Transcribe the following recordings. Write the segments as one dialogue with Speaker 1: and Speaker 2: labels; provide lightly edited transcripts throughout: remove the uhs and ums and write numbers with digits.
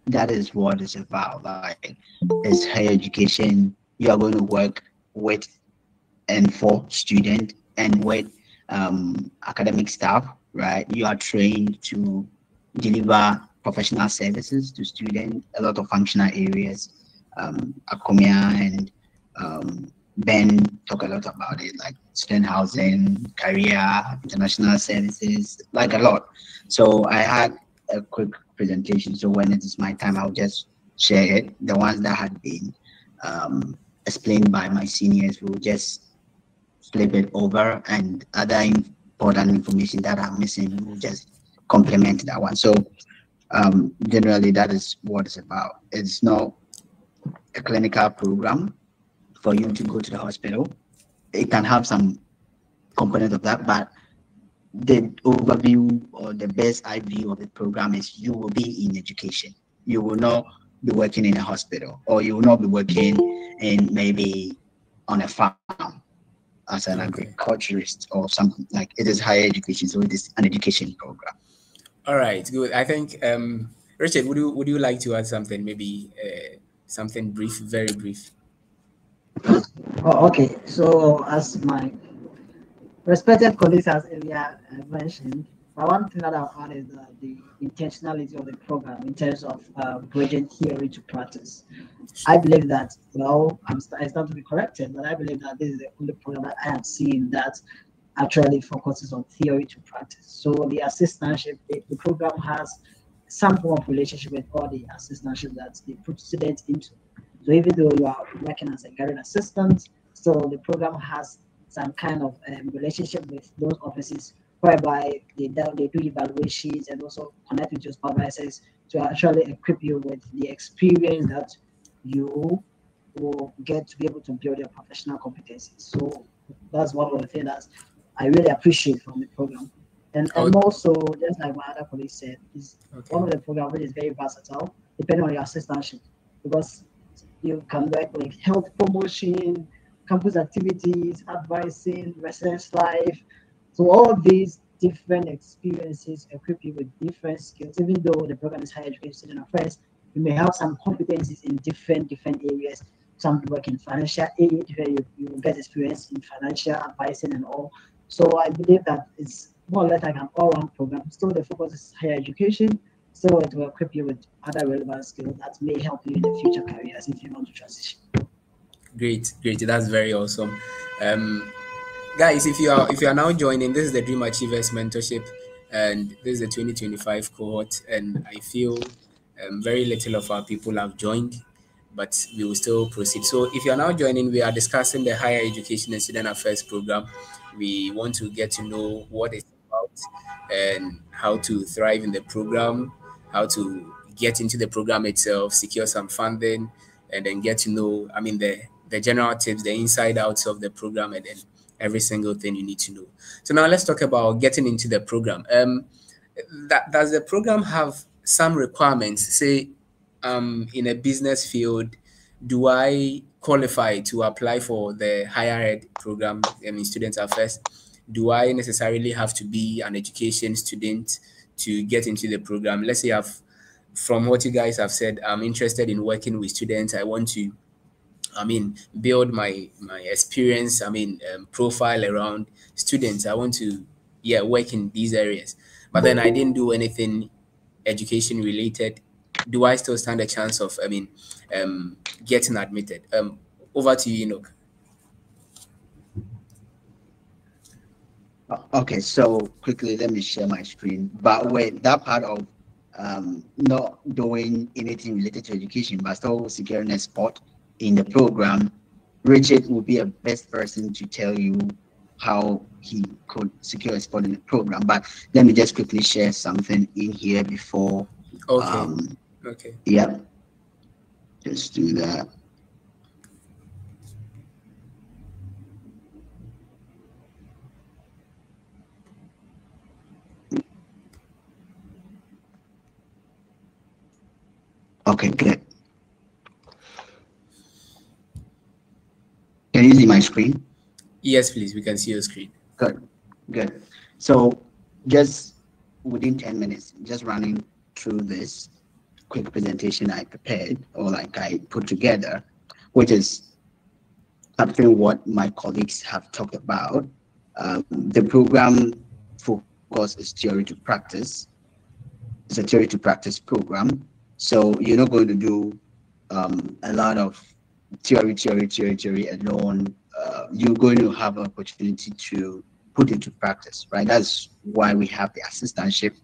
Speaker 1: that is what it's about. Like, it's higher education. You are going to work with and for student and with academic staff, right? You are trained to deliver professional services to students, a lot of functional areas. Akomia and Ben talk a lot about it, like student housing, career, international services, like a lot. So I had a quick presentation. So when it is my time, I'll just share it. The ones that had been explained by my seniors will just flip it over, and other important information that I'm missing will just complement that one. So generally, that is what it's about. It's not a clinical program for you to go to the hospital. It can have some component of that, but the overview or the best eye view of the program is you will be in education. You will not be working in a hospital, or you will not be working in maybe on a farm as an agriculturist or something. Like, it is higher education, so it is an education program.
Speaker 2: All right, good. I think Richard, would you like to add something? Maybe something brief, very brief.
Speaker 3: Oh, okay. So as my respected colleagues has earlier mentioned, one thing that I'll add is the intentionality of the program in terms of bridging theory to practice. I believe that, well, I stand to be corrected, but I believe that this is the only program that I have seen that actually focuses on theory to practice. So the assistantship, the program has some form of relationship with all the assistantship that they put students into. So even though you are working as a guardian assistant, so the program has some kind of relationship with those offices whereby they do evaluations and also connect with your supervisors to actually equip you with the experience that you will get to be able to build your professional competencies. So that's one of the things that I really appreciate from the program. And also, just like my other colleague said, is one of the programs which is very versatile, depending on your assistantship, because you can work with health promotion, campus activities, advising, residence life. So all these different experiences equip you with different skills. Even though the program is higher education student affairs, you may have some competencies in different areas. Some work in financial aid, where you get experience in financial advising and all. So I believe that it's more or less like an all-round program. Still, the focus is higher education. So it will equip you with other relevant skills that may help you in the future careers if you want to transition.
Speaker 2: Great. That's very awesome. Guys, if you are now joining, this is the Dream Achievers Mentorship, and this is the 2025 cohort, and I feel very little of our people have joined, but we will still proceed. So if you are now joining, we are discussing the Higher Education and Student Affairs program. We want to get to know what it's about and how to thrive in the program, how to get into the program itself, secure some funding, and then get to know, the general tips, the inside outs of the program, and then every single thing you need to know. So now let's talk about getting into the program. Does the program have some requirements? Say, in a business field, do I qualify to apply for the higher ed program in student affairs? Do I necessarily have to be an education student to get into the program? Let's say from what you guys have said, I'm interested in working with students. I want to build my experience, profile around students. I want to, work in these areas. But then I didn't do anything education related. Do I still stand a chance of, getting admitted? Over to you, Enoch.
Speaker 1: Okay, so quickly, let me share my screen. But with that part of not doing anything related to education, but still securing a spot in the program, Richard will be a best person to tell you how he could secure a spot in the program. But let me just quickly share something in here before.
Speaker 2: Okay.
Speaker 1: Yeah. Just do that. Okay, good. Can you see my screen?
Speaker 2: Yes, please. We can see your screen.
Speaker 1: Good. So just within 10 minutes, just running through this. quick presentation I prepared, or like I put together, which is something what my colleagues have talked about. The program focus is theory to practice. It's a theory to practice program. So you're not going to do a lot of theory alone. You're going to have an opportunity to put into practice, right? That's why we have the assistantship.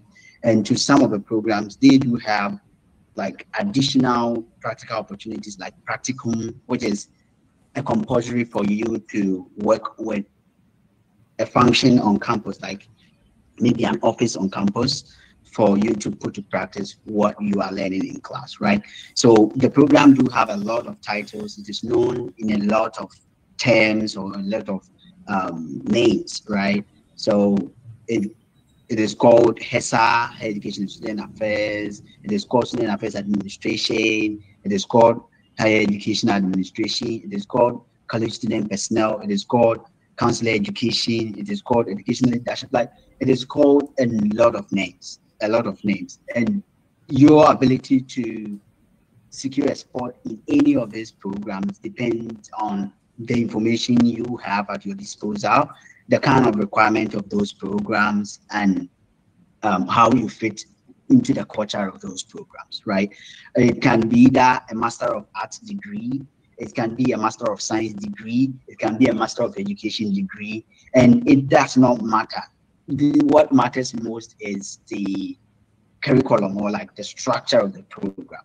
Speaker 1: And to some of the programs, they do have like additional practical opportunities like practicum, which is a compulsory for you to work with a function on campus, like maybe an office on campus, for you to put to practice what you are learning in class, right? So the program do have a lot of titles. It is known in a lot of terms or a lot of names, right? So it is called HESA, Higher Education and Student Affairs. It is called Student Affairs Administration. It is called Higher Education Administration. It is called College Student Personnel. It is called Counselor Education. It is called Educational Leadership. Like, it is called a lot of names, And your ability to secure a spot in any of these programs depends on the information you have at your disposal, the kind of requirement of those programs, and how you fit into the culture of those programs, right? It can be that a Master of Arts degree, it can be a Master of Science degree, it can be a Master of Education degree, and it does not matter. What matters most is the curriculum, or like the structure of the program.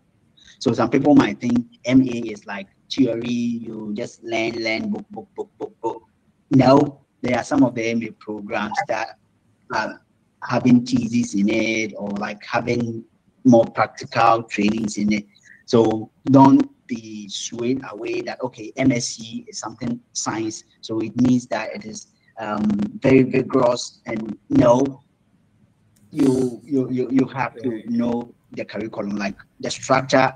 Speaker 1: So some people might think MA is like theory, you just learn, book. No, there are some of the MA programs that are having thesis in it, or like having more practical trainings in it. So don't be swayed away that, okay, MSc is something science, so it means that it is very vigorous. And no, you have to know the curriculum, like the structure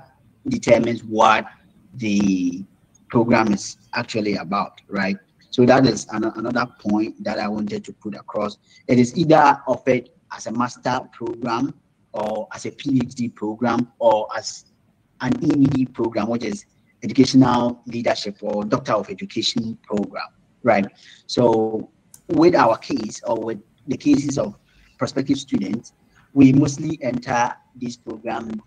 Speaker 1: determines what the program is actually about, right? So that is another point that I wanted to put across. It is either offered as a master program, or as a PhD program, or as an EDD program, which is educational leadership or doctor of education program, right? So with our case, or with the cases of prospective students, we mostly enter this program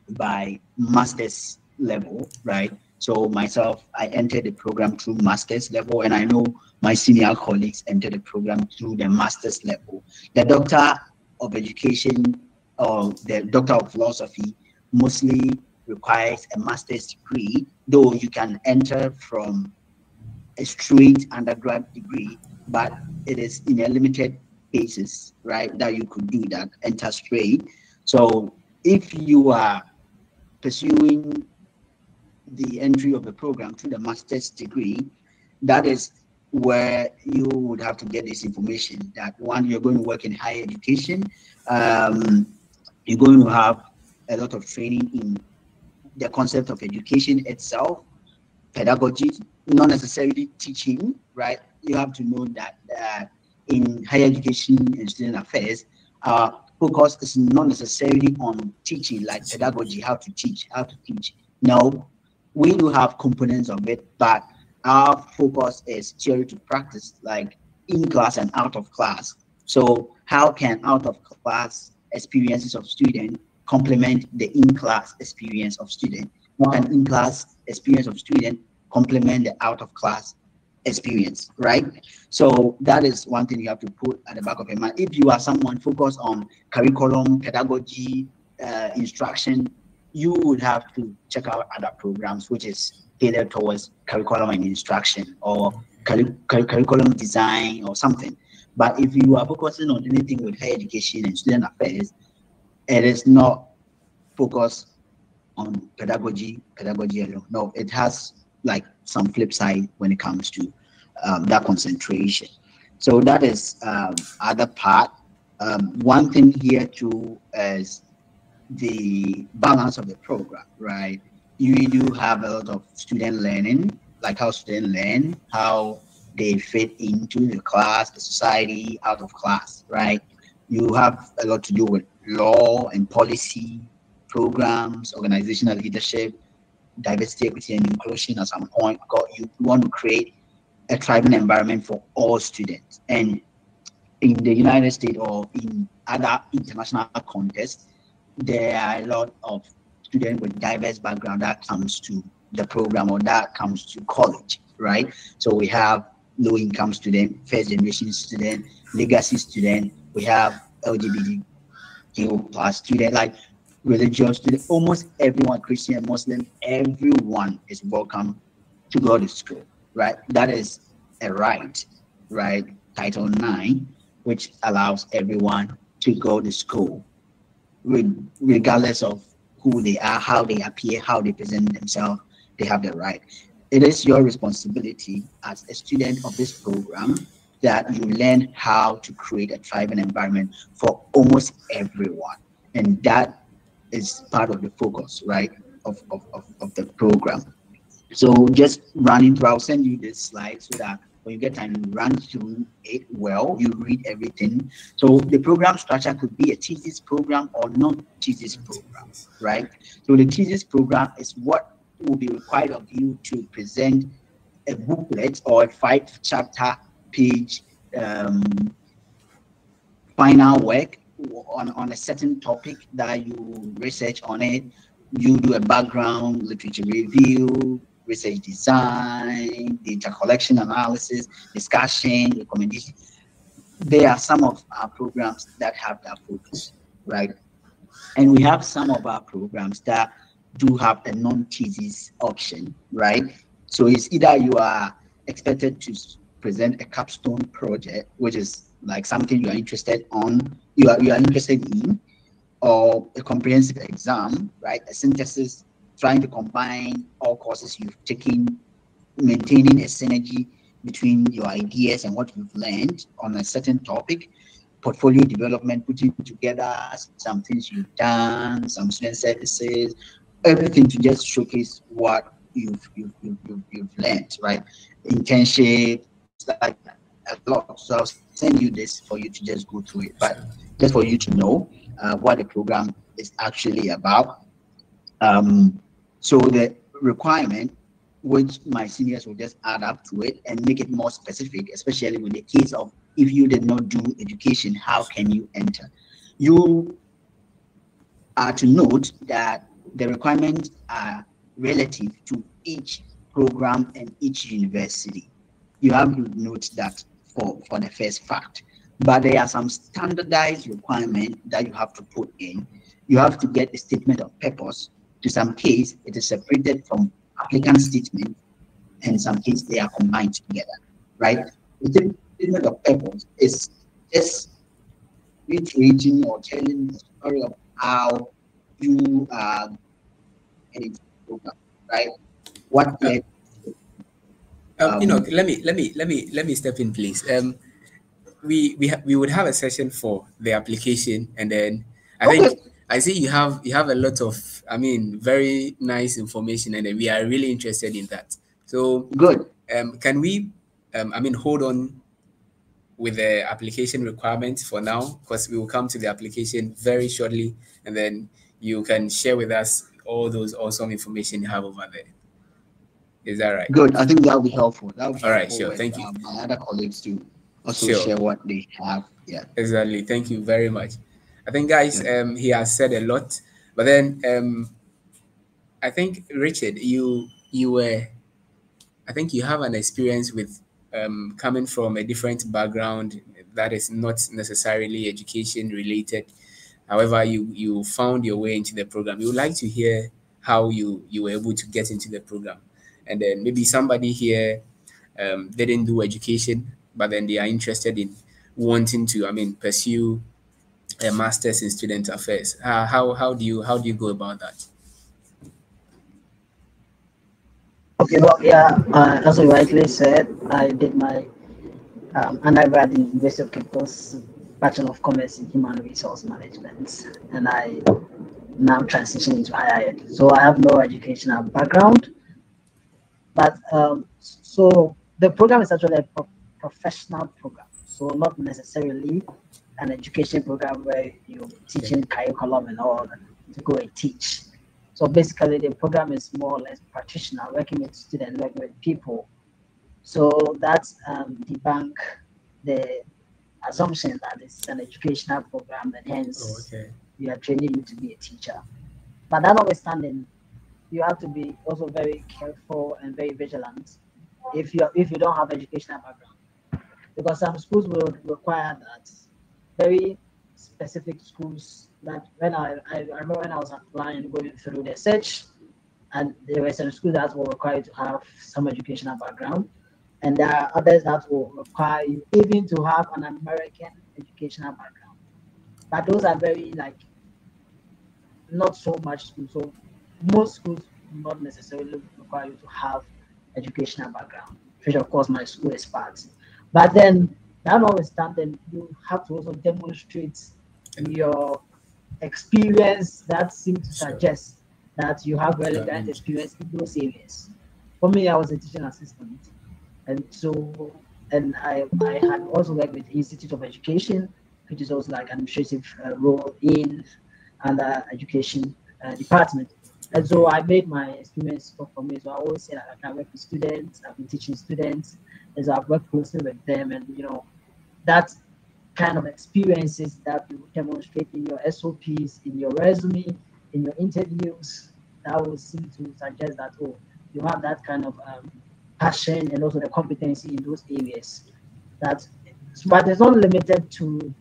Speaker 1: by master's level, right? So myself, I entered the program through master's level, and I know my senior colleagues entered the program through the master's level. The doctor of education or the doctor of philosophy mostly requires a master's degree, though you can enter from a straight undergrad degree, but it is in a limited basis, right, that you could do that, enter straight. So if you are pursuing the entry of the program through the master's degree, that is where you would have to get this information that, one, you're going to work in higher education, you're going to have a lot of training in the concept of education itself, pedagogy, not necessarily teaching, right? You have to know that in higher education and student affairs, focus is not necessarily on teaching, like pedagogy, how to teach. No, we do have components of it, but our focus is theory to practice, like in class and out of class. So how can out of class experiences of student complement the in-class experience of student? How can in-class experience of student complement the out-of-class experience, right? So that is one thing you have to put at the back of your mind. If you are someone focused on curriculum, pedagogy, instruction, you would have to check out other programs which is tailored towards curriculum and instruction, or curriculum design or something. But if you are focusing on anything with higher education and student affairs, it is not focused on pedagogy alone. No, it has like some flip side when it comes to that concentration. So that is other part. One thing here too is the balance of the program, right? You do have a lot of student learning, like how students learn, how they fit into the class, the society, out of class, right? You have a lot to do with law and policy, programs, organizational leadership, diversity, equity, and inclusion. At some point, you want to create a thriving environment for all students. And in the United States or in other international contexts, there are a lot of students with diverse background that comes to the program or that comes to college, right? So we have low-income student, first-generation student, legacy student. We have LGBTQ plus student, like religious student. Almost everyone, Christian, Muslim, everyone is welcome to go to school, right? That is a right, right? Title IX, which allows everyone to go to school, regardless of who they are, how they appear, how they present themselves. They have the right. It is your responsibility as a student of this program that you learn how to create a thriving environment for almost everyone. And that is part of the focus, right, of the program. So just running through, I'll send you this slide so that when you get time, you run through it well, you read everything. So the program structure could be a thesis program or non-thesis program, right? So the thesis program is what will be required of you to present a booklet or a 5-chapter page final work on a certain topic that you research on it. You do a background literature review, research design, data collection analysis, discussion, recommendation. There are some of our programs that have that focus, right? And we have some of our programs that do have a non-thesis option, right? So it's either you are expected to present a capstone project, which is like something you are interested in, or a comprehensive exam, right? A synthesis, trying to combine all courses you've taken, maintaining a synergy between your ideas and what you've learned on a certain topic, portfolio development, putting together some things you've done, some student services, everything to just showcase what you've learned, right? Internship, like a lot. So I'll send you this for you to just go through it, but just for you to know what the program is actually about. So the requirement, which my seniors will just add up to it and make it more specific, especially with the case of if you did not do education, how can you enter? You are to note that the requirements are relative to each program and each university. You have to note that for the first fact. But there are some standardized requirements that you have to put in. You have to get a statement of purpose. To some case, it is separated from applicant statement, and in some cases they are combined together, right? The statement of purpose is just reiterating or telling the story of how you are getting the program, right? What led
Speaker 2: let me step in, please. We would have a session for the application, and then I think I see you have a lot of, I mean, very nice information, and we are really interested in that. So
Speaker 1: good.
Speaker 2: Can we hold on with the application requirements for now, because we will come to the application very shortly, and then you can share with us all those awesome information you have over there. Is that right?
Speaker 1: Good. I think that will be helpful. That will be
Speaker 2: all right.
Speaker 1: helpful
Speaker 2: Sure.
Speaker 1: with,
Speaker 2: Thank you.
Speaker 1: My other colleagues to also share what they have. Yeah.
Speaker 2: Exactly. Thank you very much. I think, guys, he has said a lot, but then I think, Richard, you have an experience with coming from a different background that is not necessarily education related. However, you found your way into the program. We would like to hear how you were able to get into the program, and then maybe somebody here didn't do education, but then they are interested in wanting to, pursue a master's in student affairs. How do you go about that?
Speaker 3: Okay, well, yeah, as you rightly said, I did my undergrad in University of Cape Coast, Bachelor of Commerce in Human Resource Management, and I now transition into higher ed. So I have no educational background, but so the program is actually a professional program, so not necessarily an education program where you're teaching curriculum and all to go and teach. So basically, the program is more or less practitioner, working with students, working with people. So that's debunk the assumption that it's an educational program and hence we are training you to be a teacher. But that notwithstanding, you have to be also very careful and very vigilant if you don't have educational background, because some schools will require that. Very specific schools that when I remember when I was applying, going through the search, and there were some schools that will require you to have some educational background, and there are others that will require you even to have an American educational background. But those are very like not so much schools. So most schools do not necessarily require you to have educational background, which of course my school is part. But then that notwithstanding, you have to also demonstrate your experience that seems to suggest that you have relevant experience in those areas. For me, I was a teaching assistant, and I had also worked with the Institute of Education, which is also like administrative role in under education department. And so I made my experience for me. So I always say that I can work with students, I've been teaching students, and so I've worked closely with them, and that kind of experiences that you demonstrate in your SOPs, in your resume, in your interviews, that will seem to suggest that you have that kind of passion and also the competency in those areas. But it's not limited to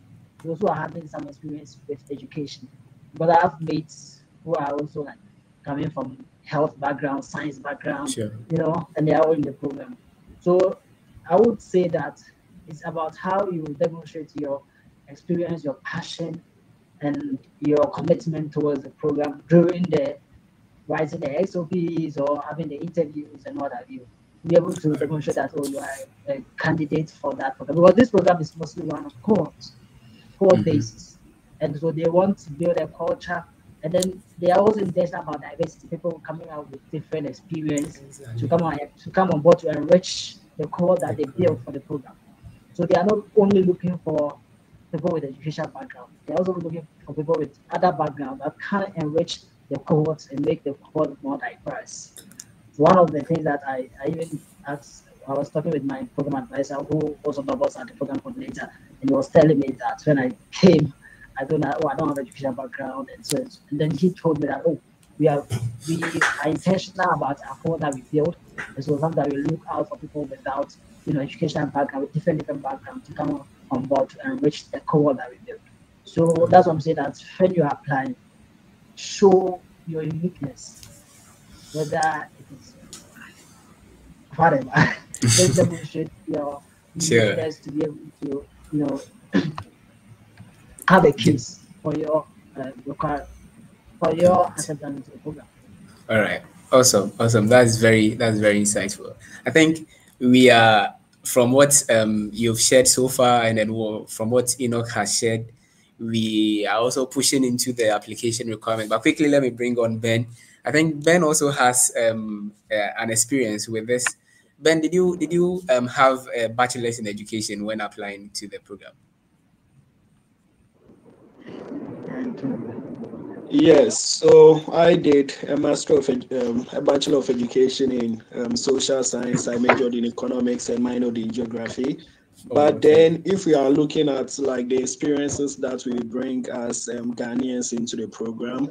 Speaker 3: those who are having some experience with education. But I have mates who are also like coming from health background, science background, and they are all in the program. So I would say that it's about how you demonstrate your experience, your passion, and your commitment towards the program during the writing the SOPs or having the interviews and what have you. Be able to demonstrate that you are a candidate for that program. Because this program is mostly one of cohort basis. And so they want to build a culture, and then they are also intentional about diversity, people coming out with different experience to come on board to enrich the core that they build for the program. So they are not only looking for people with education background, they're also looking for people with other background that can enrich the cohorts and make the cohort more diverse. One of the things that I even asked, I was talking with my program advisor who also doubles as the program coordinator, and he was telling me that when I came, I don't have education background, and then he told me that we are intentional about our core that we build, and so sometimes we look out for people without educational background, with different backgrounds to come on board to enrich the core that we build. So that's what I'm saying, that when you apply, show your uniqueness, whether it is whatever. Just demonstrate your uniqueness to be able to have a case for your acceptance to the program.
Speaker 2: All right, awesome. That's very insightful. I think we are, from what you've shared so far, and then from what Enoch has shared, we are also pushing into the application requirement. But quickly, let me bring on Ben. I think Ben also has an experience with this. Ben, did you have a bachelor's in education when applying to the program?
Speaker 4: Yes, so I did a a Bachelor of Education in Social Science. I majored in Economics and minored in Geography. But then if we are looking at like the experiences that we bring as Ghanaians into the program,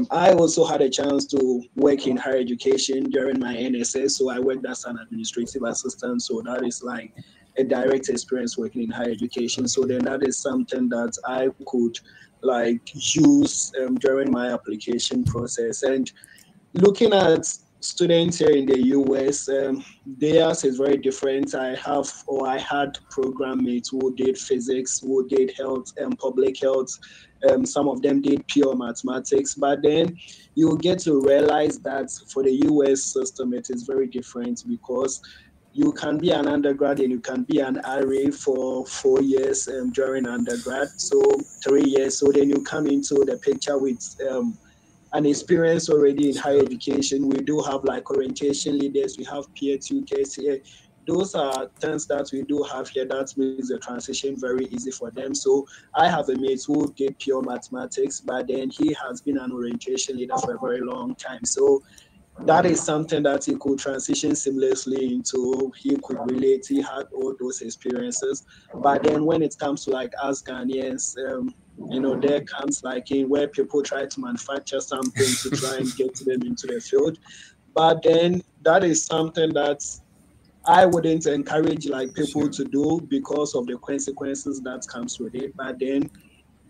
Speaker 4: I also had a chance to work in higher education during my NSS. So I worked as an administrative assistant. So that is like a direct experience working in higher education. So then that is something that I could like use during my application process. And looking at students here in the US, theirs is very different. I had program mates who did physics, who did health and public health. Some of them did pure mathematics, but then you get to realize that for the US system, it is very different, because you can be an undergrad and you can be an RA for 4 years during undergrad, so 3 years. So then you come into the picture with an experience already in higher education. We do have like orientation leaders, we have peer tutors here. those are things that we do have here that makes the transition very easy for them. So I have a mate who did pure mathematics, but then he has been an orientation leader for a very long time. So that is something that he could transition seamlessly into. He could relate. He had all those experiences. But then when it comes to like us Ghanaians, there comes like in where people try to manufacture something to try and get them into the field. But then that is something that I wouldn't encourage like people to do because of the consequences that comes with it. But then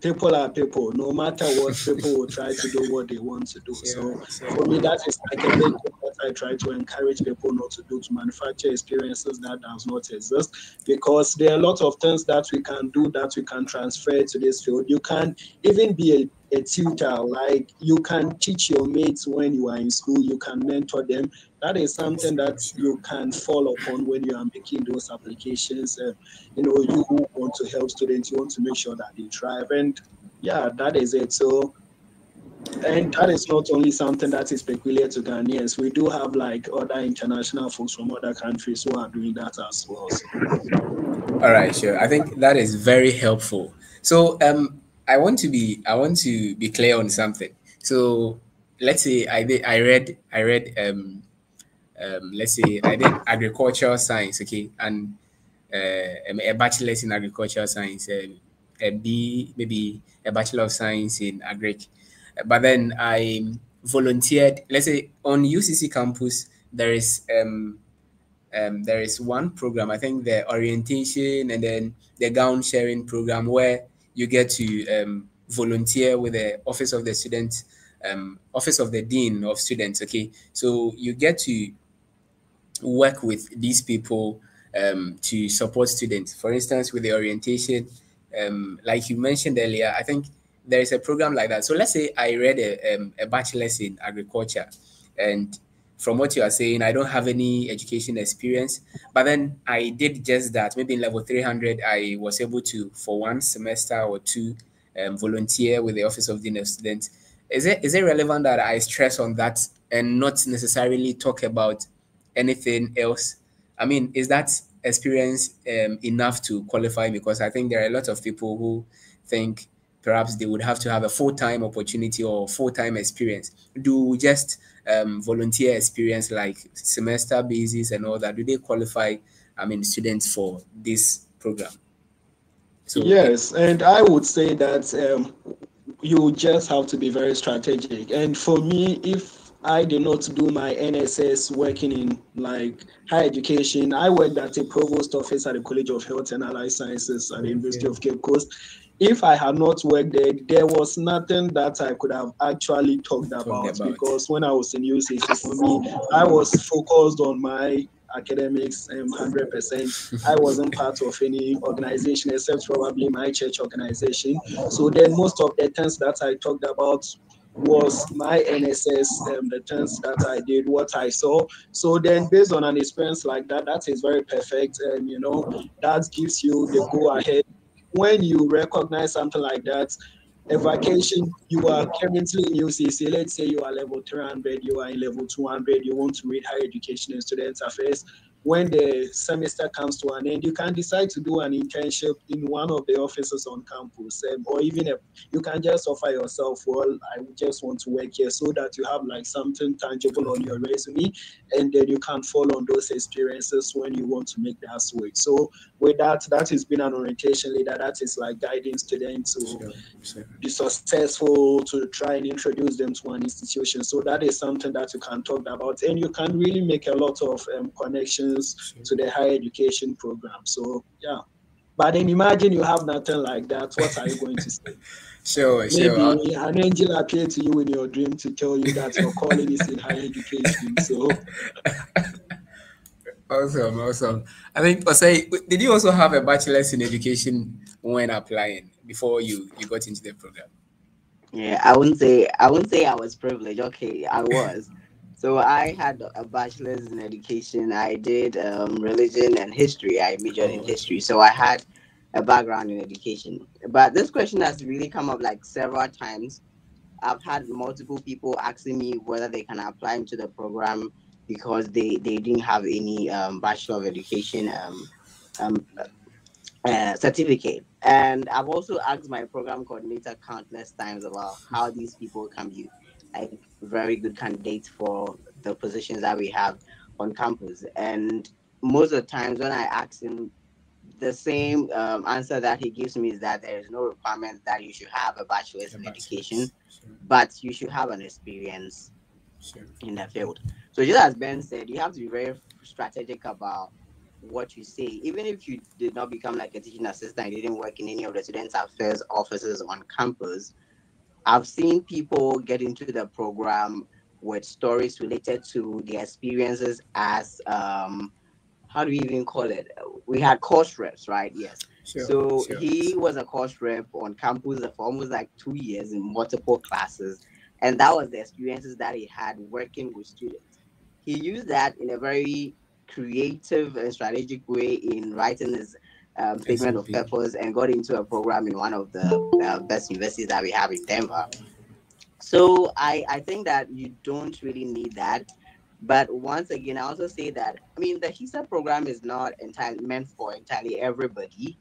Speaker 4: people are people. No matter what, people will try to do what they want to do. So for me, that is like a big thing that I try to encourage people not to do, to manufacture experiences that does not exist, because there are a lot of things that we can do that we can transfer to this field. You can even be a tutor, like you can teach your mates when you are in school, you can mentor them. That is something that you can fall upon when you are making those applications. You want to help students, you want to make sure that they thrive, and yeah, that is it. So, and that is not only something that is peculiar to Ghanaians. We do have like other international folks from other countries who are doing that as well. So.
Speaker 2: All right, sure. I think that is very helpful. So I want to be clear on something. So let's say let's say I did agricultural science, okay, and a bachelor's in agricultural science, a B, maybe a bachelor of science in agric. But then I volunteered. Let's say on UCC campus there is one program, I think the orientation and then the gown sharing program, where you get to volunteer with the office of the student, office of the dean of students. Okay, so you get to work with these people to support students. For instance, with the orientation, like you mentioned earlier, I think there is a program like that. So let's say I read a bachelor's in agriculture, and from what you are saying, I don't have any education experience, but then I did just that. Maybe in level 300, I was able to, for one semester or two, volunteer with the Office of Dean of Students. Is it relevant that I stress on that and not necessarily talk about anything else? I mean, is that experience enough to qualify? Because I think there are a lot of people who think perhaps they would have to have a full-time opportunity or full-time experience. Do just volunteer experience like semester basis and all that, do they qualify, I mean, students for this program?
Speaker 4: So yes, and I would say that you just have to be very strategic. And for me, if I did not do my NSS working in like higher education, I worked at a provost office at the College of Health and Allied Sciences at the University of Cape Coast. If I had not worked there, there was nothing that I could have actually talked about, because when I was in UCC, for me, I was focused on my academics 100%. I wasn't part of any organization except probably my church organization. So then most of the things that I talked about was my NSS, the things that I did, what I saw. So then based on an experience like that, that is very perfect. And, that gives you the go ahead. When you recognize something like that, a vacation, you are currently in UCC, let's say you are level 300, you are in level 200, you want to read higher education and student affairs. When the semester comes to an end, you can decide to do an internship in one of the offices on campus, or even you can just offer yourself, well, I just want to work here, so that you have like something tangible on your resume, and then you can fall on those experiences when you want to make that switch. So with that has been an orientation leader that is like guiding students to be successful, to try and introduce them to an institution. So that is something that you can talk about, and you can really make a lot of connections to the higher education program. So yeah, but then imagine you have nothing like that. What are you going to say? Maybe an angel appeared to you in your dream to tell you that your calling is in higher education. So
Speaker 2: awesome. I think, Osei, did you also have a bachelor's in education when applying before you got into the program?
Speaker 1: Yeah, I wouldn't say I was privileged. Okay, I was. So I had a bachelor's in education. I did religion and history. I majored in history. So I had a background in education. But this question has really come up like several times. I've had multiple people asking me whether they can apply into the program because they didn't have any Bachelor of Education um, certificate. And I've also asked my program coordinator countless times about how these people can be like very good candidates for the positions that we have on campus. And most of the times when I ask him, the same answer that he gives me is that there is no requirement that you should have a bachelor's
Speaker 2: The
Speaker 1: in education,
Speaker 2: bachelor's. Sure.
Speaker 1: but you should have an experience
Speaker 2: Sure.
Speaker 1: in the field. So just as Ben said, you have to be very strategic about what you say. Even if you did not become like a teaching assistant, you didn't work in any of the students affairs offices on campus. I've seen people get into the program with stories related to their experiences as how do we even call it? We had course reps, right? Yes.
Speaker 2: Sure.
Speaker 1: So
Speaker 2: Sure.
Speaker 1: he was a course rep on campus for almost like 2 years in multiple classes. And that was the experiences that he had working with students. He used that in a very creative and strategic way in writing his statement of
Speaker 2: SOP.
Speaker 1: purpose and got into a program in one of the best universities that we have in Denver. So I think that you don't really need that. But once again, I also say that I mean the HESA program is not entirely meant for entirely everybody.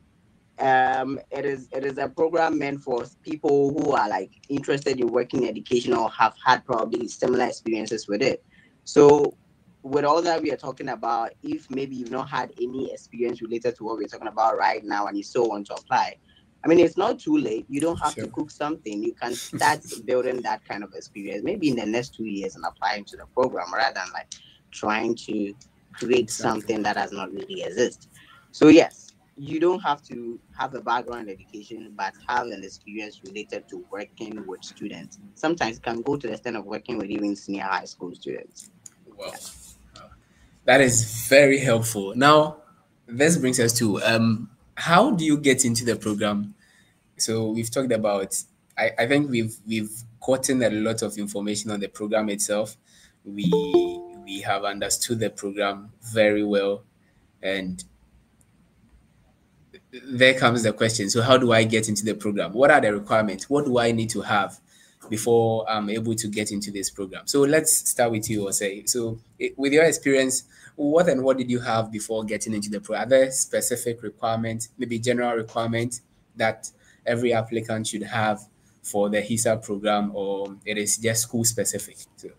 Speaker 1: It is a program meant for people who are like interested in working in education or have had probably similar experiences with it. So with all that we are talking about, if maybe you've not had any experience related to what we're talking about right now and you still want to apply, I mean, it's not too late. You don't have
Speaker 2: Sure.
Speaker 1: to cook something. You can start building that kind of experience maybe in the next 2 years and applying to the program rather than like trying to create
Speaker 2: Exactly.
Speaker 1: something that does not really exist. So yes, you don't have to have a background in education, but have an experience related to working with students. Sometimes it can go to the extent of working with even senior high school students.
Speaker 2: Wow. That is very helpful. Now, this brings us to how do you get into the program? So we've talked about. I think we've gotten a lot of information on the program itself. We have understood the program very well, and there comes the question. So how do I get into the program? What are the requirements? What do I need to have before I'm able to get into this program? So let's start with you, Osei. So with your experience, what did you have before getting into the program? Are there specific requirements, maybe general requirements that every applicant should have for the HESA program, or it is just school specific? So,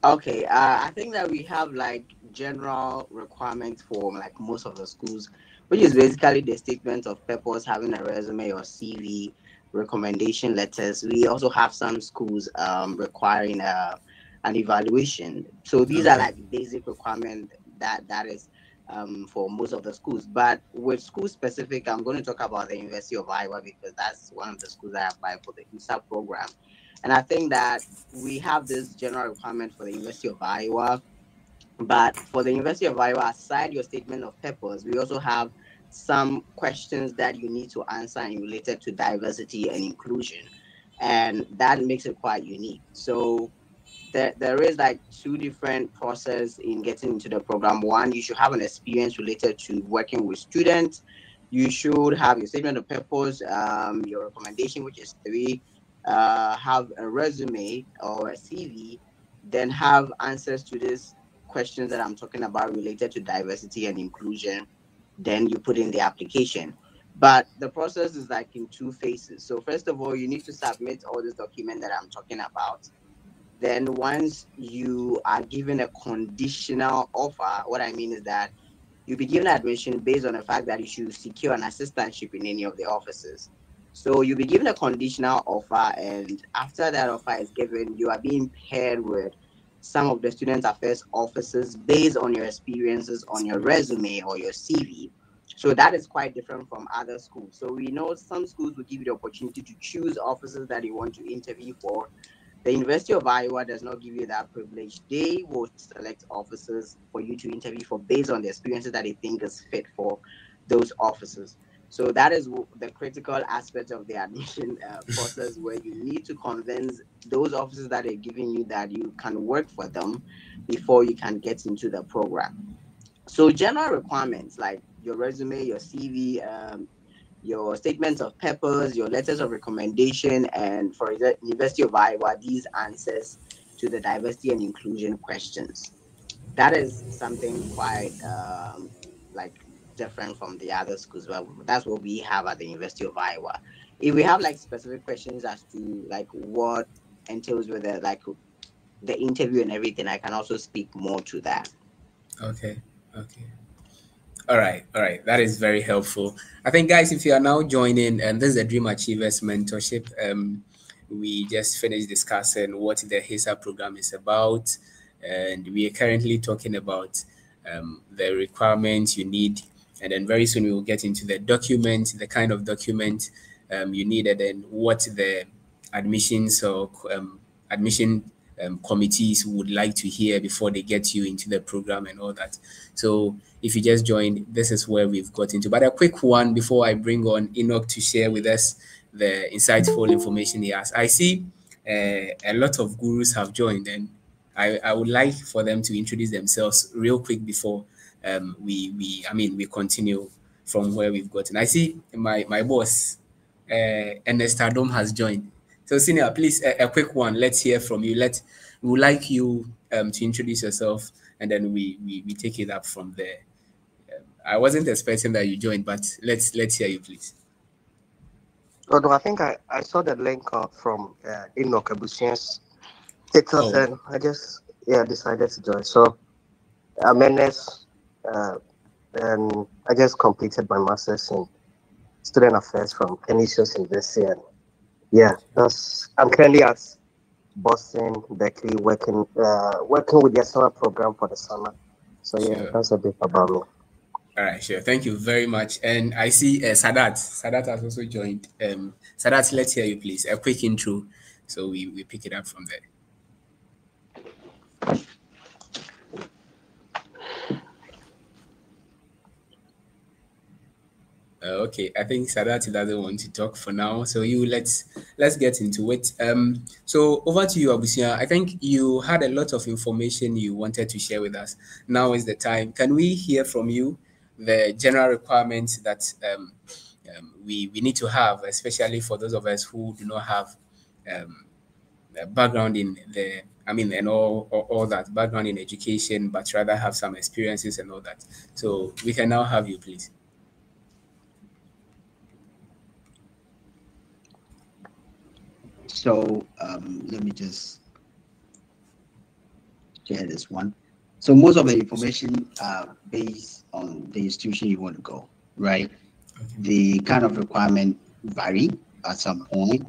Speaker 1: Okay, I think that we have like general requirements for like most of the schools, which is basically the statement of purpose, having a resume or CV, recommendation letters. We also have some schools requiring an evaluation. So these are
Speaker 2: okay.
Speaker 1: like basic requirement that is for most of the schools. But with school specific, I'm going to talk about the University of Iowa because that's one of the schools that applied for the HESA program. And I think that we have this general requirement for the University of Iowa, but for the University of Iowa, aside your statement of purpose, we also have some questions that you need to answer and related to diversity and inclusion. And that makes it quite unique. So there is like two different process in getting into the program. One, you should have an experience related to working with students. You should have your statement of purpose, your recommendation, which is three, have a resume or a CV, then have answers to these questions that I'm talking about related to diversity and inclusion. Then you put in the application. But the process is like in two phases. So first of all, you need to submit all this document that I'm talking about. Then once you are given a conditional offer, what I mean is that you'll be given admission based on the fact that you should secure an assistantship in any of the offices. So you'll be given a conditional offer, and after that offer is given, you are being paired with some of the student affairs officers based on your experiences on your resume or your CV. So that is quite different from other schools. So we know some schools will give you the opportunity to choose officers that you want to interview for. The University of Iowa does not give you that privilege. They will select officers for you to interview for based on the experiences that they think is fit for those officers. So that is the critical aspect of the admission process, where you need to convince those officers that are giving you that you can work for them before you can get into the program. So general requirements like your resume, your CV, your statements of purpose, your letters of recommendation, and for the University of Iowa, these answers
Speaker 5: to the diversity and inclusion questions. That is something quite like different from the other schools. But that's what we have at the University of Iowa. If we have like specific questions as to like what entails with it, like the interview and everything, I can also speak more to that.
Speaker 2: Okay. Okay. All right. All right. That is very helpful. I think, guys, if you are now joining, and this is the Dream Achievers Mentorship, we just finished discussing what the HESA program is about, and we are currently talking about the requirements you need, and then very soon we will get into the document, the kind of document you need, and then what the admissions or admission committees would like to hear before they get you into the program and all that. So if you just joined, this is where we've got into. But a quick one before I bring on Enoch to share with us the insightful information he has. I see a lot of gurus have joined, and I would like for them to introduce themselves real quick before we continue from where we've gotten. I see my boss, Ernest Adom, has joined. So, Senior, please, a quick one. Let's hear from you. We would like you to introduce yourself, and then we take it up from there. I wasn't expecting that you joined, but let's hear you, please.
Speaker 6: Oh, no, I think I saw the link from Enoch Abusian's status, and I just decided to join. So, I'm Ernest, and I just completed my master's in student affairs from Canisius University, and I'm currently at Boston, Berkeley, working with their summer program for the summer. So
Speaker 2: Sure.
Speaker 6: That's a bit about me.
Speaker 2: All right, sure. Thank you very much. And I see Sadat. Sadat has also joined. Sadat, let's hear you, please. A quick intro, so we pick it up from there. Okay, I think Sadat doesn't want to talk for now, so let's get into it. So over to you, Abusia. I think you had a lot of information you wanted to share with us. Now is the time. Can we hear from you the general requirements that we need to have, especially for those of us who do not have a background in and all that background in education, but rather have some experiences and all that. So we can now have you, please.
Speaker 1: So let me just share this one. So most of the information are based on the institution you want to go, right? Okay. The kind of requirement vary at some point.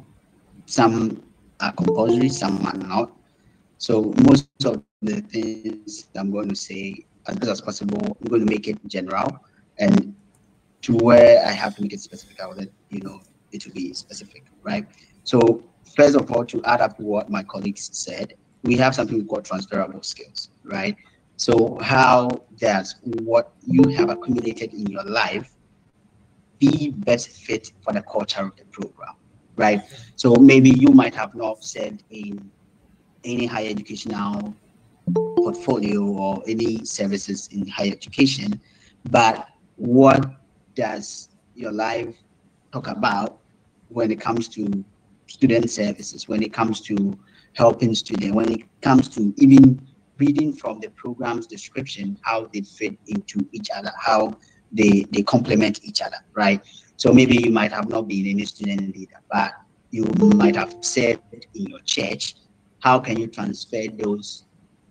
Speaker 1: Some are compulsory, some are not. So most of the things I'm going to say, as much as possible, I'm going to make it general, and to where I have to make it specific, I will let you know it will be specific, right? So first of all, to add up to what my colleagues said, we have something we call transferable skills, right? So how does what you have accumulated in your life be best fit for the culture of the program, right? So maybe you might have not said in any higher educational portfolio or any services in higher education, but what does your life talk about when it comes to student services, when it comes to helping students, when it comes to even reading from the program's description, how they fit into each other, how they complement each other, right? So maybe you might have not been any student leader, but you might have said in your church, how can you transfer those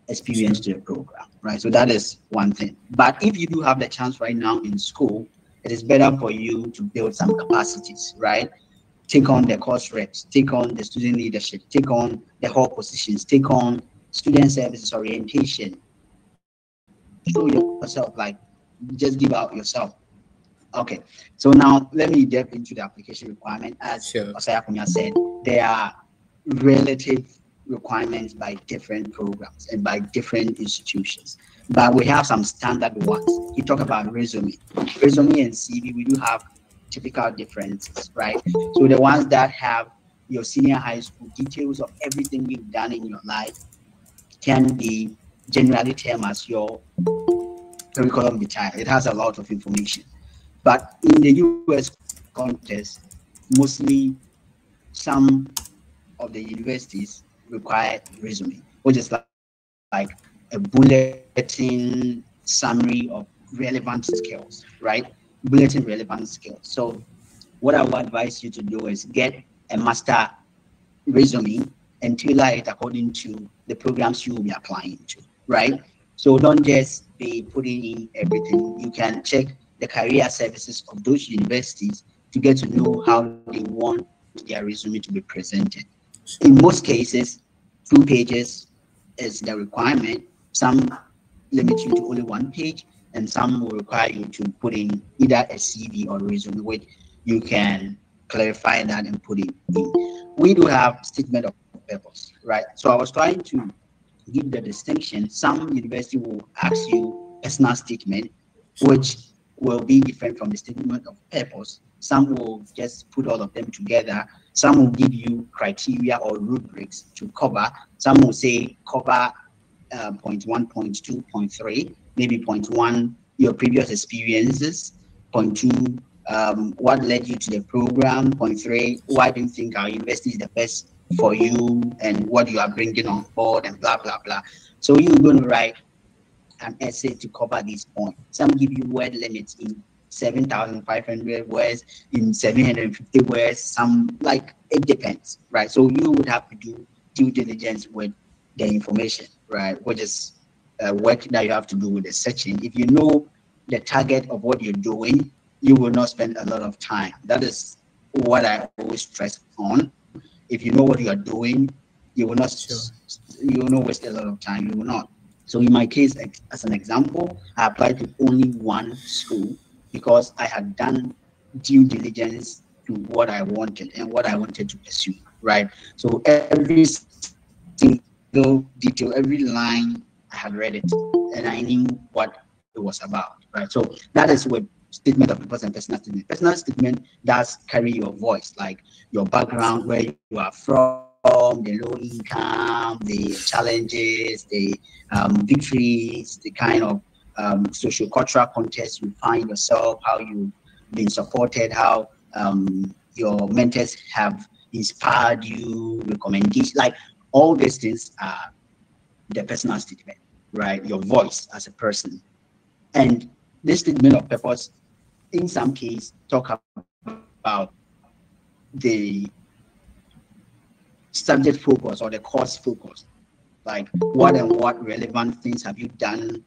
Speaker 1: experience to the program, right? So that is one thing. But if you do have the chance right now in school, it is better for you to build some capacities, right? Take on the course reps, take on the student leadership, take on the hall positions, take on student services orientation. Show yourself, like just give out yourself. Okay, so now let me delve into the application requirement. As Osaya Kumia said, there are relative requirements by different programs and by different institutions, but we have some standard ones. You talk about resume and CV, we do have typical differences, right? So the ones that have your senior high school details of everything you've done in your life can be generally termed as your curriculum vitae. It has a lot of information, but in the US context, mostly some of the universities require resume. which is like a bulletin summary of relevant skills, right? Bulletin relevant skills. So what I would advise you to do is get a master resume and tailor it according to the programs you will be applying to, right? So don't just be putting in everything. You can check the career services of those universities to get to know how they want their resume to be presented. In most cases, 2 pages is the requirement. Some limit you to only 1 page, and some will require you to put in either a CV or resume, which you can clarify that and put it in. We do have statement of purpose, right? So I was trying to give the distinction. Some university will ask you personal statement, which will be different from the statement of purpose. Some will just put all of them together. Some will give you criteria or rubrics to cover. Some will say cover point 1, point 2, point 3, maybe point 1, your previous experiences, point 2, what led you to the program, point 3, why do you think our university is the best for you and what you are bringing on board, and blah, blah, blah. So you're going to write an essay to cover these points. Some give you word limits in 7,500 words, in 750 words, some, like, it depends, right? So you would have to do due diligence with the information, right? Which is work that you have to do with the searching. If you know the target of what you're doing, you will not spend a lot of time. That is what I always stress on. If you know what you are doing, you will not you will not waste a lot of time. You will not. So in my case, as an example, I applied to only one school because I had done due diligence to what I wanted and what I wanted to pursue, right? So every single detail, every line, I had read it and I knew what it was about, right? So that is what statement of purpose and personal statement. Personal statement does carry your voice, like your background, where you are from, the low income, the challenges, the victories, the kind of social cultural context you find yourself, how you've been supported, how your mentors have inspired you, recommendations, like all these things are the personal statement, right? Your voice as a person. And this statement of purpose, in some case, talk about the subject focus or the course focus, like what and what relevant things have you done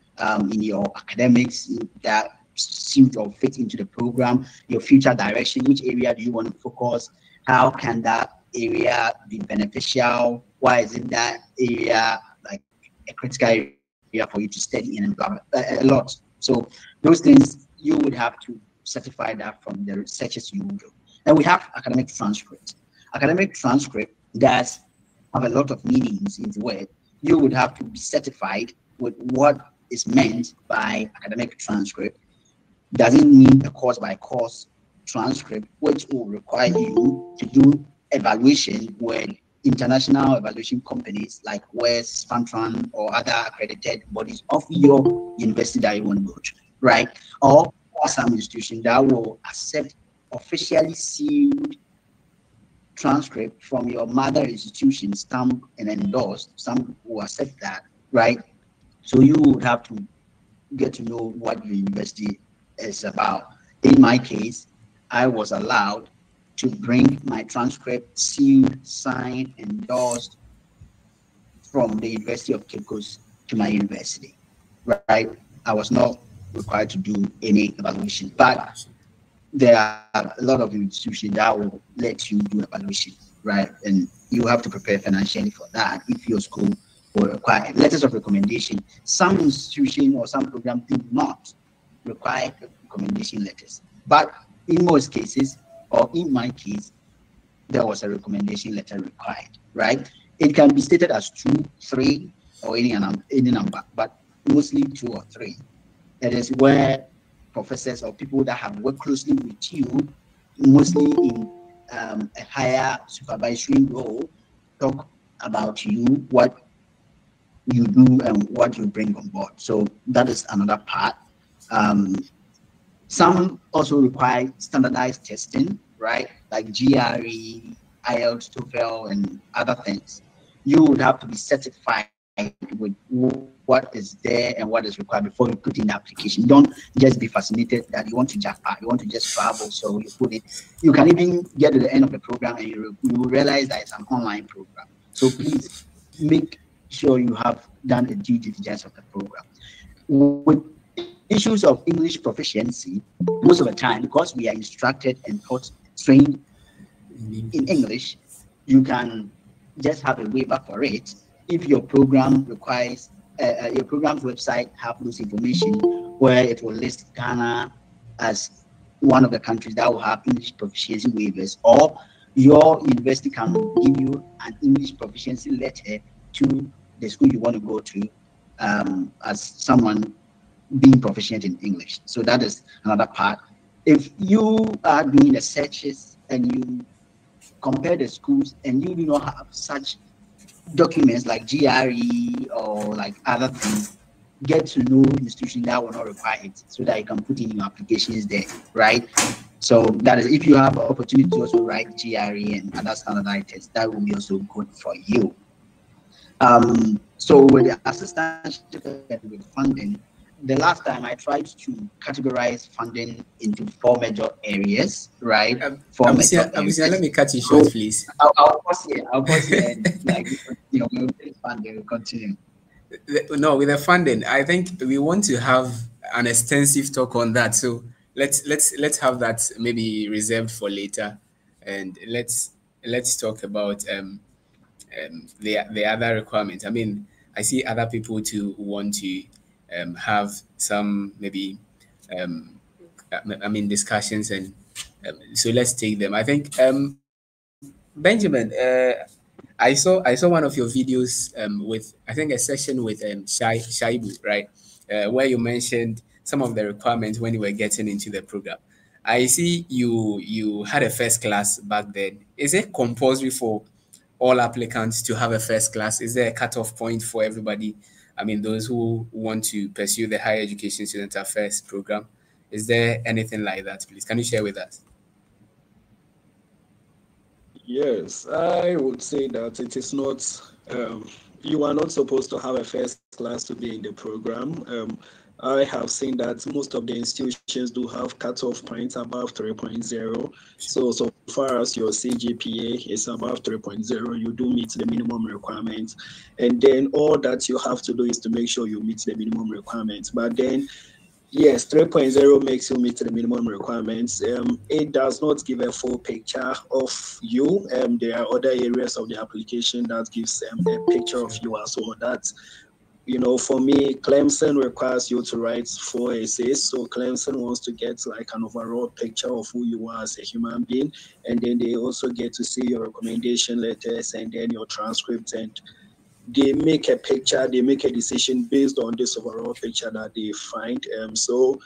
Speaker 1: in your academics that suit or fit into the program, your future direction, which area do you want to focus, how can that area be beneficial, why is it that area like a critical area for you to study in, and blah, blah, a lot. So those things you would have to certify that from the researches you do. And we have academic transcript. Academic transcript does have a lot of meanings into it. You would have to be certified with what is meant by academic transcript. Does it mean a course by course transcript, which will require you to do evaluation with international evaluation companies like WES, Fantran, or other accredited bodies of your university that you want to go to, right? Or some institution that will accept officially sealed transcript from your mother institution, stamp and endorsed. Some will accept that, right? So you would have to get to know what your university is about. In my case, I was allowed to bring my transcript sealed, signed, endorsed from the University of Cape Coast to my university, right? I was not required to do any evaluation, but there are a lot of institutions that will let you do evaluation, right? And you have to prepare financially for that if your school will require letters of recommendation. Some institution or some program do not require recommendation letters, but in most cases, or in my case, there was a recommendation letter required, right? It can be stated as 2, 3, or any number, but mostly 2 or 3. It is where professors or people that have worked closely with you, mostly in a higher supervisory role, talk about you, what you do, and what you bring on board. So that is another part. Some also require standardized testing, right? Like GRE, IELTS, TOEFL, and other things. You would have to be certified with what is there and what is required before you put in the application. Don't just be fascinated that you want to jackpot, you want to just travel, so you put it. You can even get to the end of the program and you will realize that it's an online program. So please make sure you have done the due diligence of the program. With issues of English proficiency, most of the time, because we are instructed and taught, trained in English, you can just have a waiver for it. If your program requires, your program's website have those information where it will list Ghana as one of the countries that will have English proficiency waivers, or your university can give you an English proficiency letter to the school you want to go to as someone being proficient in English. So that is another part. If you are doing the searches and you compare the schools and you do not have such documents like GRE or like other things, get to know institutions that will not require it so that you can put in your applications there, right? So that is, if you have an opportunity to also write GRE and other standardized tests, that will be also good for you. So with the assistantship and with funding, the last time I tried to categorize funding into 4 major areas, right?
Speaker 2: Let me cut you short, please.
Speaker 1: I'll pause here and like, you know, we'll funding, we'll continue.
Speaker 2: No, with the funding, I think we want to have an extensive talk on that. So let's have that maybe reserved for later, and let's talk about the other requirements. I mean, I see other people too want to have some maybe discussions, and so let's take them. I think Benjamin, I saw one of your videos with, I think, a session with Shaibu, right, where you mentioned some of the requirements when you were getting into the program. I see you had a first class back then. Is it compulsory for all applicants to have a first class? Is there a cutoff point for everybody? I mean, those who want to pursue the higher education student affairs program, is there anything like that? Please, can you share with us?
Speaker 4: Yes, I would say that it is not, you are not supposed to have a first class to be in the program. I have seen that most of the institutions do have cutoff points above 3.0. So far as your CGPA is above 3.0, you do meet the minimum requirements. And then all that you have to do is to make sure you meet the minimum requirements. But then, yes, 3.0 makes you meet the minimum requirements. It does not give a full picture of you. There are other areas of the application that gives a picture of you as well. That's, you know, for me, Clemson requires you to write 4 essays. So Clemson wants to get like an overall picture of who you are as a human being. And then they also get to see your recommendation letters and then your transcripts, and they make a picture, they make a decision based on this overall picture that they find. So,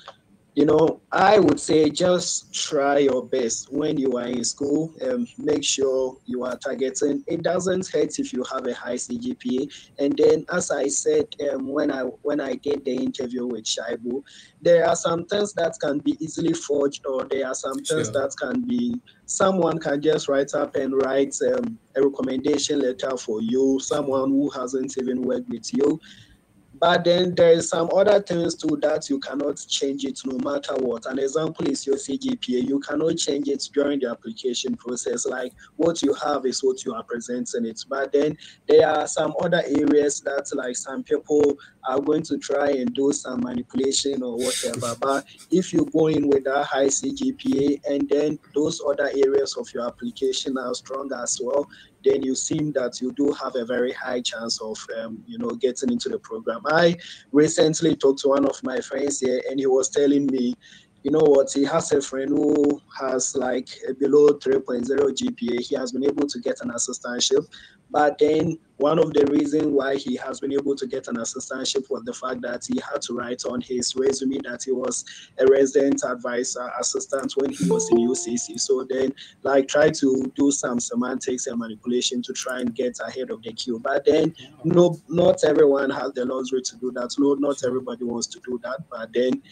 Speaker 4: you know, I would say just try your best when you are in school. Make sure you are targeting. It doesn't hurt if you have a high CGPA. And then, as I said, when I did the interview with Shaibu, there are some things that can be easily forged, or there are some things that can be, someone can just write up and write a recommendation letter for you, someone who hasn't even worked with you. But then there is some other things too that you cannot change it no matter what. An example is your CGPA. You cannot change it during the application process. Like, what you have is what you are presenting it. But then there are some other areas that, like, some people are going to try and do some manipulation or whatever. But if you go in with a high CGPA and then those other areas of your application are strong as well, then you seem that you do have a very high chance of, you know, getting into the program. I recently talked to one of my friends here, and he was telling me, you know what, he has a friend who has like a below 3.0 GPA. He has been able to get an assistantship. But then one of the reasons why he has been able to get an assistantship was the fact that he had to write on his resume that he was a resident advisor assistant when he was in UCC. So then, like, try to do some semantics and manipulation to try and get ahead of the queue. But then, no, not everyone has the luxury to do that. No, not everybody wants to do that. But then,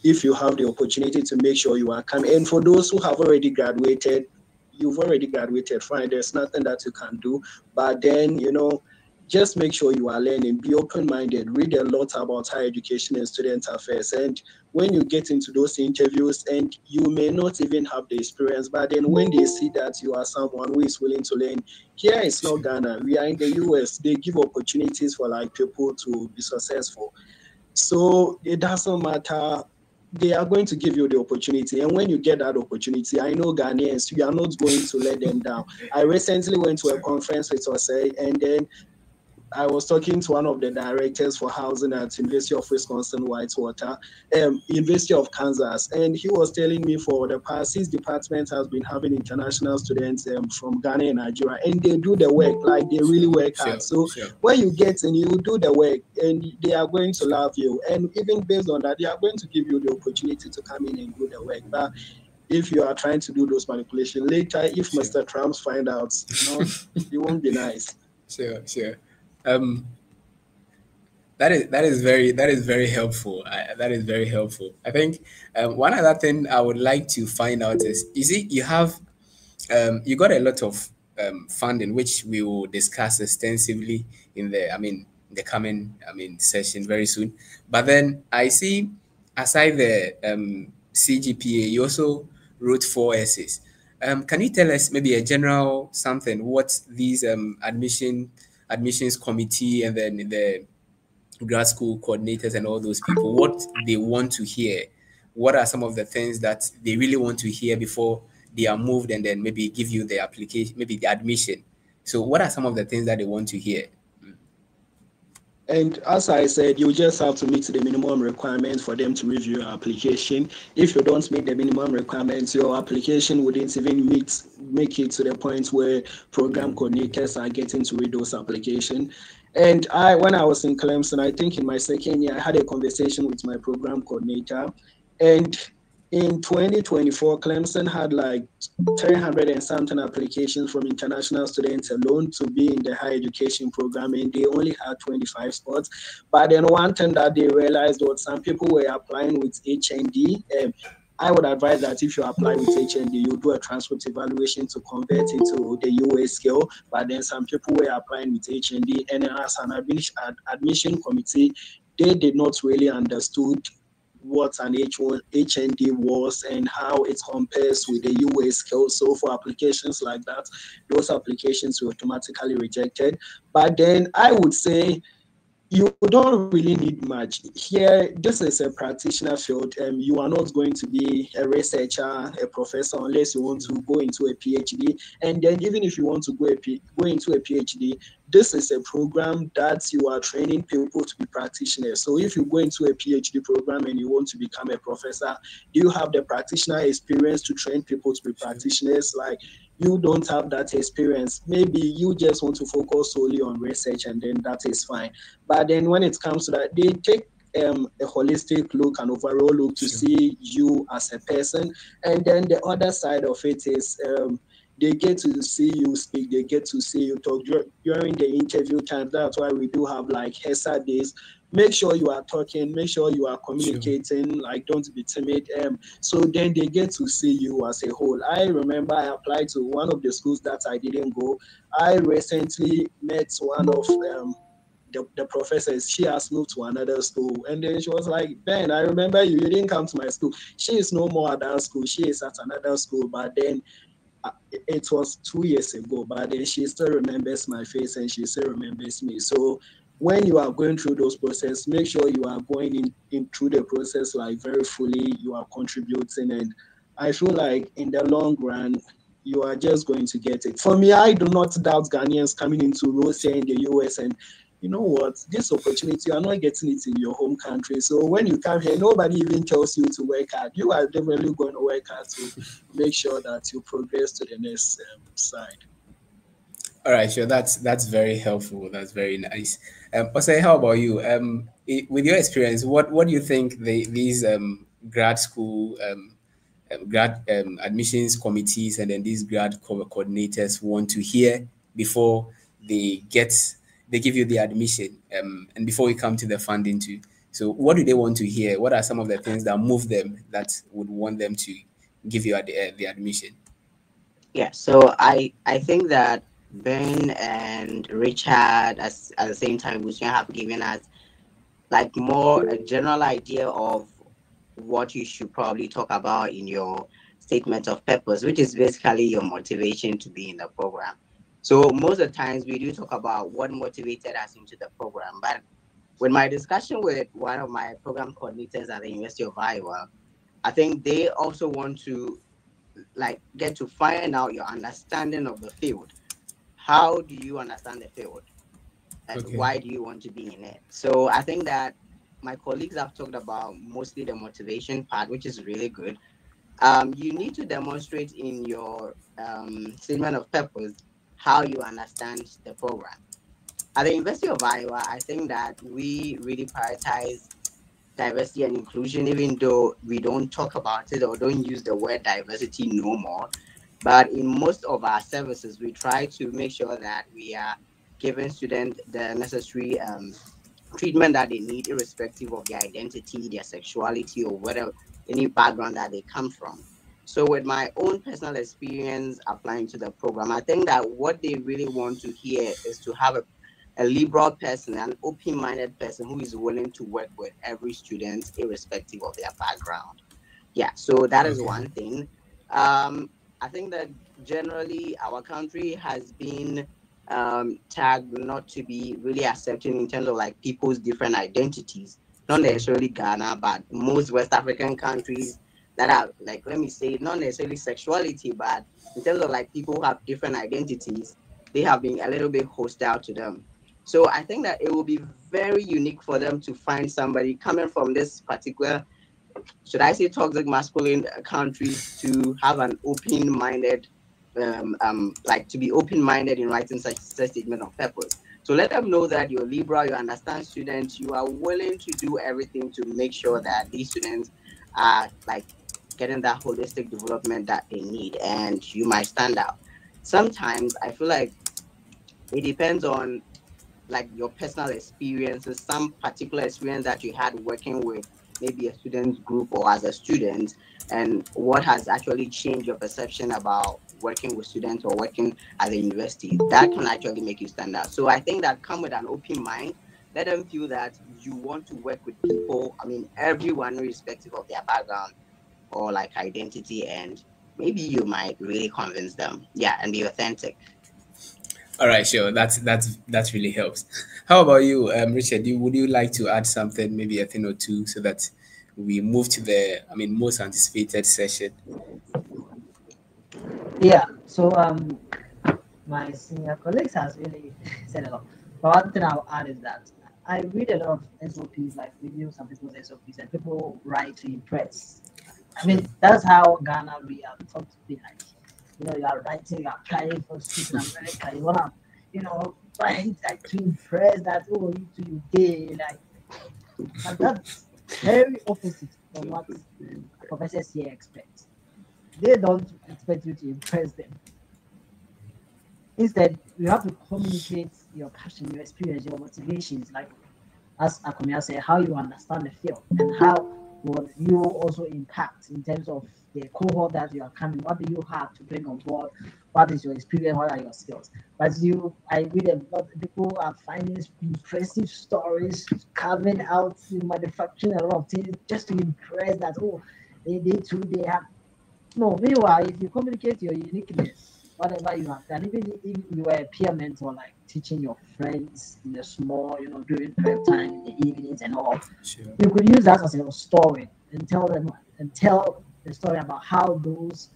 Speaker 4: if you have the opportunity to make sure you are coming, and for those who have already graduated, you've already graduated, fine, there's nothing that you can do. But then, you know, just make sure you are learning, be open-minded, read a lot about higher education and student affairs. And when you get into those interviews, and you may not even have the experience, but then when they see that you are someone who is willing to learn, here it's not Ghana, we are in the US, they give opportunities for like people to be successful. So it doesn't matter, they are going to give you the opportunity. And when you get that opportunity, I know Ghanaians, you are not going to let them down. I recently went to a conference with Osei, and then I was talking to one of the directors for housing at University of Wisconsin Whitewater, University of Kansas, and he was telling me for the past, his department has been having international students from Ghana and Nigeria, and they do the work, like they really work hard. So when you get in, you do the work, and they are going to love you. And even based on that, they are going to give you the opportunity to come in and do the work. But if you are trying to do those manipulations later, if Mr. Trump find out, it won't be nice.
Speaker 2: Sure. That is very helpful. That is very helpful. I think one other thing I would like to find out is, you see, you have you got a lot of funding, which we will discuss extensively in the coming session very soon. But then I see, aside the CGPA, you also wrote 4 essays. Can you tell us maybe a general something what these admissions committee and then the grad school coordinators and all those people, what they want to hear? What are some of the things that they really want to hear before they are moved, and then maybe give you the application, maybe the admission? So what are some of the things that they want to hear?
Speaker 4: And as I said, you just have to meet the minimum requirements for them to review your application. If you don't meet the minimum requirements, your application wouldn't even make it to the point where program coordinators are getting to read those applications. And when I was in Clemson, I think in my second year, I had a conversation with my program coordinator. And in 2024, Clemson had like 300 and something applications from international students alone to be in the higher education program, and they only had 25 spots. But then one thing that they realized was some people were applying with HND. I would advise that if you apply with HND, you do a transcript evaluation to convert it to the UA scale. But then some people were applying with HND, and as an admission committee, they did not really understood what an HND was and how it compares with the UA scale. So for applications like that, those applications were automatically rejected. But then I would say you don't really need much. Here, this is a practitioner field. You are not going to be a researcher, a professor, unless you want to go into a PhD. And then even if you want to go into a PhD, this is a program that you are training people to be practitioners. So if you go into a PhD program and you want to become a professor, do you have the practitioner experience to train people to be practitioners? Like, you don't have that experience. Maybe you just want to focus solely on research, and then that is fine. But then when it comes to that, they take a holistic look, an overall look to see you as a person. And then the other side of it is they get to see you speak, they get to see you talk during the interview time. That's why we do have like HESA days. Make sure you are talking, make sure you are communicating, like don't be timid. So then they get to see you as a whole. I remember I applied to one of the schools that I didn't go. I recently met one of the professors. She has moved to another school, and then she was like, Ben, I remember you didn't come to my school. She is no more at that school, she is at another school. But then it was 2 years ago, but then she still remembers my face and she still remembers me. So when you are going through those processes, make sure you are going in through the process like very fully, you are contributing. And I feel like in the long run, you are just going to get it. For me, I do not doubt Ghanaians coming into roles here in the US, and you know what, this opportunity, you are not getting it in your home country. So when you come here, nobody even tells you to work hard. You are definitely going to work hard to make sure that you progress to the next side.
Speaker 2: All right, sure. That's very helpful. That's very nice. Osei, how about you? With your experience, what do you think these grad school grad admissions committees and then these grad coordinators want to hear before they give you the admission and before we come to the funding too? So what do they want to hear? What are some of the things that move them that would want them to give you the admission?
Speaker 5: Yeah, so I think that Ben and Richard, as at the same time, we have given us like more a general idea of what you should probably talk about in your statement of purpose, which is basically your motivation to be in the program. So most of the times we do talk about what motivated us into the program. But with my discussion with one of my program coordinators at the University of Iowa, I think they also want to like get to find out your understanding of the field. How do you understand the field? And
Speaker 2: Okay.
Speaker 5: why do you want to be in it? So I think that my colleagues have talked about mostly the motivation part, which is really good. You need to demonstrate in your statement of purpose how you understand the program. At the University of Iowa, I think that we really prioritize diversity and inclusion, even though we don't talk about it or don't use the word diversity no more. But in most of our services, we try to make sure that we are giving students the necessary treatment that they need, irrespective of their identity, their sexuality, or whatever any background that they come from. So, with my own personal experience applying to the program, I think that what they really want to hear is to have a liberal person, an open minded person who is willing to work with every student, irrespective of their background. Yeah, so that is
Speaker 2: Okay.
Speaker 5: one thing. I think that generally our country has been tagged not to be really accepting in terms of like people's different identities, not
Speaker 2: Sure.
Speaker 5: necessarily Ghana, but most West African countries that are like, let me say, not necessarily sexuality, but in terms of like people who have different identities, they have been a little bit hostile to them. So I think that it will be very unique for them to find somebody coming from this particular, should I say, toxic masculine countries, to have an open-minded, like to be open-minded in writing such statement of purpose. So let them know that you're liberal, you understand students, you are willing to do everything to make sure that these students are like getting that holistic development that they need, and you might stand out. Sometimes I feel like it depends on like your personal experiences, some particular experience that you had working with maybe a student group or as a student, and what has actually changed your perception about working with students or working at the university. That can actually make you stand out. So I think that come with an open mind. Let them feel that you want to work with people. I mean, everyone, irrespective of their background or like identity, and maybe you might really convince them. Yeah, and be authentic.
Speaker 2: All right, sure. That really helps. How about you, Richard? Would you like to add something, maybe a thing or two, so that we move to the, I mean, most anticipated session?
Speaker 3: Yeah. So my senior colleagues has really said a lot. But one thing I'll add is that I read a lot of SOPs, like review some people's SOPs, and people write to impress. I mean, that's how Ghana we are taught to be like. You know, you are writing, you are applying for schools in America, you wanna, write like to impress that, oh, you gay, like, but that's very opposite from what professors here expect. They don't expect you to impress them. Instead, you have to communicate your passion, your experience, your motivations, like as Akomia said, how you understand the field and how will you also impact in terms of the cohort that you are coming. What do you have to bring on board? What is your experience? What are your skills? But I read a lot of people are finding impressive stories, carving out, manufacturing a lot of things just to impress that, oh, they too, they have. No, meanwhile, if you communicate your uniqueness, whatever you have done, even if you were a peer mentor, like teaching your friends in the small, during prep time in the evenings and all,
Speaker 2: Sure.
Speaker 3: you could use that as a story and tell them and tell the story about how those,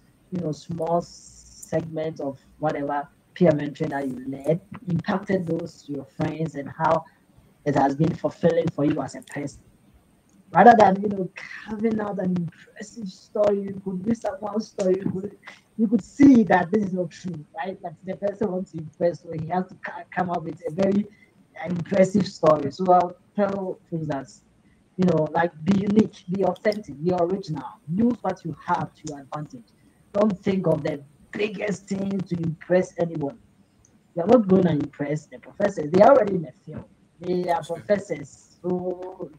Speaker 3: small segments of whatever peer mentoring that you led impacted those your friends and how it has been fulfilling for you as a person. Rather than carving out an impressive story, you could read someone's story, you could see that this is not true, right? That the person wants to impress, so he has to come up with a very impressive story. So I'll tell folks that like be unique, be authentic, be original. Use what you have to your advantage. Don't think of the biggest thing to impress anyone. You're not going to impress the professors. They are already in the field. They are professors. So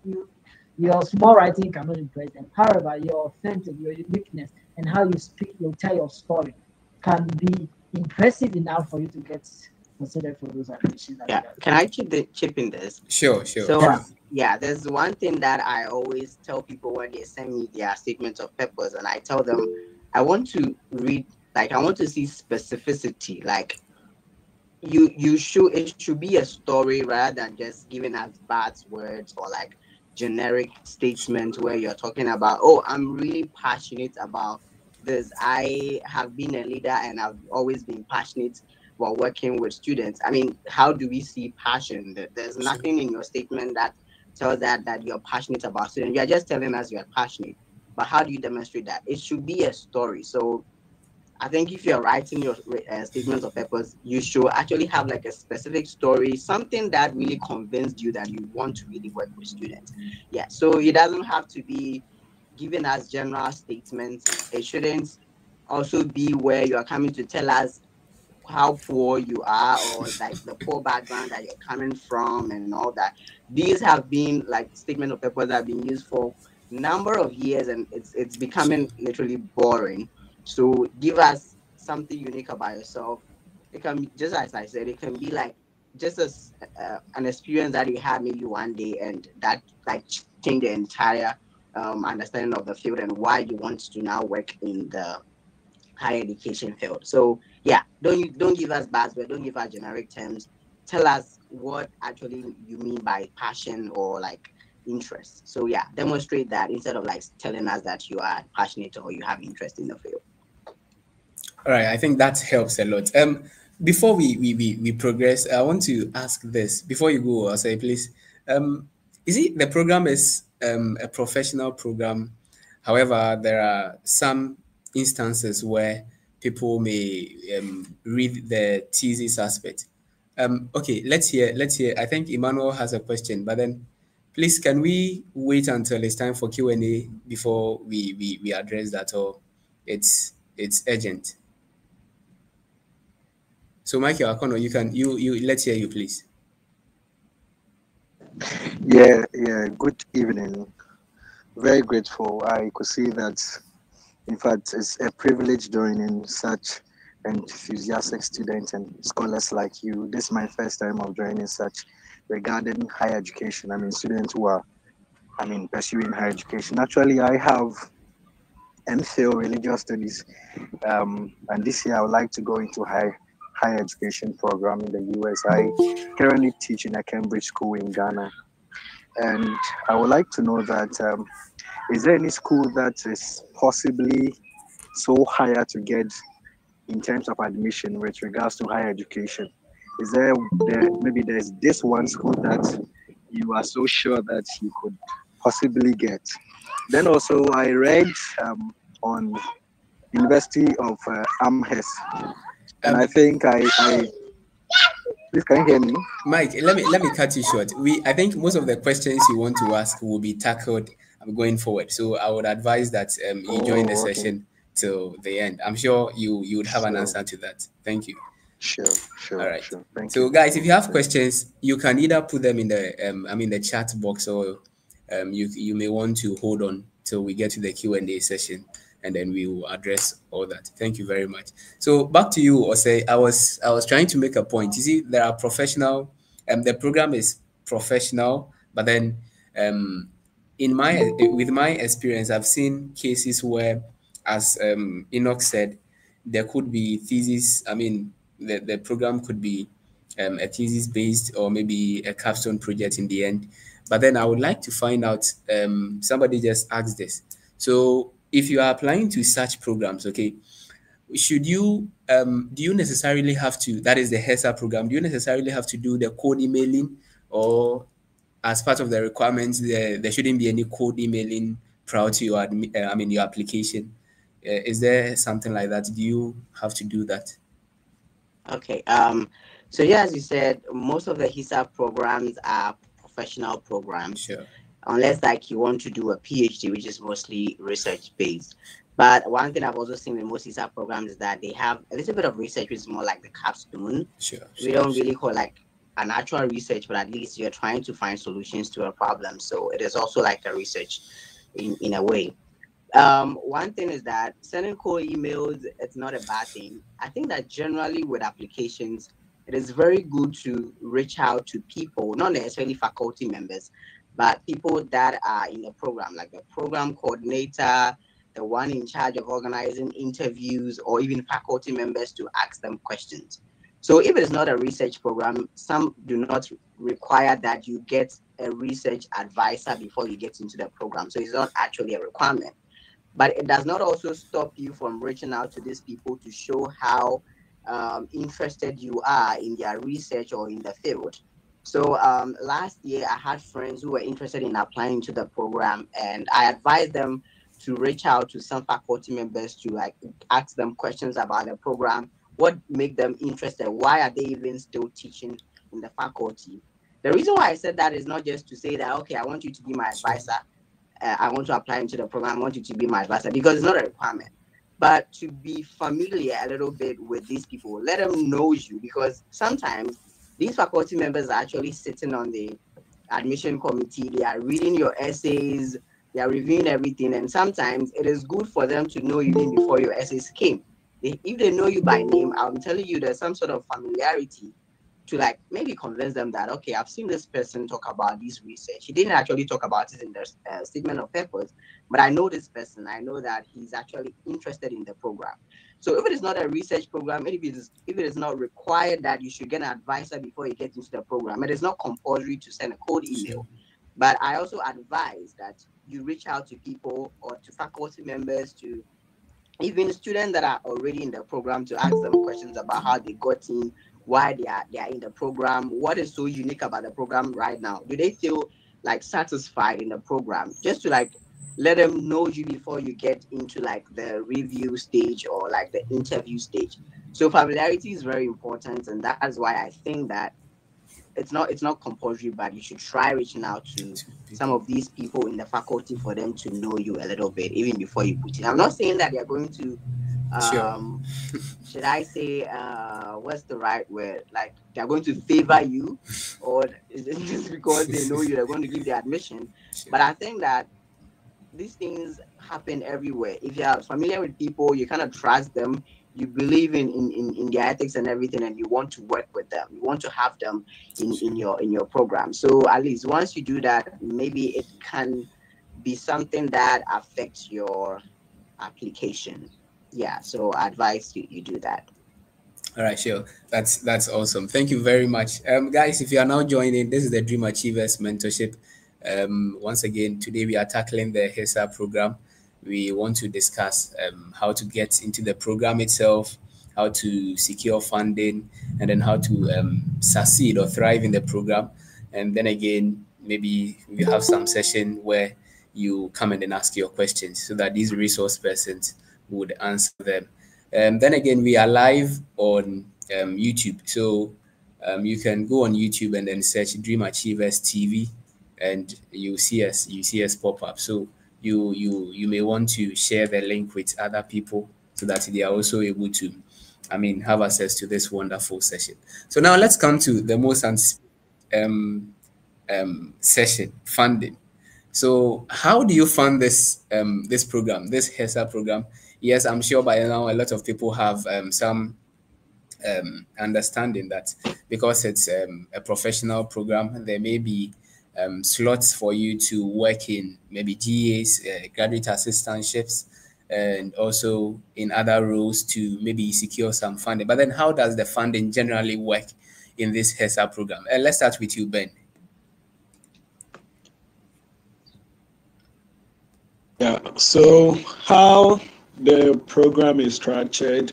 Speaker 3: your small writing cannot impress them. However, your authentic, your uniqueness, and how you speak, you tell your story can be, impressive enough for you to get considered for those admissions.
Speaker 5: Yeah, can I chip in this?
Speaker 2: Sure.
Speaker 5: So yeah, there's one thing that I always tell people when they send me their statements of purpose, and I tell them I want to read, like I want to see specificity, like you should, it should be a story rather than just giving us buzzwords or like generic statements where you're talking about, oh, I'm really passionate about this. I have been a leader and I've always been passionate while working with students. I mean, how do we see passion? There's nothing in your statement that tells that you're passionate about students. You're just telling us you're passionate. But how do you demonstrate that? It should be a story. So I think if you're writing your statements of purpose, you should actually have like a specific story, something that really convinced you that you want to really work with students. Yeah, so it doesn't have to be giving us general statements. It shouldn't also be where you are coming to tell us how poor you are or like the poor background that you're coming from and all that. These have been like statement of purpose that have been used for a number of years, and it's becoming literally boring. So give us something unique about yourself. It can be, just as I said, it can be like just an experience that you had maybe one day, and that like changed the entire understanding of the field and why you want to now work in the higher education field. So yeah, don't give us buzzwords, don't give us generic terms. Tell us what actually you mean by passion or like interest. So yeah, demonstrate that instead of like telling us that you are passionate or you have interest in the field.
Speaker 2: All right, I think that helps a lot. Before we progress, I want to ask this. Before you go, I'll say, please, is it the program is a professional program? However, there are some instances where people may read the thesis aspect. Okay, let's hear. I think Emmanuel has a question, but then please, can we wait until it's time for Q&A before we address that, or it's urgent? So, Michael Akono, you let's hear you, please.
Speaker 6: Yeah. Good evening. Very grateful. I could see that, in fact, it's a privilege joining such enthusiastic students and scholars like you. This is my first time of joining such regarding higher education. I mean, students who are, pursuing higher education. Actually, I have MPhil Religious Studies, and this year I would like to go into higher education program in the US. I currently teach in a Cambridge school in Ghana, and I would like to know that is there any school that is possibly so higher to get in terms of admission with regards to higher education? Is there maybe there's this one school that you are so sure that you could possibly get? Then also I read on University of Amherst, and I think I please, can you hear me?
Speaker 2: Mike, let me cut you short. I think most of the questions you want to ask will be tackled going forward. So I would advise that you join the session till the end. I'm sure you would have an answer to that. Thank you.
Speaker 6: Sure.
Speaker 2: All right.
Speaker 6: Sure. Thank
Speaker 2: you.
Speaker 6: So
Speaker 2: guys, if you have questions, you can either put them in the the chat box, or you may want to hold on till we get to the Q&A session, and then we will address all that. Thank you very much. So back to you, Osei. I was trying to make a point. You see, there are professional, the program is professional, but then with my experience, I've seen cases where, as Enoch said, there could be thesis. I mean, the program could be a thesis based, or maybe a capstone project in the end. But then I would like to find out, somebody just asked this. So if you are applying to such programs, okay, should you, do you necessarily have to, that is the HESA program, do you necessarily have to do the code emailing, or as part of the requirements, there shouldn't be any code emailing prior to your, your application? Is there something like that? Do you have to do that?
Speaker 5: Okay. So yeah, as you said, most of the HESA programs are professional programs.
Speaker 2: Sure.
Speaker 5: Unless like you want to do a PhD, which is mostly research based. But one thing I've also seen in most HESA programs is that they have a little bit of research, which is more like the capstone.
Speaker 2: Sure.
Speaker 5: We don't really call like an actual research, but at least you're trying to find solutions to a problem. So it is also like a research in a way. One thing is that sending cold emails, it's not a bad thing. I think that generally with applications, it is very good to reach out to people, not necessarily faculty members, but people that are in the program, like the program coordinator, the one in charge of organizing interviews, or even faculty members to ask them questions. So if it is not a research program, some do not require that you get a research advisor before you get into the program. So it's not actually a requirement. But it does not also stop you from reaching out to these people to show how interested you are in their research or in the field. So last year, I had friends who were interested in applying to the program, and I advised them to reach out to some faculty members to like ask them questions about the program, what make them interested, why are they even still teaching in the faculty. The reason why I said that is not just to say that, okay, I want you to be my advisor, I want to apply into the program, I want you to be my advisor, because it's not a requirement, but to be familiar a little bit with these people, let them know you, because sometimes these faculty members are actually sitting on the admission committee, they are reading your essays, they are reviewing everything, and sometimes it is good for them to know you even before your essays came. If they know you by name, I'm telling you there's some sort of familiarity to like maybe convince them that, okay, I've seen this person talk about this research. He didn't actually talk about it in the statement of purpose, but I know this person. I know that he's actually interested in the program. So if it is not a research program, if it is not required that you should get an advisor before you get into the program, it is not compulsory to send a cold email. But I also advise that you reach out to people or to faculty members, to even students that are already in the program, to ask them questions about how they got in, why they are in the program, what is so unique about the program right now. Do they feel like satisfied in the program? Just to like let them know you before you get into like the review stage or like the interview stage. So familiarity is very important, and that is why I think that it's not compulsory, but you should try reaching out to some of these people in the faculty for them to know you a little bit even before you put in. I'm not saying that they're going to should I say what's the right word, like they're going to favor you, or is it just because they know you they're going to give the admission. But I think that these things happen everywhere. If you're familiar with people, you kind of trust them, you believe in their ethics and everything, and you want to work with them, you want to have them in your program. So at least once you do that, maybe it can be something that affects your application. Yeah, so I advise you do that.
Speaker 2: All right, sure. That's awesome. Thank you very much. Guys, if you are now joining, this is the Dream Achievers Mentorship. Once again, today we are tackling the HESA program. We want to discuss how to get into the program itself, how to secure funding, and then how to succeed or thrive in the program. And then again, maybe we have some session where you come and then ask your questions so that these resource persons would answer them. Then again, we are live on YouTube. So you can go on YouTube and then search Dream Achievers TV, and you see us pop up. So you may want to share the link with other people so that they are also able to, have access to this wonderful session. So now let's come to the most session, funding. So how do you fund this this program, this HESA program? Yes, I'm sure by now a lot of people have some understanding that because it's a professional program, there may be slots for you to work in maybe GAs, graduate assistantships, and also in other roles to maybe secure some funding. But then how does the funding generally work in this HESA program? Let's start with you, Ben.
Speaker 4: Yeah, so how the program is structured,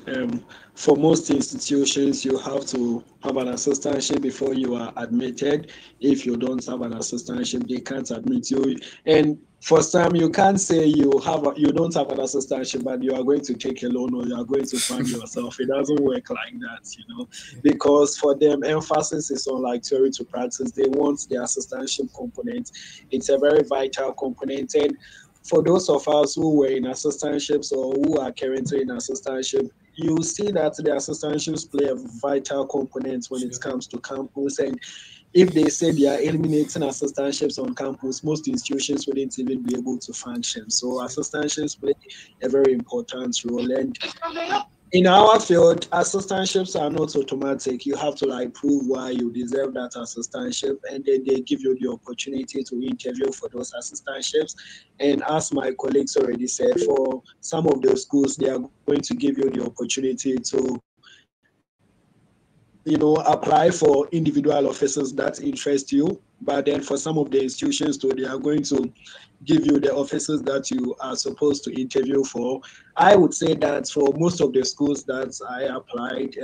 Speaker 4: for most institutions, you have to have an assistantship before you are admitted. If you don't have an assistantship, they can't admit you. And for some, you can't say you don't have an assistantship, but you are going to take a loan or you are going to fund yourself. It doesn't work like that, because for them, emphasis is on like theory to practice. They want the assistantship component. It's a very vital component. And for those of us who were in assistantships or who are currently in assistantship, you see that the assistantships play a vital component when it comes to campus. And if they say they are eliminating assistantships on campus, most institutions wouldn't even be able to function. So assistantships play a very important role. And in our field, assistantships are not automatic. You have to like prove why you deserve that assistantship, and then they give you the opportunity to interview for those assistantships. And as my colleagues already said, for some of those schools, they are going to give you the opportunity to, apply for individual offices that interest you. But then for some of the institutions too, they are going to give you the offices that you are supposed to interview for. I would say that for most of the schools that I applied,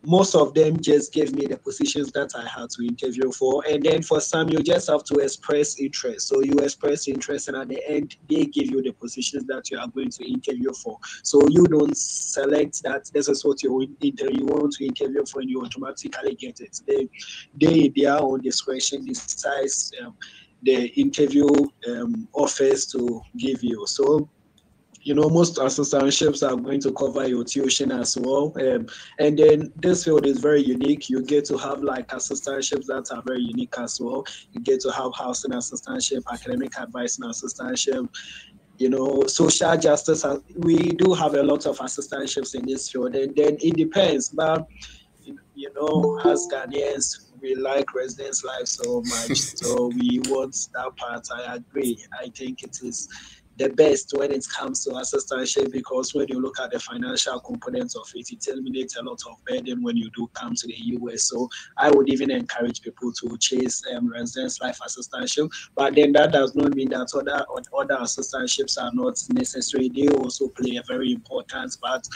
Speaker 4: most of them just gave me the positions that I had to interview for. And then for some, you just have to express interest. So you express interest, and at the end, they give you the positions that you are going to interview for. So you don't select that this is what you want to interview for, and you automatically get it. Their own discretion decides the interview offers to give you. So most assistantships are going to cover your tuition as well. And then this field is very unique. You get to have like assistantships that are very unique as well. You get to have housing assistantship, academic advising assistantship, social justice. We do have a lot of assistantships in this field. And then it depends. But, as Ghanaians, we like residence life so much. So we want that part. I agree. I think it is the best when it comes to assistantship, because when you look at the financial components of it, it eliminates a lot of burden when you do come to the US. So I would even encourage people to chase residence life assistantship. But then that does not mean that other assistantships are not necessary. They also play a very important part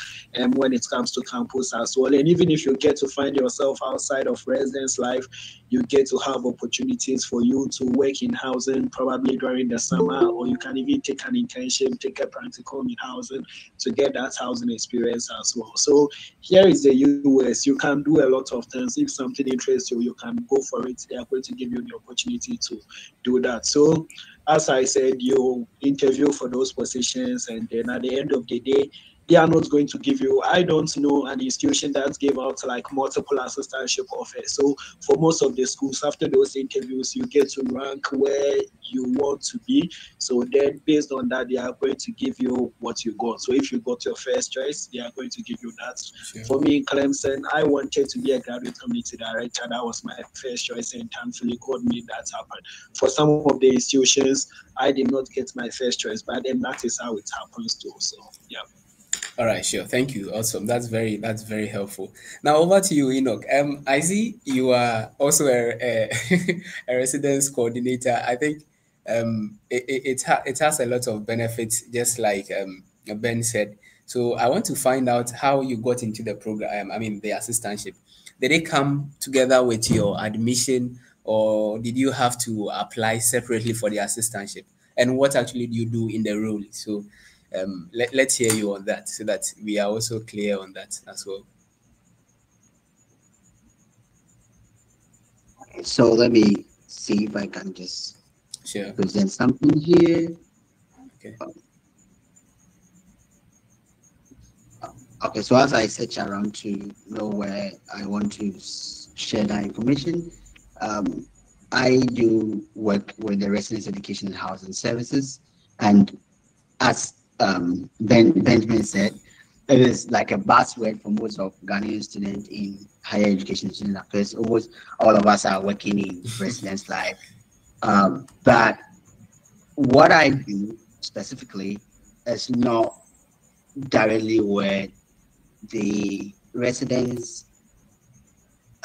Speaker 4: when it comes to campus as well. And even if you get to find yourself outside of residence life, you get to have opportunities for you to work in housing probably during the summer, or you can even take an internship, take a practical in housing to get that housing experience as well. So here is the US. You can do a lot of things. If something interests you, you can go for it. They are going to give you the opportunity to do that. So as I said, you interview for those positions, and then at the end of the day, they are not going to give you, I don't know an institution that gave out like multiple assistantship offers. So for most of the schools, after those interviews, you get to rank where you want to be. So then based on that, they are going to give you what you got. So if you got your first choice, they are going to give you that. Sure. For me in Clemson, I wanted to be a graduate community director. That was my first choice, and thankfully God made that happen. For some of the institutions, I did not get my first choice, but then that is how it happens too. So yeah.
Speaker 2: All right, sure. Thank you. Awesome. That's very helpful. Now over to you, Enoch. I see you are also a residence coordinator. I think it has a lot of benefits, just like Ben said. So I want to find out how you got into the program. The assistantship. Did it come together with your admission, or did you have to apply separately for the assistantship? And what actually do you do in the role? So let's hear you on that, so that we are also clear on that as well.
Speaker 1: So let me see if I can just present something here.
Speaker 2: Okay.
Speaker 1: Okay, so as I search around to know where I want to share that information, I do work with the Residence Education and Housing Services, and as Benjamin said, it is like a buzzword for most of Ghanaian students in higher education student affairs. Almost all of us are working in residence life. But what I do specifically is not directly with the residence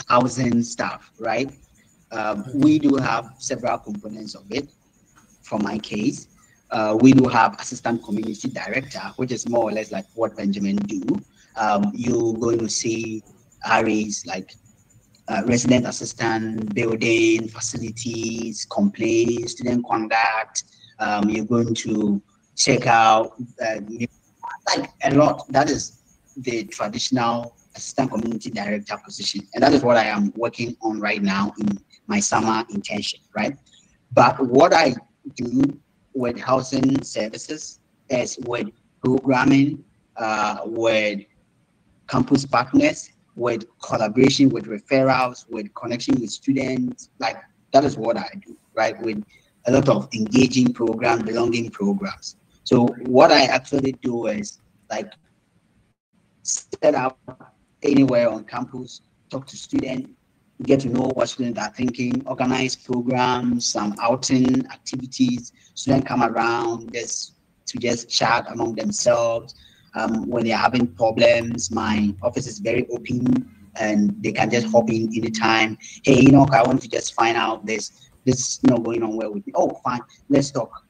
Speaker 1: housing staff, right? We do have several components of it. For my case, we do have assistant community director, which is more or less like what Benjamin do. You're going to see areas like resident assistant, building, facilities, complaints, student conduct. You're going to check out like a lot. That is the traditional assistant community director position, and that is what I am working on right now in my summer internship, right? But what I do with housing services is with programming, with campus partners, with collaboration, with referrals, with connection with students. Like that is what I do, right? With a lot of engaging programs, belonging programs. So what I actually do is like set up anywhere on campus, talk to students, get to know what students are thinking, organize programs, some outing activities. Students come around just chat among themselves. When they're having problems, my office is very open and they can just hop in anytime. Hey, I want to just find out this is not going on well with me. Oh, fine, let's talk.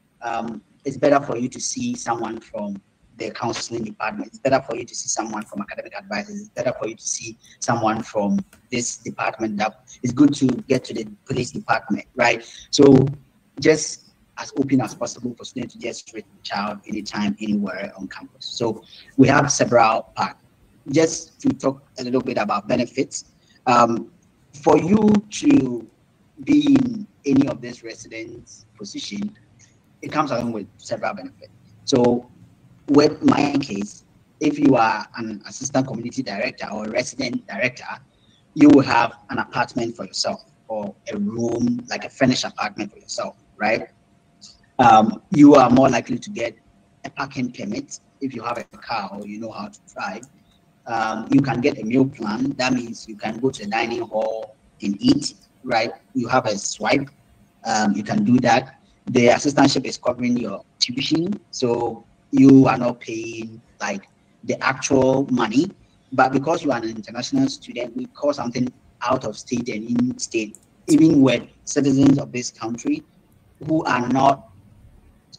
Speaker 1: It's better for you to see someone from the counseling department. It's better for you to see someone from academic advisors. It's better for you to see someone from this department. That it's good to get to the police department, right? So just as open as possible for students to just reach out anytime, anywhere on campus. So we have several parts. Just to talk a little bit about benefits. For you to be in any of this residence position, it comes along with several benefits. So with my case, if you are an assistant community director or a resident director, you will have an apartment for yourself or a room, like a furnished apartment for yourself, right? You are more likely to get a parking permit if you have a car or you know how to drive. You can get a meal plan. That means you can go to the dining hall and eat, right? You have a swipe. You can do that. The assistantship is covering your tuition, so you are not paying like the actual money, but because you are an international student, we call something out of state and in state, even with citizens of this country who are not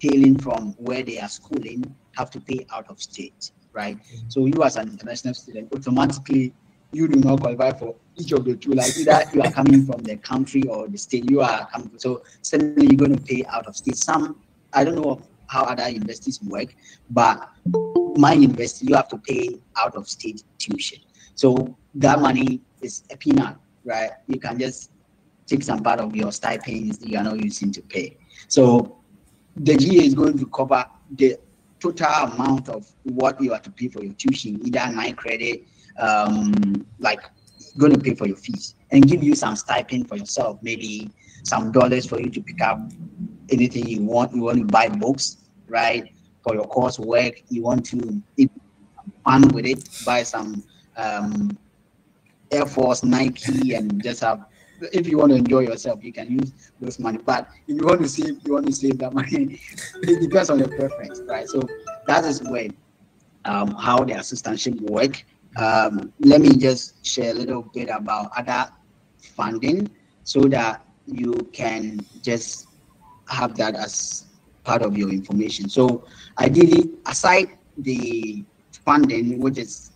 Speaker 1: hailing from where they are schooling, have to pay out of state, right? So you as an international student, automatically you do not qualify for each of the two. Like either you are coming from the country or the state you are coming from. So suddenly you're going to pay out of state. Some, I don't know how other universities work, but my university, you have to pay out of state tuition. So that money is a peanut, right? You can just take some part of your stipends that you are not using to pay. So the GA is going to cover the total amount of what you have to pay for your tuition, either 9 credit, like going to pay for your fees and give you some stipend for yourself, maybe some dollars for you to pick up anything you want. You want to buy books, right? For your coursework, you want to eat fun with it, buy some Air Force, Nike, and just have. If you want to enjoy yourself, you can use those money. But if you want to save that money. It depends on your preference, right? So that is where how the assistantship work. Let me just share a little bit about other funding so that you can just have that as part of your information. So ideally, aside the funding, which is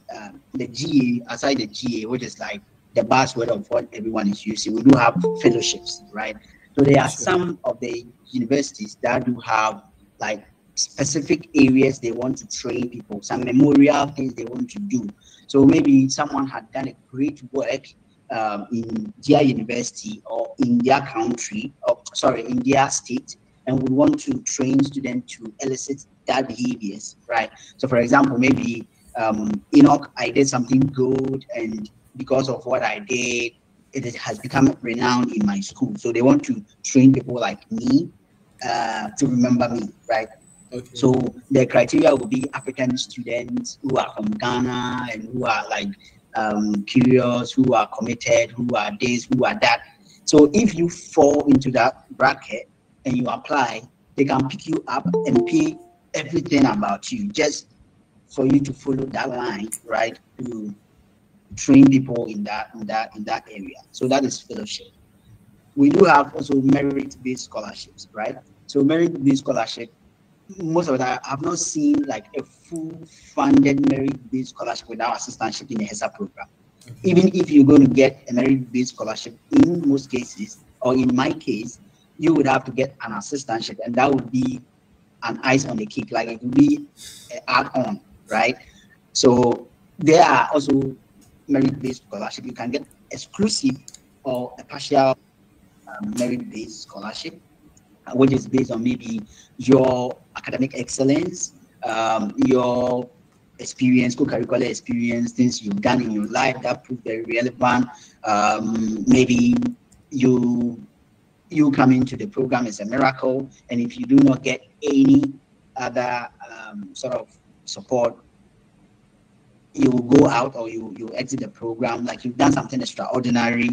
Speaker 1: the GA, aside the GA, which is like the buzzword of what everyone is using, we do have fellowships, right? So there are some of the universities that do have like specific areas they want to train people, some memorial things they want to do. So maybe someone had done a great work in their university or in their country, or sorry, in their state, and we want to train students to elicit that behaviors, right? So for example, maybe Enoch, I did something good, and because of what I did, it has become renowned in my school. So they want to train people like me to remember me, right? Okay. So the criteria will be African students who are from Ghana and who are like curious, who are committed, who are this, who are that. So if you fall into that bracket and you apply, they can pick you up and pay everything about you just for you to follow that line, right? To train people in that area. So that is fellowship. We do have also merit-based scholarships, right? So merit-based scholarship, most of that, I've not seen like a full funded merit-based scholarship without assistantship in the HESA program. Even if you're going to get a merit-based scholarship, in most cases, or in my case, you would have to get an assistantship, and that would be an ice on the cake, like it would be an add-on, right? So there are also merit-based scholarship. You can get exclusive or a partial merit-based scholarship, which is based on maybe your academic excellence, your experience, co-curricular experience, things you've done in your life that prove very relevant. Maybe you coming to the program is a miracle, and if you do not get any other sort of support, you will go out or you exit the program, like you've done something extraordinary,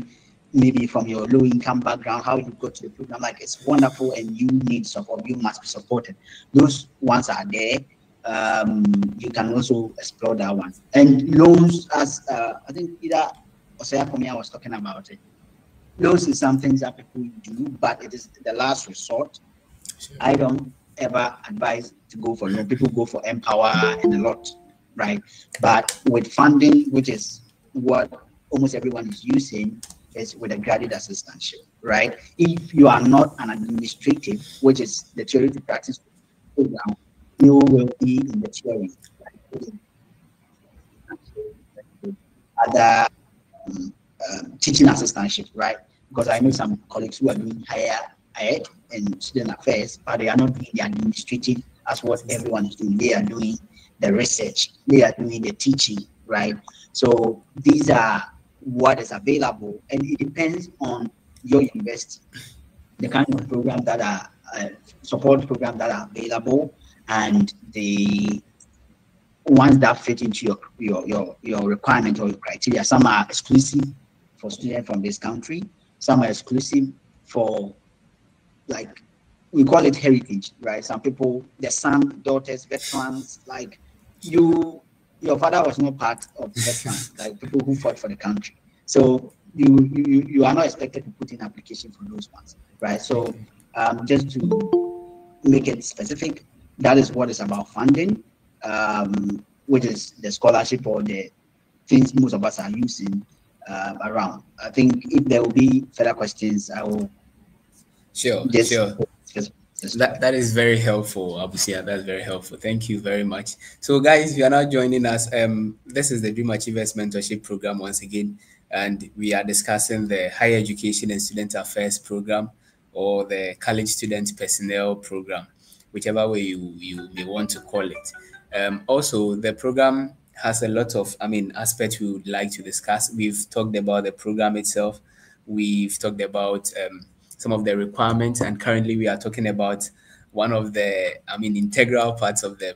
Speaker 1: maybe from your low income background, how you got to the program, like it's wonderful and you need support, you must be supported. Those ones are there. You can also explore that one. And loans, as I think either Osaya Komia was talking about it, loans is something that people do, but it is the last resort. Sure. I don't ever advise to go for loan. People go for Empower and a lot, right? But with funding, which is what almost everyone is using, is with a graduate assistantship, right? If you are not an administrative, which is the theory to practice program, you will be in the theory. Right? Other teaching assistantship, right? Because I know some colleagues who are doing higher ed and student affairs, but they are not doing the administrative as what everyone is doing. They are doing the research, they are doing the teaching, right? So these are what is available, and it depends on your university, the kind of program that are support program that are available, and the ones that fit into your requirement or your criteria. Some are exclusive for students from this country. Some are exclusive for, like, we call it heritage, right? Some people, their son, daughters, veterans, like your father was not part of veterans, like people who fought for the country. So you are not expected to put in application for those ones, right? So just to make it specific, that is what is about funding, which is the scholarship or the things most of us are using around. I think if there will be further questions, I will.
Speaker 2: Sure. That is very helpful, Abusia. That's very helpful. Thank you very much. So, guys, if you are now joining us, this is the Dream Achievers Mentorship Program once again, and we are discussing the Higher Education and Student Affairs Program, or the College Student Personnel Program, whichever way you may want to call it. Also, the program has a lot of, aspects we would like to discuss. We've talked about the program itself. We've talked about some of the requirements, and currently we are talking about one of the, integral parts of the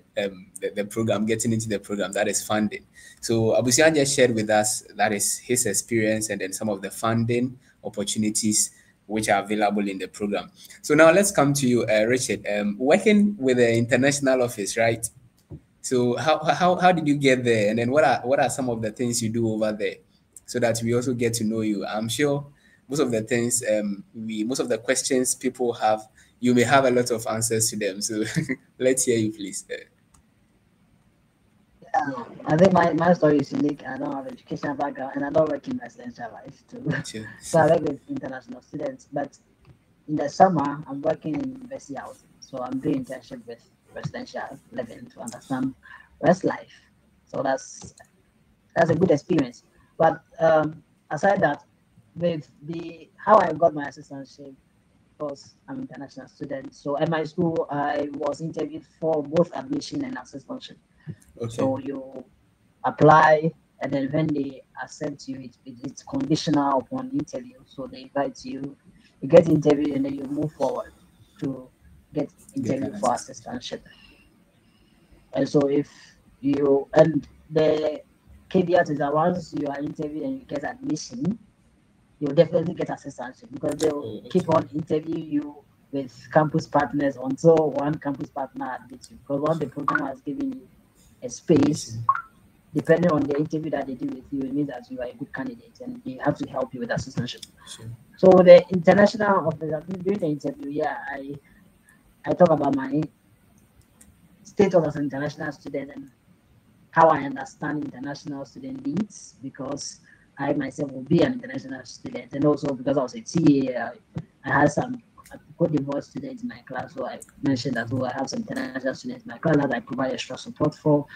Speaker 2: program, getting into the program, that is funding. So Abusian just shared with us that is his experience, and then some of the funding opportunities which are available in the program. So now let's come to you, Richard. Working with the international office, right? So how did you get there, and then what are some of the things you do over there, so that we also get to know you? I'm sure most of the things, most of the questions people have, you may have a lot of answers to them. So let's hear you, please.
Speaker 3: Yeah, I think my story is unique. I don't have educational background, and I don't work in residential life too. Sure. So I work with international students, but in the summer I'm working in university housing. So I'm doing internship with residential living to understand rest life. So that's a good experience. But aside that, with how I got my assistantship, because I'm an international student. So at my school, I was interviewed for both admission and assistantship. Okay. So you apply, and then when they accept you, it's conditional upon interview. So they invite you, you get interviewed, and then you move forward to get interviewed for assistantship. And so and the caveat is that once you are interviewed and you get admission, you'll definitely get assistantship, because they'll keep on interviewing you with campus partners until one campus partner admits you. Because once the program has given you a space, depending on the interview that they do with you, it means that you are a good candidate, and they have to help you with assistantship. Sure. So the international office, during the interview, I talk about my status as an international student and how I understand international student needs, because I myself will be an international student, and also because I was a TA, I had some Cote d'Ivoire students in my class, so I mentioned that I have some international students in my class that I provide extra support for,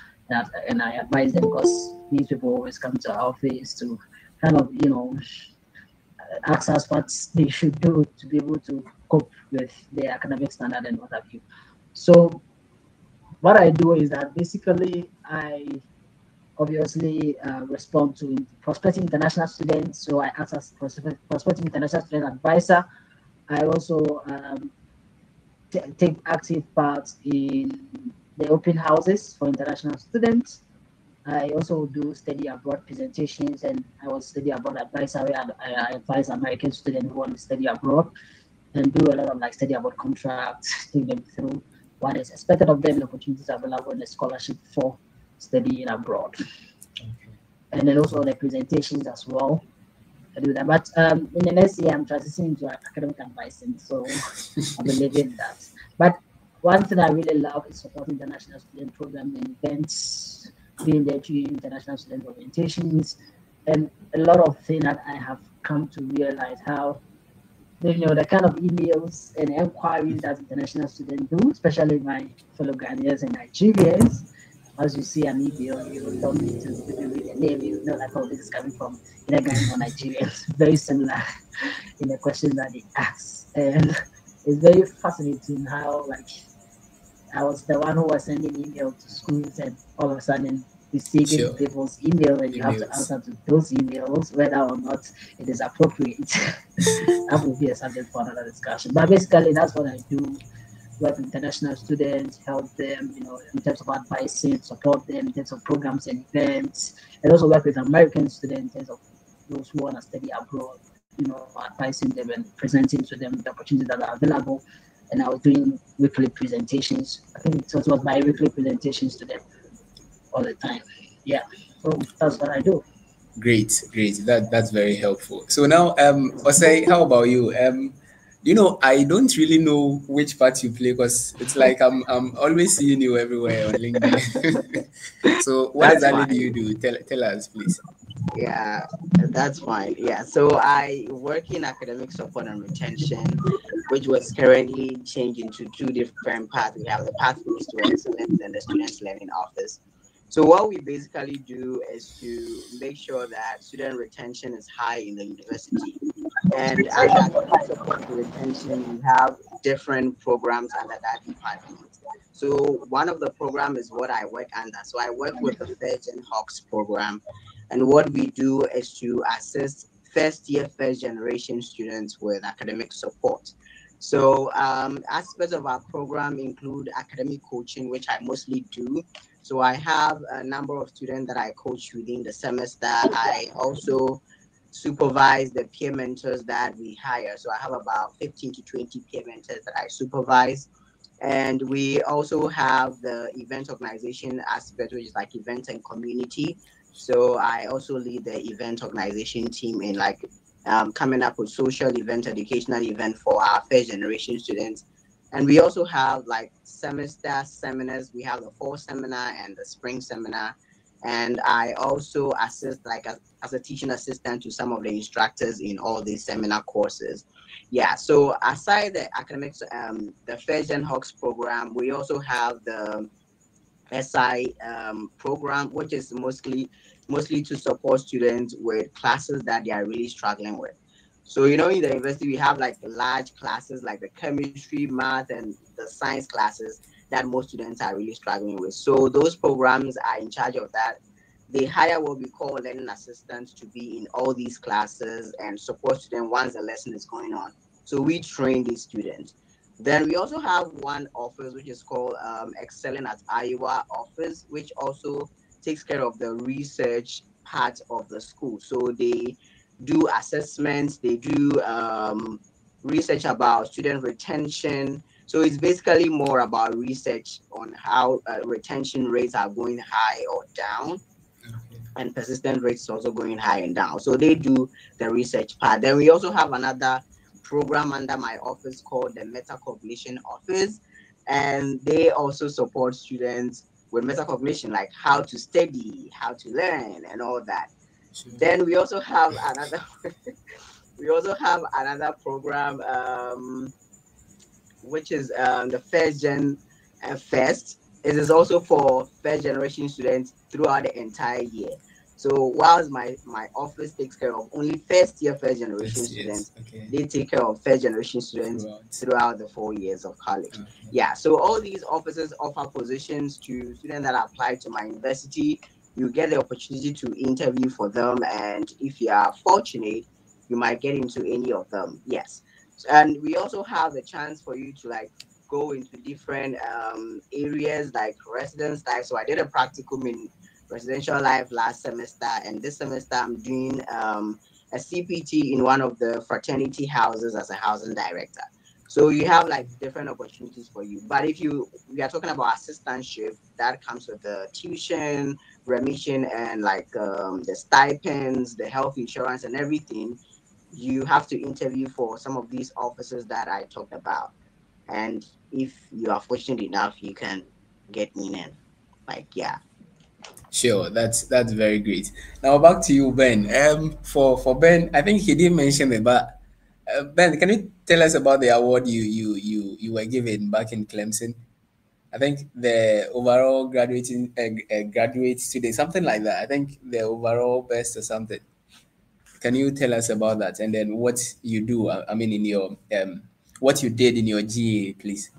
Speaker 3: and I advise them, because these people always come to our office to kind of, ask us what they should do to be able to cope with their academic standard and what have you. So what I do is that basically I obviously respond to prospective international students. So I act as prospective international student advisor. I also take active part in the open houses for international students. I also do study abroad presentations, and I was study abroad advisor where I advise American students who want to study abroad and do a lot of like study abroad contracts, take them through what is expected of them, the opportunities available, and the scholarship for studying abroad. And then also the presentations as well. I do that. But in the next year, I'm transitioning into academic advising, so I'll be leaving that. But one thing I really love is supporting international student program and events, being there to international student orientations, and a lot of things that I have come to realize how, the kind of emails and inquiries that international students do, especially my fellow Ghanaians and Nigerians. As you see an email, you don't need to maybe read the name, you know, like, oh, this is coming from either Ghanaian or Nigerian. Very similar in the questions that they ask. And it's very fascinating how, like, I was the one who was sending email to schools, and all of a sudden receiving people's email, and you have to answer to those emails whether or not it is appropriate. That would be a subject for another discussion. But basically, that's what I do. Work with international students, help them, in terms of advising, support them in terms of programs and events, and also work with American students in terms of those who want to study abroad, advising them and presenting to them the opportunities that are available. And I was doing weekly presentations. I think it was bi-weekly presentations to them all the time. Yeah, so that's what I do.
Speaker 2: Great. That's very helpful. So now, Osei, how about you? I don't really know which part you play, because it's like I'm always seeing you everywhere on LinkedIn. So what exactly do you do? Tell us, please.
Speaker 5: Yeah, that's fine. Yeah, so I work in academic support and retention, which was currently changed into two different paths. We have the pathways to excellence and the students learning office. So what we basically do is to make sure that student retention is high in the university. And under academic support and retention, we have different programs under that department. So one of the program is what I work under. So I work with the Fedge and Hawks program. And what we do is to assist first-year, first-generation students with academic support. So aspects of our program include academic coaching, which I mostly do. So I have a number of students that I coach within the semester. I also supervise the peer mentors that we hire. So I have about 15 to 20 peer mentors that I supervise. And we also have the event organization aspect, which is like events and community. So I also lead the event organization team in like coming up with social event, educational event for our first generation students. And we also have like semester seminars. We have the fall seminar and the spring seminar. And I also assist like as a teaching assistant to some of the instructors in all these seminar courses. Yeah, so aside the academics, the First Gen Hawks program, we also have the SI program, which is mostly to support students with classes that they are really struggling with. So, in the university, we have like large classes like the chemistry, math, and the science classes that most students are really struggling with. So those programs are in charge of that. They hire what we call learning assistants to be in all these classes and support students once the lesson is going on. So we train these students. Then we also have one office which is called Excelling at Iowa office, which also takes care of the research part of the school. So they do assessments, they do research about student retention. So it's basically more about research on how retention rates are going high or down. And persistent rates also going high and down. So they do the research part. Then we also have another program under my office called the Metacognition Office. And they also support students with metacognition, like how to study, how to learn, and all that. Sure. Then we also have another program, which is the First Gen First. It is also for first generation students throughout the entire year. So whilst my office takes care of only first generation
Speaker 2: Yes,
Speaker 5: students,
Speaker 2: okay.
Speaker 5: they take care of first generation students throughout the 4 years of college.
Speaker 2: Okay.
Speaker 5: Yeah, so all these offices offer positions to students that apply to my university. You get the opportunity to interview for them, and if you are fortunate, you might get into any of them. Yes. And we also have the chance for you to like go into different areas like residence type. So I did a practicum in residential life last semester, and this semester I'm doing a CPT in one of the fraternity houses as a housing director. So you have like different opportunities for you. But if we are talking about assistantship, that comes with the tuition, remission, and like the stipends, the health insurance, and everything. You have to interview for some of these offices that I talked about. And if you are fortunate enough, you can get me in. Like, yeah.
Speaker 2: Sure, that's very great. Now back to you, Ben. For Ben, I think he didn't mention it, but Ben, can you tell us about the award you were given back in Clemson? I think the overall graduate student, something like that. I think the overall best or something. Can you tell us about that, and then what you do? I mean, in your what you did in your GA, please.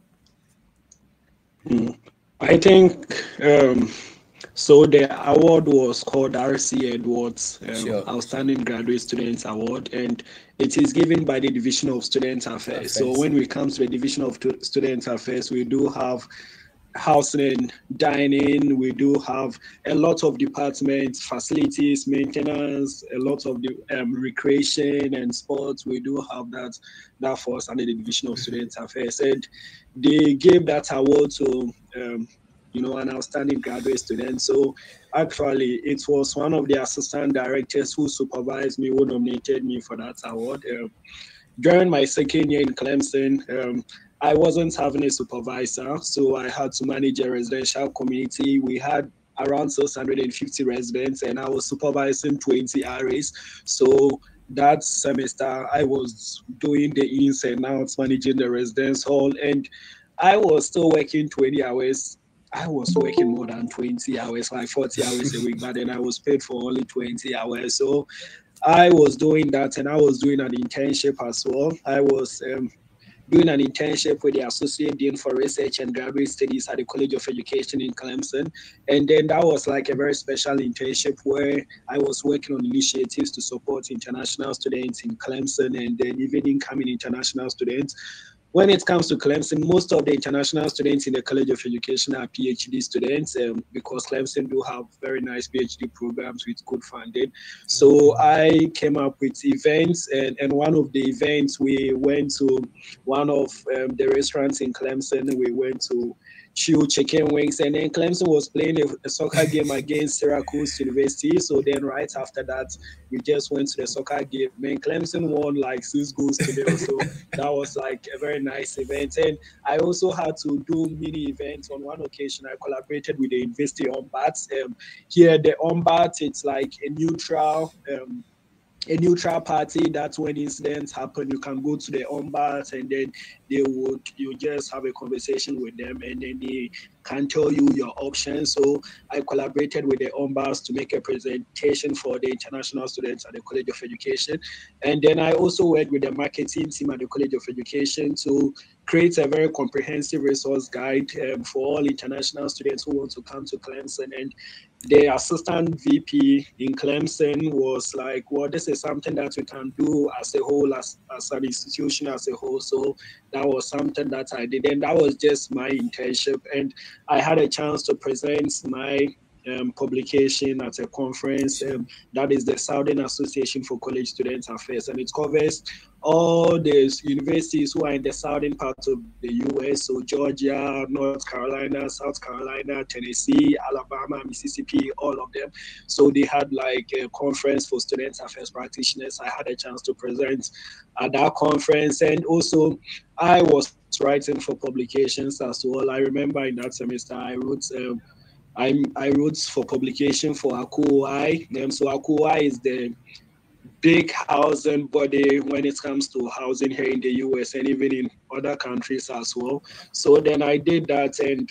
Speaker 4: I think so. The award was called RC Edwards
Speaker 2: Sure.
Speaker 4: Outstanding Graduate Students Award, and it is given by the Division of Student Affairs. So when we come to the Division of Student Affairs, we do have housing and dining. We do have a lot of departments, facilities, maintenance, a lot of the recreation and sports. We do have that falls under the Division of Student Affairs, and they gave that award to an outstanding graduate student. So actually, it was one of the assistant directors who supervised me, who nominated me for that award. During my second year in Clemson, I wasn't having a supervisor, so I had to manage a residential community. We had around 650 residents, and I was supervising 20 RAs. So that semester, I was doing the ins and outs, managing the residence hall, and I was still working 20 hours. I was working more than 20 hours, like 40 hours a week, but then I was paid for only 20 hours. So I was doing that, and I was doing an internship as well. I was doing an internship with the Associate Dean for Research and Graduate Studies at the College of Education in Clemson. And then that was like a very special internship where I was working on initiatives to support international students in Clemson, and then even incoming international students. When it comes to Clemson, most of the international students in the College of Education are PhD students because Clemson do have very nice PhD programs with good funding. So I came up with events, and one of the events, we went to one of the restaurants in Clemson. We went to chew chicken wings, and then Clemson was playing a soccer game against Syracuse University. So then right after that, we just went to the soccer game, and Clemson won like 6 goals to 0. So that was like a very nice event. And I also had to do mini events. On one occasion, I collaborated with the University Ombuds. Here, the Ombuds, it's like a neutral party. That's when incidents happen. You can go to the ombuds, and then you just have a conversation with them, and then they can tell you your options. So I collaborated with the ombuds to make a presentation for the international students at the College of Education. And then I also worked with the marketing team at the College of Education to create a very comprehensive resource guide for all international students who want to come to Clemson. And the assistant VP in Clemson was like, well, this is something that we can do as a whole, as an institution as a whole. So that was something that I did. And that was just my internship. And I had a chance to present my publication at a conference. That is the Southern Association for College Student Affairs. And it covers all the universities who are in the southern part of the US, so Georgia, North Carolina, South Carolina, Tennessee, Alabama, Mississippi, all of them. So they had like a conference for student affairs practitioners. I had a chance to present at that conference, and also I was writing for publications as well. I remember in that semester I wrote for publication for Appoh. So Appoh is the big housing body when it comes to housing here in the US and even in other countries as well. So then I did that, and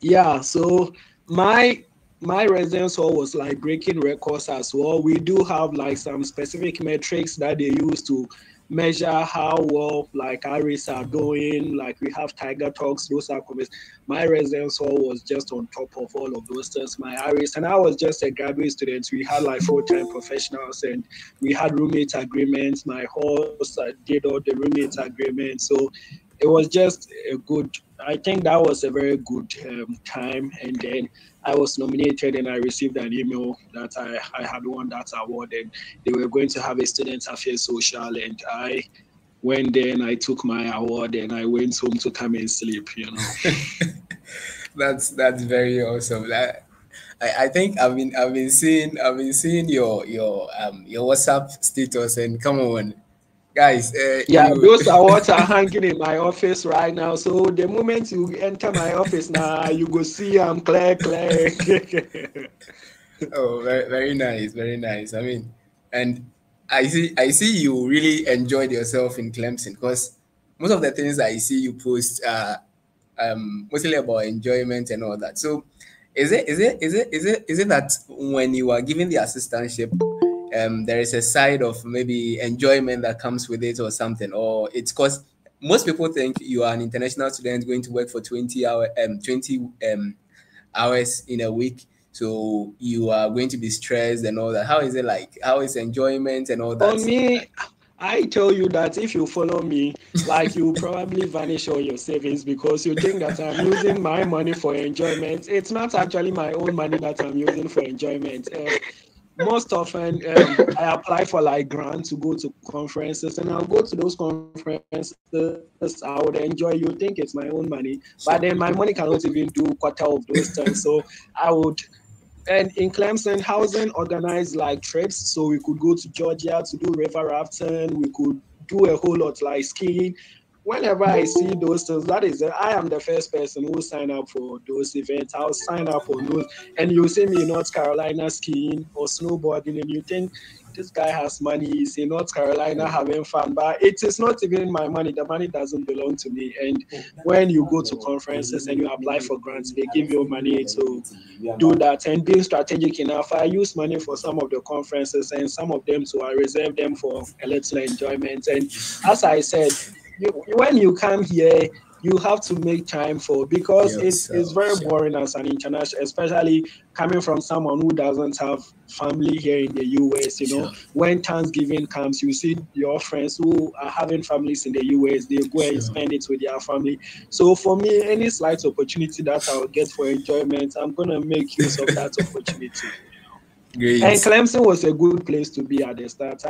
Speaker 4: yeah, so my my residence hall was like breaking records as well. We do have like some specific metrics that they use to measure how well like RAs are doing. Like we have Tiger Talks, those are comments. My residence hall was just on top of all of those things. My RAs, and I was just a graduate student. We had like full-time professionals and we had roommate agreements. My host did all the roommate agreements. So it was just a good, I think that was a very good time. And then I was nominated and I received an email that I had won that award and they were going to have a student affairs social, and I went there and I took my award and I went home to come and sleep, you know.
Speaker 2: That's very awesome. I think I've been seeing your WhatsApp status, and come on, guys.
Speaker 4: Yeah, those awards are hanging in my office right now. So the moment you enter my office now, you go see I'm clear.
Speaker 2: Oh, very, very nice, very nice. I mean, and I see you really enjoyed yourself in Clemson, because most of the things I see you post are mostly about enjoyment and all that. So is it that when you are given the assistantship, there is a side of maybe enjoyment that comes with it or something, or it's because most people think you are an international student going to work for 20 hours in a week, so you are going to be stressed and all that. How is it like? How is enjoyment and all that?
Speaker 4: For me, I tell you that if you follow me, like you probably vanish all your savings because you think that I'm using my money for enjoyment. It's not actually my own money that I'm using for enjoyment. Most often, I apply for like grants to go to conferences, and I'll go to those conferences. I would enjoy. You think it's my own money, but then my money cannot even do quarter of those things. So I would. And in Clemson, housing organized like trips, so we could go to Georgia to do river rafting. We could do a whole lot like skiing. Whenever I see those things, that is, I am the first person who sign up for those events. I'll sign up for those, and you see me in North Carolina skiing or snowboarding, and you think this guy has money. He's in North Carolina having fun, but it is not even my money. The money doesn't belong to me. And when you go to conferences and you apply for grants, they give you money to do that. And being strategic enough, I use money for some of the conferences, and some of them, so I reserve them for a little enjoyment. And as I said, when you come here, you have to make time for, because it's very boring as an international, especially coming from someone who doesn't have family here in the US. You know, when Thanksgiving comes, you see your friends who are having families in the US, they go and spend it with their family. So for me, any slight opportunity that I'll get for enjoyment, I'm gonna make use of that opportunity.
Speaker 2: Great.
Speaker 4: And Clemson was a good place to be at the start.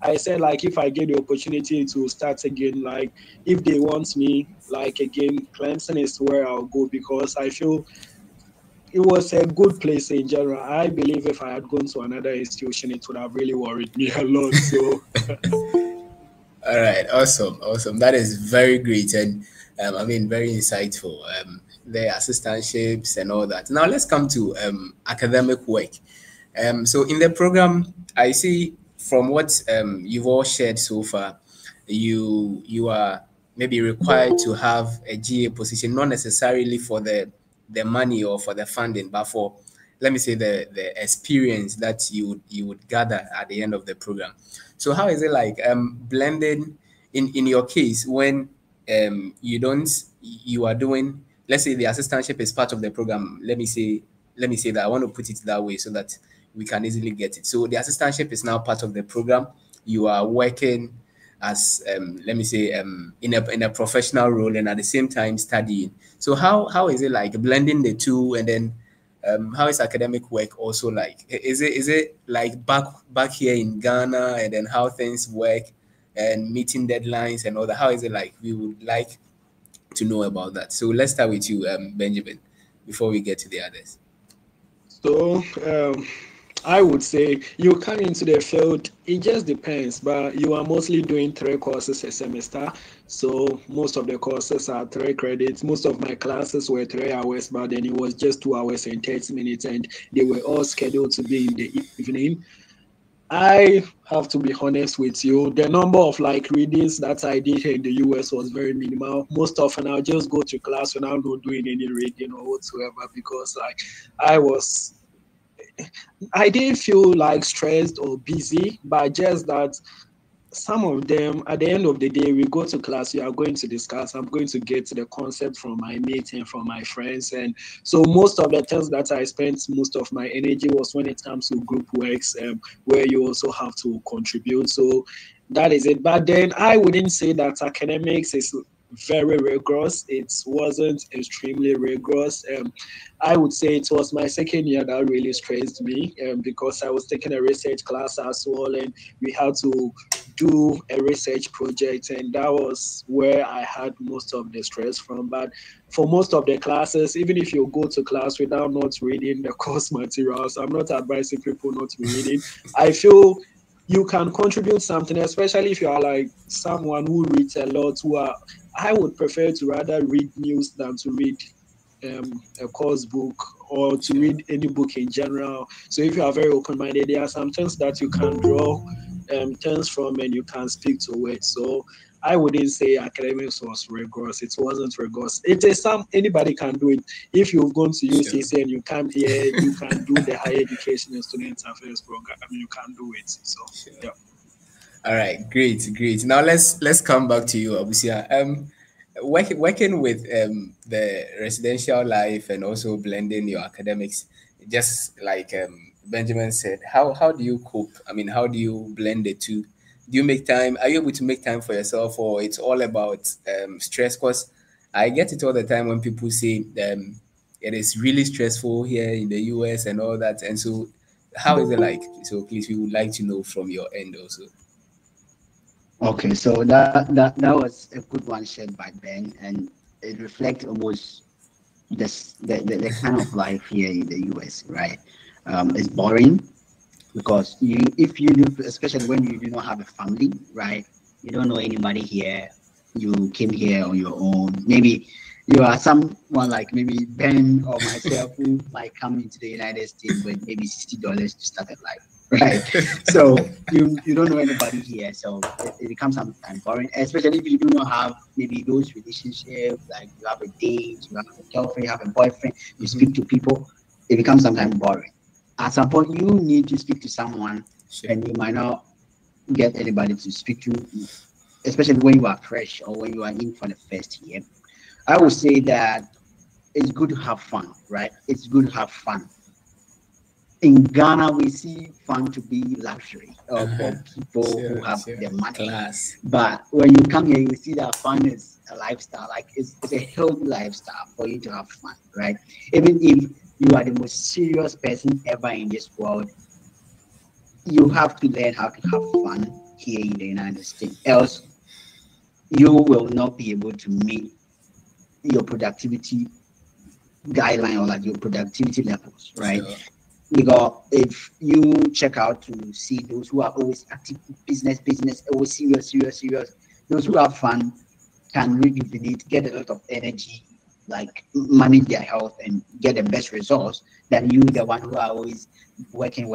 Speaker 4: I said, like, if I get the opportunity to start again, like, if they want me, like, again, Clemson is where I'll go, because I feel it was a good place in general. I believe if I had gone to another institution, it would have really worried me a lot. So,
Speaker 2: all right, awesome. That is very great, and I mean, very insightful. The assistantships and all that. Now let's come to academic work. So in the program, I see from what you've all shared so far, you are maybe required to have a GA position, not necessarily for the money or for the funding, but for, let me say, the experience that you would gather at the end of the program. So how is it like blended in your case when you are doing, let's say the assistantship is part of the program. Let me say that I want to put it that way so that we can easily get it. So the assistantship is now part of the program. You are working as let me say in a professional role, and at the same time studying. So how is it like blending the two? And then how is academic work also like? Is it like back here in Ghana, and then how things work and meeting deadlines and all that? How is it like? We would like to know about that. So let's start with you, Benjamin, before we get to the others.
Speaker 4: So I would say you come into the field, it just depends, but you are mostly doing 3 courses a semester. So most of the courses are 3 credits. Most of my classes were 3 hours, but then it was just 2 hours and 30 minutes, and they were all scheduled to be in the evening. I have to be honest with you, the number of like readings that I did here in the US was very minimal. Most often I'll just go to class without not doing any reading or whatsoever, because like I was I didn't feel like stressed or busy, but just that some of them, at the end of the day, we go to class, we are going to discuss, I'm going to get the concept from my mates and from my friends. And so most of the times that I spent most of my energy was when it comes to group works, where you also have to contribute. So that is it. But then I wouldn't say that academics is very rigorous. It wasn't extremely rigorous. I would say it was my second year that really stressed me, because I was taking a research class as well, and we had to do a research project, and that was where I had most of the stress from. But for most of the classes, even if you go to class without not reading the course materials, I'm not advising people not to be reading. I feel you can contribute something, especially if you are like someone who reads a lot. I would prefer to rather read news than to read a course book or to read any book in general. So if you are very open-minded, there are some things that you can draw things from and you can speak to it. So I wouldn't say academics was rigorous. It wasn't rigorous. It is anybody can do it. If you've gone to UCC and you come here, you can do the higher education and student affairs program. I mean, you can do it. So yeah.
Speaker 2: All right, great. Now let's come back to you, Abusia. Working with the residential life and also blending your academics, just like Benjamin said, how do you cope? I mean, how do you blend the two? Do you make time? Are you able to make time for yourself, or it's all about stress? Because I get it all the time when people say it is really stressful here in the US and all that. And so, how is it like? So, please, we would like to know from your end also.
Speaker 1: Okay, so that was a good one shared by Ben, and it reflects almost the kind of life here in the US, right? It's boring because if you do, especially when you do not have a family, right? You don't know anybody here. You came here on your own. Maybe you are someone like maybe Ben or myself who might come into the United States with maybe $60 to start a life. Right, so you don't know anybody here, so it becomes sometimes boring, especially if you do not have maybe those relationships, like you have a date, you have a girlfriend, you have a boyfriend, you speak to people, it becomes sometimes boring. At some point, you need to speak to someone, and you might not get anybody to speak to, especially when you are fresh or when you are in for the first year. I would say that it's good to have fun, right? It's good to have fun. In Ghana, we see fun to be luxury for people who have the money.
Speaker 2: Class.
Speaker 1: But when you come here, you see that fun is a lifestyle. Like it's a healthy lifestyle for you to have fun, right? Even if you are the most serious person ever in this world, you have to learn how to have fun here in the United States. Else, you will not be able to meet your productivity guideline or like your productivity levels, right? Sure. Because if you check out to see those who are always active, business, always serious, those who have fun can rejuvenate, get a lot of energy, like manage their health and get the best results than you, the one who are always working.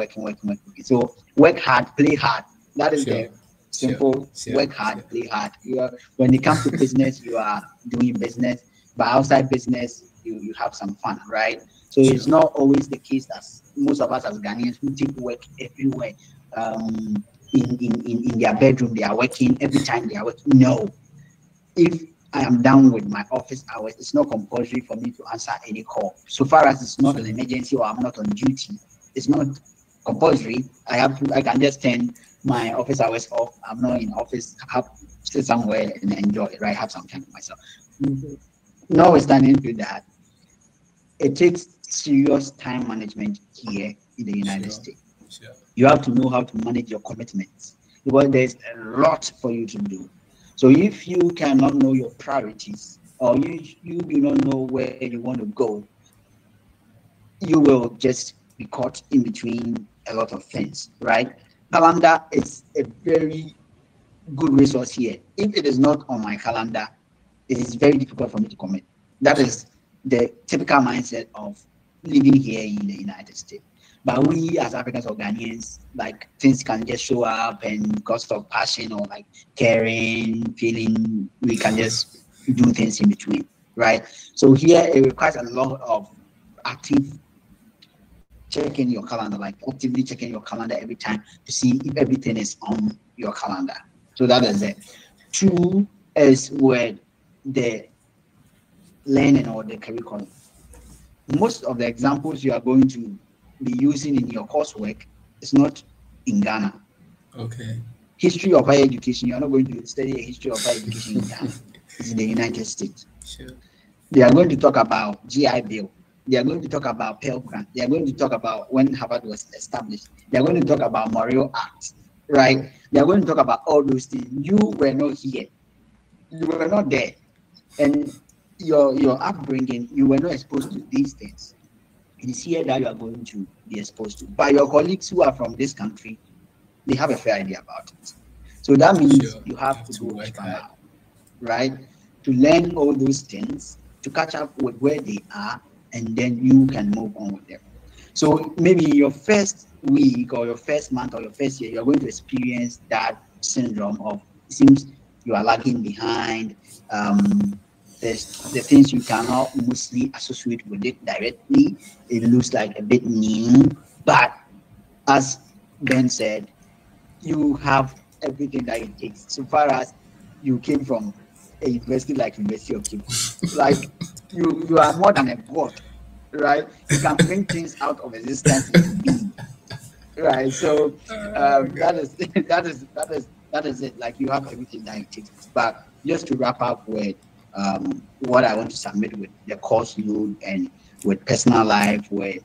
Speaker 1: So work hard, play hard. That is the simple work hard, play hard. When it comes to business, you are doing business, but outside business, you have some fun, right? So it's not always the case that most of us as Ghanaians who take work everywhere. In their bedroom, they are working every time they are working. No. If I am done with my office hours, it's not compulsory for me to answer any call. So far as it's not an emergency or I'm not on duty, it's not compulsory. I can just turn my office hours off. I'm not in office, sit somewhere and enjoy it, right? Have some time for myself. Notwithstanding to that, it takes serious time management here in the United States. Sure. You have to know how to manage your commitments because there's a lot for you to do. So if you cannot know your priorities or you do not know where you want to go, you will just be caught in between a lot of things, right? Calendar is a very good resource here. If it is not on my calendar, it is very difficult for me to commit. That is the typical mindset of living here in the United States. But we as Africans or Ghanaians, like things can just show up, and because of passion or like caring, feeling, we can just do things in between, right? So here it requires a lot of active checking your calendar, like actively checking your calendar every time to see if everything is on your calendar. So that is it. 2 is with the learning or the curriculum. Most of the examples you are going to be using in your coursework is not in Ghana.
Speaker 2: Okay.
Speaker 1: History of higher education, you are not going to study a history of higher education in Ghana. It's in the United States.
Speaker 2: Sure.
Speaker 1: They are going to talk about GI Bill. They are going to talk about Pell Grant. They are going to talk about when Harvard was established. They are going to talk about Morrill Act, right? They are going to talk about all those things. You were not here. You were not there. And your upbringing, you were not exposed to these things. It is here that you are going to be exposed to. But your colleagues who are from this country, they have a fair idea about it. So that means
Speaker 2: Sure.
Speaker 1: you have to go
Speaker 2: work
Speaker 1: extra
Speaker 2: hard.
Speaker 1: mile, right? To learn all those things, to catch up with where they are, and then you can move on with them. So maybe your first week or your first month or your first year, you're going to experience that syndrome of it seems you are lagging behind. There's the things you cannot mostly associate with it directly. It looks like a bit new, but as Ben said, you have everything that it takes. So far as you came from a university like University of Cape, like you are more than a god, right? You can bring things out of existence into being, right? So that is it. Like you have everything that it takes. But just to wrap up with what I want to submit with the course load and with personal life, with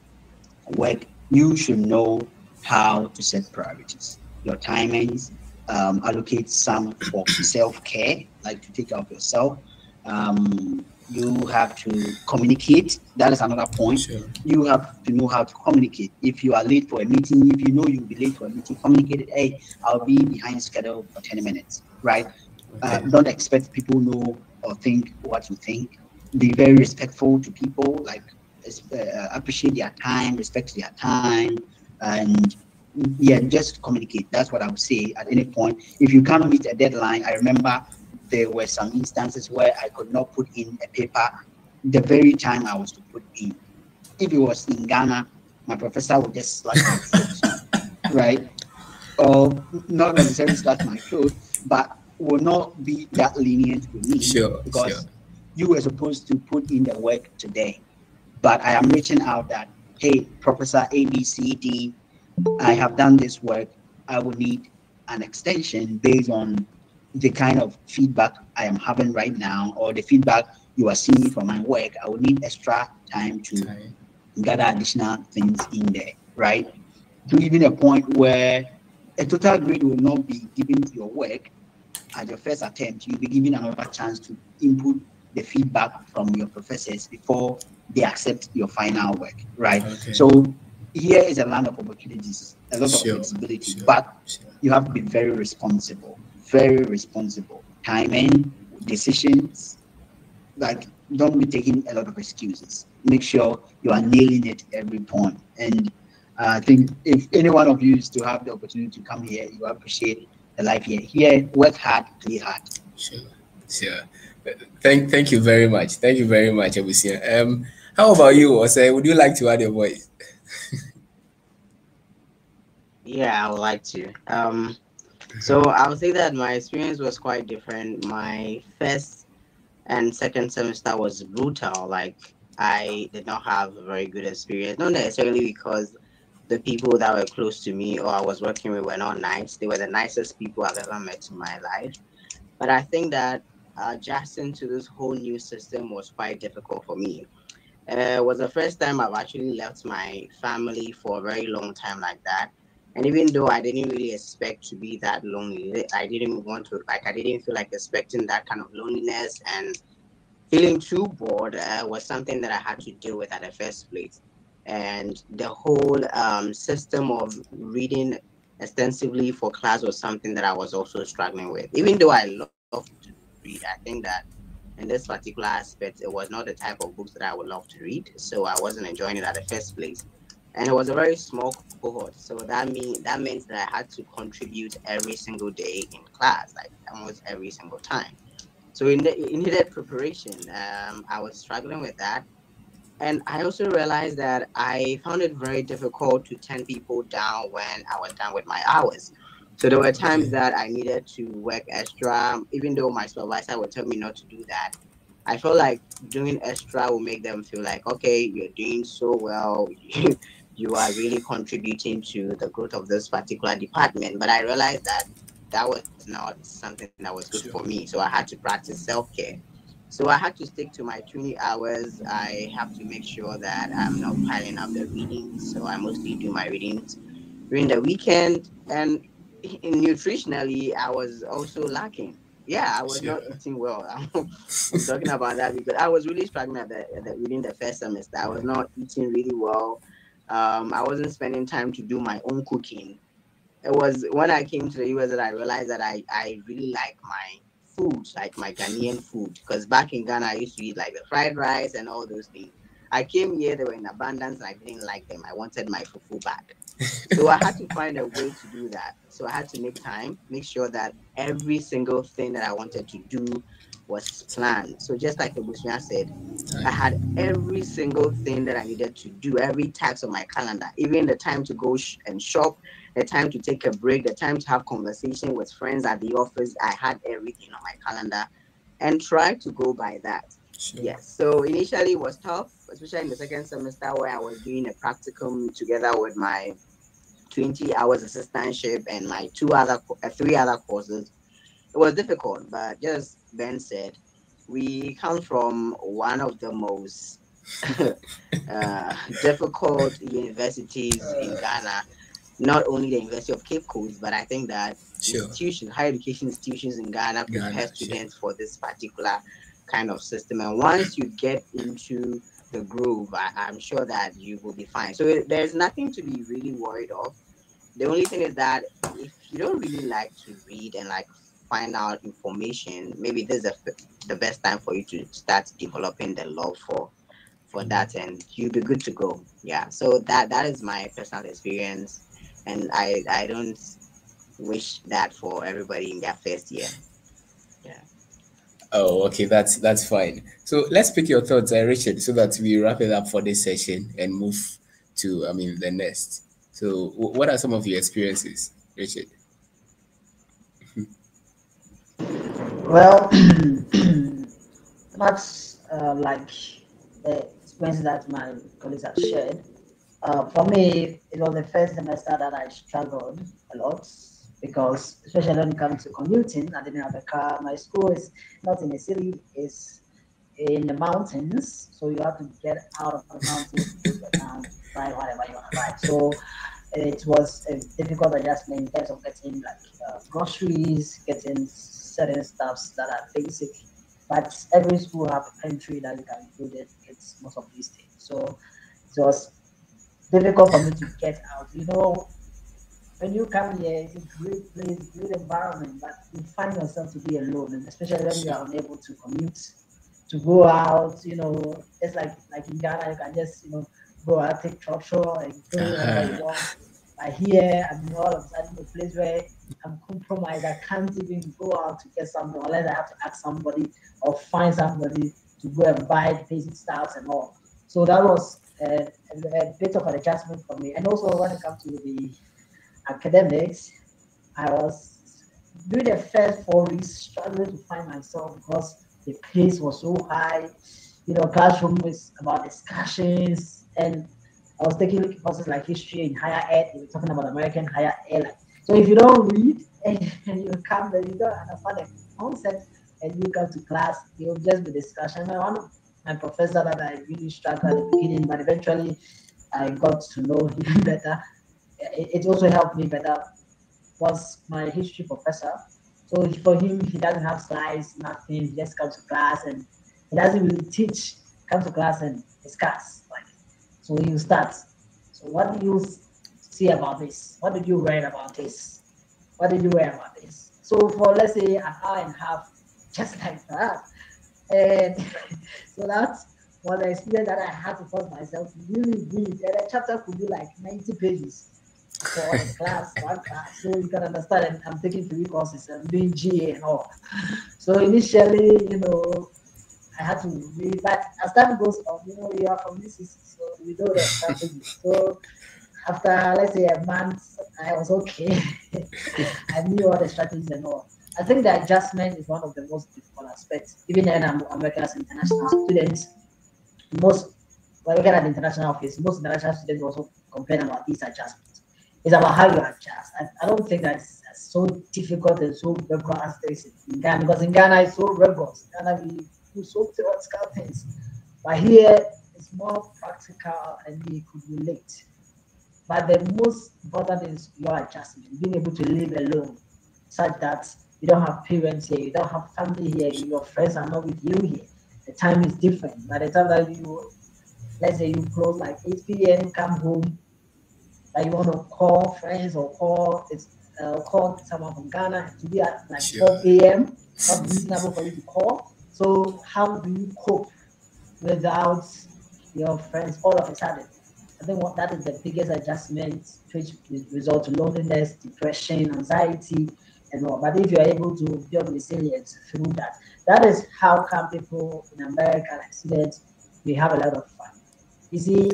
Speaker 1: work, you should know how to set priorities, your timings, allocate some for self-care, like to take care of yourself. You have to communicate. That is another point.
Speaker 2: Sure.
Speaker 1: You have to know how to communicate. If you are late for a meeting, if you know you'll be late for a meeting, communicate it. Hey, I'll be behind schedule for 10 minutes, right?
Speaker 2: Okay.
Speaker 1: Don't expect people know or think what you think. Be very respectful to people, like appreciate their time, respect their time, and yeah, just communicate. That's what I would say at any point. If you can't meet a deadline, I remember there were some instances where I could not put in a paper the very time I was to put in. If it was in Ghana, my professor would just slash my throat, right? Or not necessarily slash my throat, but will not be that lenient with me
Speaker 2: Sure.
Speaker 1: because you were supposed to put in the work today. But I am reaching out that, hey, Professor ABCD, I have done this work. I would need an extension based on the kind of feedback I am having right now, or the feedback you are seeing from my work. I would need extra time to gather additional things in there, right? To even a point where a total grade will not be given to your work at your first attempt. You'll be given another chance to input the feedback from your professors before they accept your final work, right?
Speaker 2: Okay.
Speaker 1: So here is a land of opportunities, a lot of
Speaker 2: Sure.
Speaker 1: flexibility,
Speaker 2: Sure.
Speaker 1: but
Speaker 2: Sure.
Speaker 1: you have to be very responsible. Timing, decisions, like don't be taking a lot of excuses. Make sure you are nailing it every point. And I think if any one of you is to have the opportunity to come here, you appreciate the life here. Here, work hard, play hard.
Speaker 2: Sure. Sure. Thank you very much. Thank you very much, Abusia. How about you, Ose? Would you like to add a voice?
Speaker 5: Yeah, I would like to. So I would say that my experience was quite different. My first and second semester was brutal. Like I did not have a very good experience, not necessarily because the people that were close to me or I was working with were not nice. They were the nicest people I've ever met in my life. But I think that adjusting to this whole new system was quite difficult for me. It was the first time I've actually left my family for a very long time like that. And even though I didn't really expect to be that lonely, I didn't want to, like, I didn't feel like expecting that kind of loneliness and feeling too bored was something that I had to deal with at the first place. And the whole system of reading extensively for class was something that I was also struggling with. Even though I love to read, I think that in this particular aspect, it was not the type of books that I would love to read. So I wasn't enjoying it at the first place. And it was a very small cohort. So that means that I had to contribute every single day in class, like almost every single time. So it needed preparation. I was struggling with that. And I also realized that I found it very difficult to turn people down when I was done with my hours. So there were times
Speaker 2: Okay.
Speaker 5: that I needed to work extra, even though my supervisor would tell me not to do that. I felt like doing extra will make them feel like, okay, you're doing so well. You are really contributing to the growth of this particular department. But I realized that that was not something that was good for
Speaker 2: Sure.
Speaker 5: me. So I had to practice self care. So I had to stick to my 20 hours. I have to make sure that I'm not piling up the readings. So I mostly do my readings during the weekend. And nutritionally, I was also lacking. Yeah, I was not
Speaker 2: Sure.
Speaker 5: eating well. I'm talking about that because I was really struggling within the first semester. I was not eating really well. I wasn't spending time to do my own cooking. It was when I came to the US that I realized that I really like my food, like my Ghanaian food. Because back in Ghana, I used to eat like the fried rice and all those things. I came here, they were in abundance, and I didn't like them. I wanted my fufu back. So I had to find a way to do that. So I had to make time, make sure that every single thing that I wanted to do was planned. So just like Obusunya said, I
Speaker 2: Right.
Speaker 5: had every single thing that I needed to do, every task on my calendar, even the time to go and shop, the time to take a break, the time to have conversation with friends at the office. I had everything on my calendar and tried to go by that.
Speaker 2: Sure.
Speaker 5: Yes. So initially it was tough, especially in the second semester where I was doing a practicum together with my 20 hours assistantship and my three other courses. It was difficult, but just Ben said, we come from one of the most difficult universities in Ghana, not only the University of Cape Coast, but I think that
Speaker 2: Sure.
Speaker 5: higher education institutions in Ghana prepare
Speaker 2: Ghana. Sure.
Speaker 5: students for this particular kind of system. And once you get into the groove, I'm sure that you will be fine. So there's nothing to be really worried of. The only thing is that if you don't really like to read and like find out information, maybe this is the best time for you to start developing the love for that, and you'll be good to go. Yeah. So that is my personal experience, and I don't wish that for everybody in their first year. Yeah.
Speaker 2: Oh, okay, that's fine. So let's pick your thoughts, Richard, so that we wrap it up for this session and move to, I mean, the next. So, what are some of your experiences, Richard?
Speaker 3: Well, that's like the experience that my colleagues have shared. For me, it was the first semester that I struggled a lot because, especially when it comes to commuting, I didn't have a car. My school is not in the city; it's in the mountains, so you have to get out of the mountains to go to a town, buy whatever you want to buy. So it was a difficult adjustment in terms of getting like groceries, getting certain stuffs that are basic. But every school have a pantry that you can go there to get most of these things. So it was difficult for me to get out. You know, when you come here, it's a great place, great environment, but you find yourself to be alone, and especially when you
Speaker 2: Sure.
Speaker 3: are unable to commute, to go out. You know, it's like in Ghana, you can just go out, take trotro, and do whatever you
Speaker 2: Uh-huh.
Speaker 3: want. But here, I mean, all of a sudden, a place where I'm compromised, I can't even go out to get something unless I have to ask somebody or find somebody to go and buy basic stuff and all. So that was a bit of an adjustment for me. And also when it comes to the academics, I was during the first 4 weeks struggling to find myself because the pace was so high. You know, classroom was about discussions, and I was taking courses like history in higher ed. We were talking about American higher ed. So if you don't read and you come there, you don't understand the concept, and you come to class, it will just be discussion. And one of my professor that I really struggled at the beginning, but eventually I got to know him better. It also helped me better was my history professor. So for him, he doesn't have slides, nothing. He just comes to class and he doesn't really teach. Come to class and discuss. Like, so you start. So what do you see about this? What did you read about this? What did you read about this? So for let's say an hour and a half, just like that. And so that's one experience that I had to force myself to really read. And a chapter could be like 90 pages for a class, one class. So you can understand, and I'm taking 3 courses, I'm doing GA and all. So initially, I had to read. But as time goes on, you know, you are from this, so you know the strategy. So after, let's say, a month, I was okay. I knew all the strategies and all. I think the adjustment is one of the most difficult aspects. Even when I'm America's international students, most, when looking at the international office, most international students also complain about these adjustments. It's about how you adjust. I don't think that's so difficult and so regular as this in Ghana, because in Ghana it's so regular. In Ghana we do so theoretical things, but here it's more practical and we could relate. But the most important is your adjustment, being able to live alone, such that you don't have parents here, you don't have family here, your friends are not with you here. The time is different. By the time that you, let's say you close like 8 p.m., come home, that you want to call friends or call someone from Ghana to be at like 4 a.m., not reasonable for you to call. So how do you cope without your friends all of a sudden? I think that is the biggest adjustment, which result to loneliness, depression, anxiety, and all. But if you are able to build resilience through that, that is how come people in America, like students, we have a lot of fun. You see,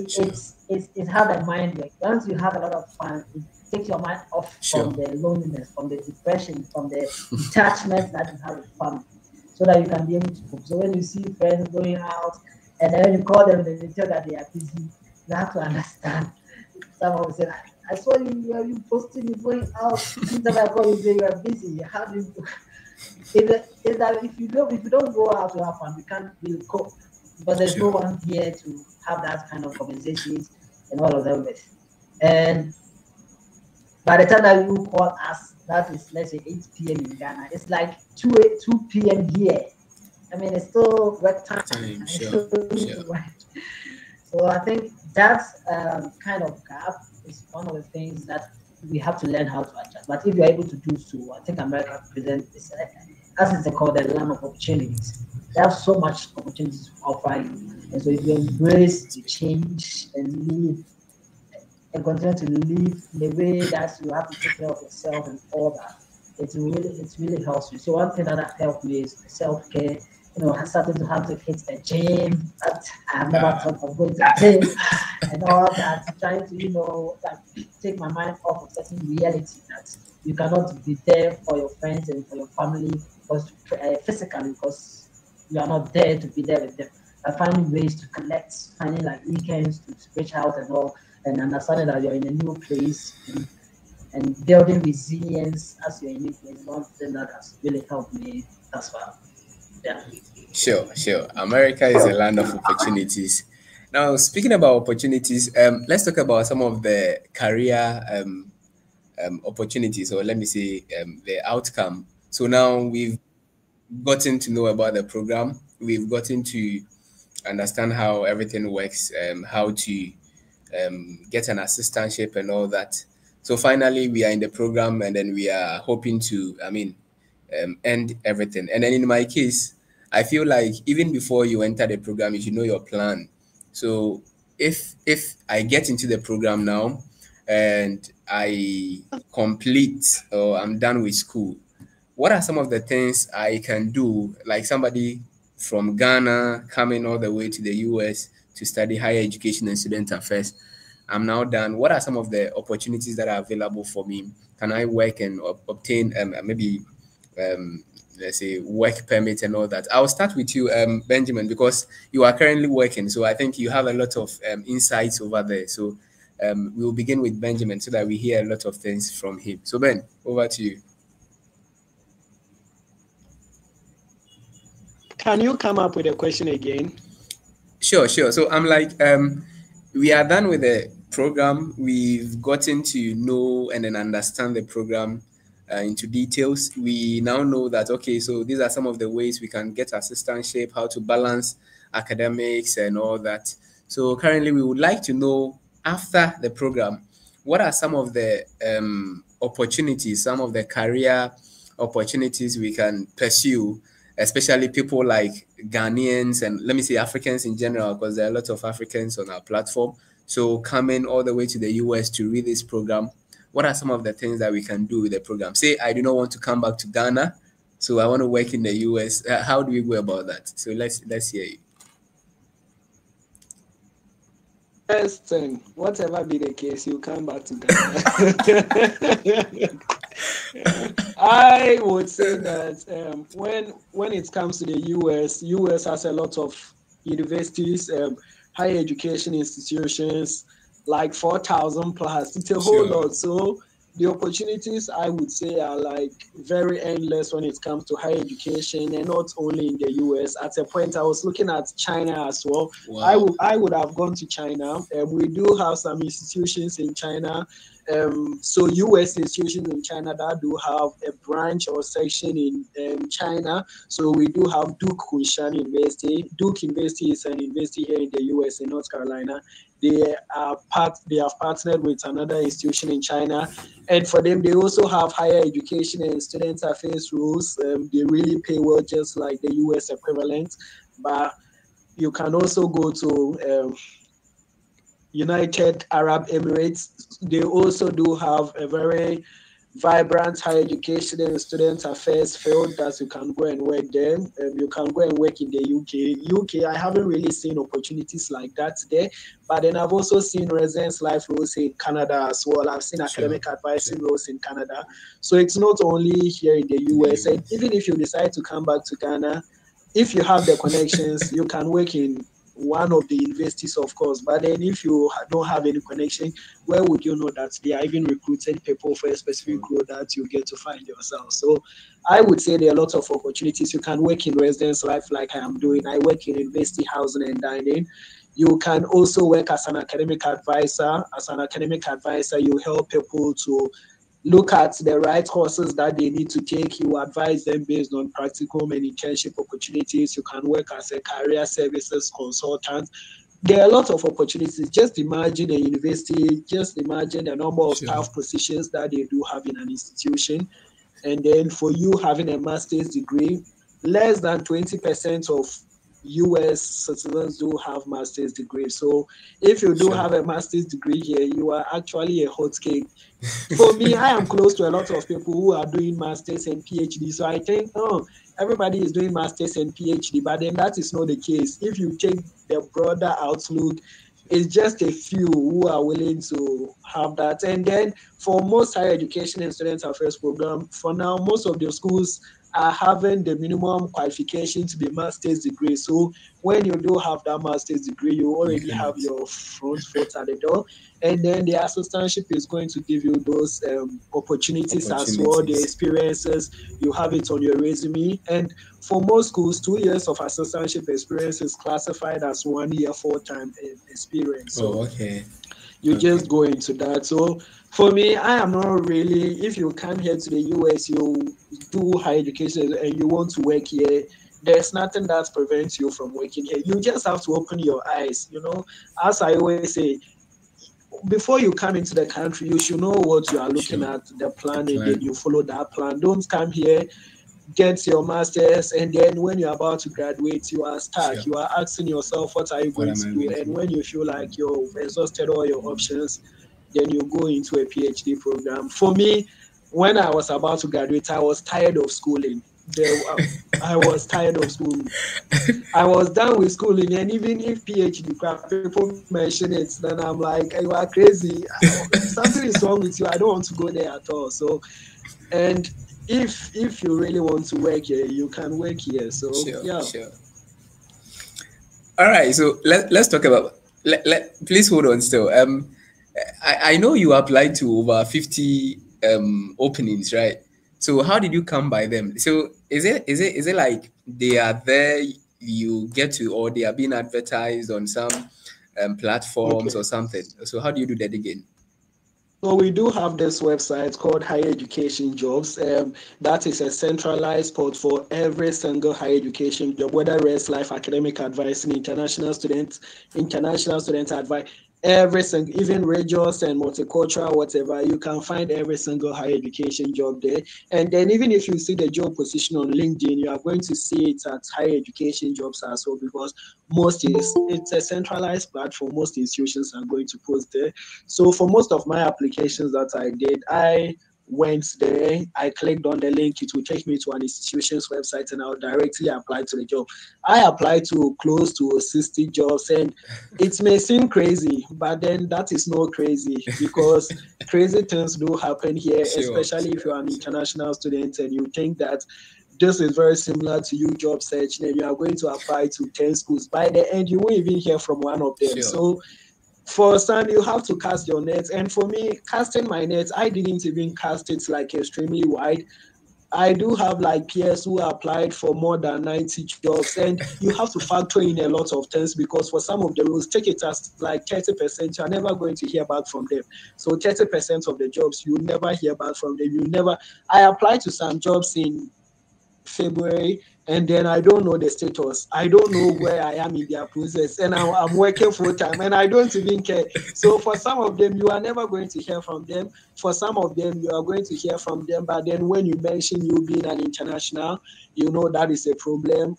Speaker 3: it's how the mind works. Once you have a lot of fun, it takes your mind off from the loneliness, from the depression, from the detachment that you have with family, so that you can be able to cope. So when you see friends going out, and then you call them and they tell that they are busy, you have to understand. Someone will say, I saw you posting, you going out. Sometimes I call you, say you are busy. How do you? Is that if you don't go out to have fun, we can't really cope, because there's no one here to have that kind of conversations and all of that with. And by the time that you call us, that is, let's say, 8 p.m. in Ghana, it's like 2 p.m. here. I mean, it's still work time. So I think that kind of gap is one of the things that we have to learn how to adjust. But if you're able to do so, I think America presents this, as it's called, the land of opportunities. They have so much opportunities to offer you. And so if you embrace the change and live and continue to live in the way that you have to take care of yourself and all that, it really helps you. So one thing that helped me is self-care. You know, I started to have to hit the gym. That I have never thought of going to the gym and all that. Trying to, you know, like take my mind off of certain reality that you cannot be there for your friends and for your family because physically, because you are not there to be there with them. Finding ways to connect, finding like weekends to reach out and all, and understanding that you're in a new place and building resilience as you're in a new place. One thing that has really helped me as well. Yeah.
Speaker 2: Sure. America is a land of opportunities. Now, speaking about opportunities, let's talk about some of the career opportunities, or let me say the outcome. So now we've gotten to know about the program. We've gotten to understand how everything works, how to get an assistantship and all that. So finally, we are in the program, and then we are hoping to, end everything. And then in my case, I feel like even before you enter the program, you should know your plan. So if I get into the program now and I complete or I'm done with school, what are some of the things I can do? Like somebody from Ghana coming all the way to the US to study higher education and student affairs. I'm now done. What are some of the opportunities that are available for me? Can I work and obtain let's say work permit and all that? I'll start with you, Benjamin, because you are currently working. So I think you have a lot of insights over there. So we'll begin with Benjamin so that we hear a lot of things from him. So Ben, over to you.
Speaker 4: Can you come up with a question again?
Speaker 2: Sure. So I'm like, we are done with the program. We've gotten to know and then understand the program into details. We now know that, okay, so these are some of the ways we can get assistantship, how to balance academics and all that. So currently we would like to know, after the program, what are some of the opportunities, some of the career opportunities we can pursue, especially people like Ghanaians and let me say Africans in general, because there are a lot of Africans on our platform. So coming all the way to the US to read this program, what are some of the things that we can do with the program? Say I do not want to come back to Ghana, so I want to work in the US. How do we go about that? So let's hear you.
Speaker 4: First thing, whatever be the case, you come back to Ghana. I would say that when it comes to the US has a lot of universities, higher education institutions, like 4,000 plus. It's a whole lot. So the opportunities, I would say, are like very endless when it comes to higher education, and not only in the US. At a point, I was looking at China as well.
Speaker 2: Wow.
Speaker 4: I would have gone to China. We do have some institutions in China. So US institutions in China that do have a branch or section in China. So we do have Duke Kunshan University. Duke University is an university here in the US in North Carolina. They have partnered with another institution in China, and for them they also have higher education and student affairs rules. They really pay well, just like the US equivalent. But you can also go to United Arab Emirates. They also do have a very vibrant higher education and student affairs field that you can go and work there. You can go and work in the UK. I haven't really seen opportunities like that there, but then I've also seen residence life roles in Canada as well. I've seen academic advising roles in Canada. So it's not only here in the US. And even if you decide to come back to Ghana, if you have the connections, you can work in one of the universities, of course. But then if you don't have any connection, where would you know that they are even recruiting people for a specific role that you get to find yourself? So I would say there are lots of opportunities. You can work in residence life like I am doing. I work in university housing and dining. You can also work as an academic advisor. As an academic advisor, you help people to look at the right courses that they need to take. You advise them based on practical and internship opportunities. You can work as a career services consultant. There are a lot of opportunities. Just imagine a university, just imagine the number of staff positions that they do have in an institution. And then for you having a master's degree, less than 20% of US citizens do have master's degrees. So if you do have a master's degree here, you are actually a hot cake. For me, I am close to a lot of people who are doing masters and PhD. So I think, everybody is doing masters and PhD, but then that is not the case. If you take the broader outlook, it's just a few who are willing to have that. And then for most higher education and student affairs program, for now, most of the schools are having the minimum qualification to be master's degree. So when you do have that master's degree, you already have your front foot at the door. And then the assistantship is going to give you those opportunities as well, the experiences. You have it on your resume. And for most schools, 2 years of assistantship experience is classified as 1 year full-time experience. So you just go into that. So for me, I am not really, if you come here to the US, you do higher education and you want to work here, there's nothing that prevents you from working here. You just have to open your eyes. You know, as I always say, before you come into the country, you should know what you are looking at, the plan, and then you follow that plan. Don't come here, get your master's, and then when you're about to graduate, you are stuck. You are asking yourself, what are you going to do? And when you feel like you've exhausted all your options, then you go into a PhD program. For me, when I was about to graduate, I was tired of schooling. I was tired of schooling. I was done with schooling, and even if PhD people mention it, then I'm like, you are crazy. Something is wrong with you. I don't want to go there at all. So, and if you really want to work here, you can work here. So
Speaker 2: All right. So let's talk about. Please hold on still. I know you applied to over 50 openings, right? So how did you come by them? So is it like they are there, you get to, or they are being advertised on some platforms or something? So how do you do that again?
Speaker 4: So we do have this website called Higher Education Jobs. That is a centralized port for every single higher education job, whether it's life academic advising, international student advice, every single, even regions and multicultural, whatever, you can find every single higher education job there. And then even if you see the job position on LinkedIn, you are going to see it at higher education jobs as well, because it's a centralized platform. Most institutions are going to post there. So for most of my applications that I did, I went there, I clicked on the link, it will take me to an institution's website and I'll directly apply to the job. I applied to close to 60 jobs, and it may seem crazy, but then that is not crazy, because crazy things do happen here, especially if you're an international student and you think that this is very similar to you job search, and you are going to apply to 10 schools. By the end, you won't even hear from one of them. So for some, you have to cast your net. And for me, casting my net, I didn't even cast it like extremely wide. I do have like peers who applied for more than 90 jobs, and you have to factor in a lot of things, because for some of the roles, take it as like 30%, you're never going to hear back from them. So 30% of the jobs, you never hear back from them. I applied to some jobs in February, and then I don't know the status. I don't know where I am in their process, and I'm working full time, and I don't even care. So for some of them, you are never going to hear from them. For some of them, you are going to hear from them, but then when you mention you being an international, you know that is a problem.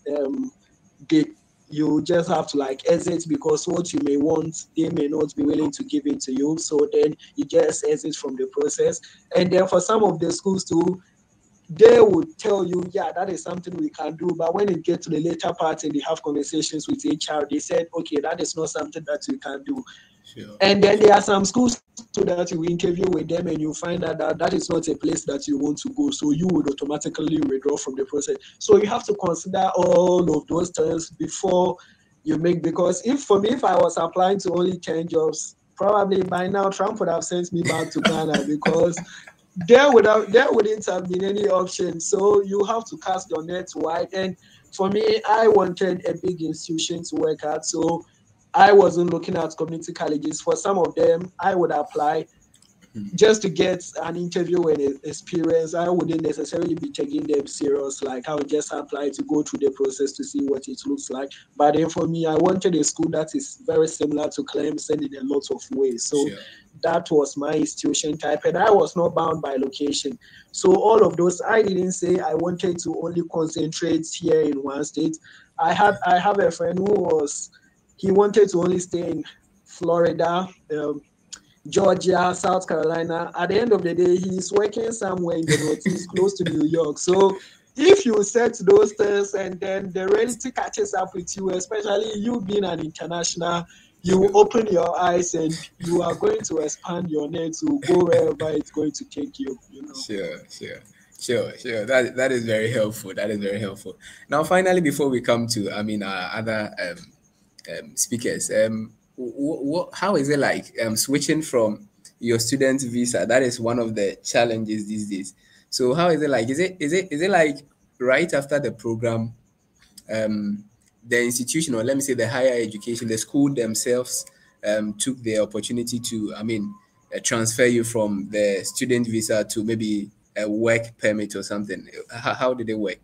Speaker 4: You just have to like exit, because what you may want, they may not be willing to give it to you. So then you just exit from the process. And then for some of the schools too, they would tell you, yeah, that is something we can do. But when it gets to the later part and they have conversations with HR, they said, okay, that is not something that we can do. And then there are some schools so that you interview with them and you find out that that is not a place that you want to go. So you would automatically withdraw from the process. So you have to consider all of those things before you make, because if I was applying to only 10 jobs, probably by now Trump would have sent me back to Ghana, because there wouldn't have been any option. So you have to cast your net wide. And for me, I wanted a big institution to work at. So I wasn't looking at community colleges. For some of them, I would apply just to get an interview and experience. I wouldn't necessarily be taking them serious. Like I would just apply to go through the process to see what it looks like. But then for me, I wanted a school that is very similar to Clemson in a lot of ways. So that was my institution type, and I was not bound by location. So all of those, I didn't say I wanted to only concentrate here in one state. I have a friend he wanted to only stay in Florida, Georgia, South Carolina. At the end of the day, he's working somewhere in the Northeast, close to New York. So if you set those things and then the reality catches up with you, especially you being an international, you open your eyes and you are going to expand your net to go wherever it's going to take you.
Speaker 2: Sure. That is very helpful. Now, finally, before we come to, our other speakers, how is it like switching from your student visa? That is one of the challenges these days. So how is it like? Is it like right after the program, the institution, or let me say the higher education, the school themselves took the opportunity to, transfer you from the student visa to maybe a work permit or something? How did it work?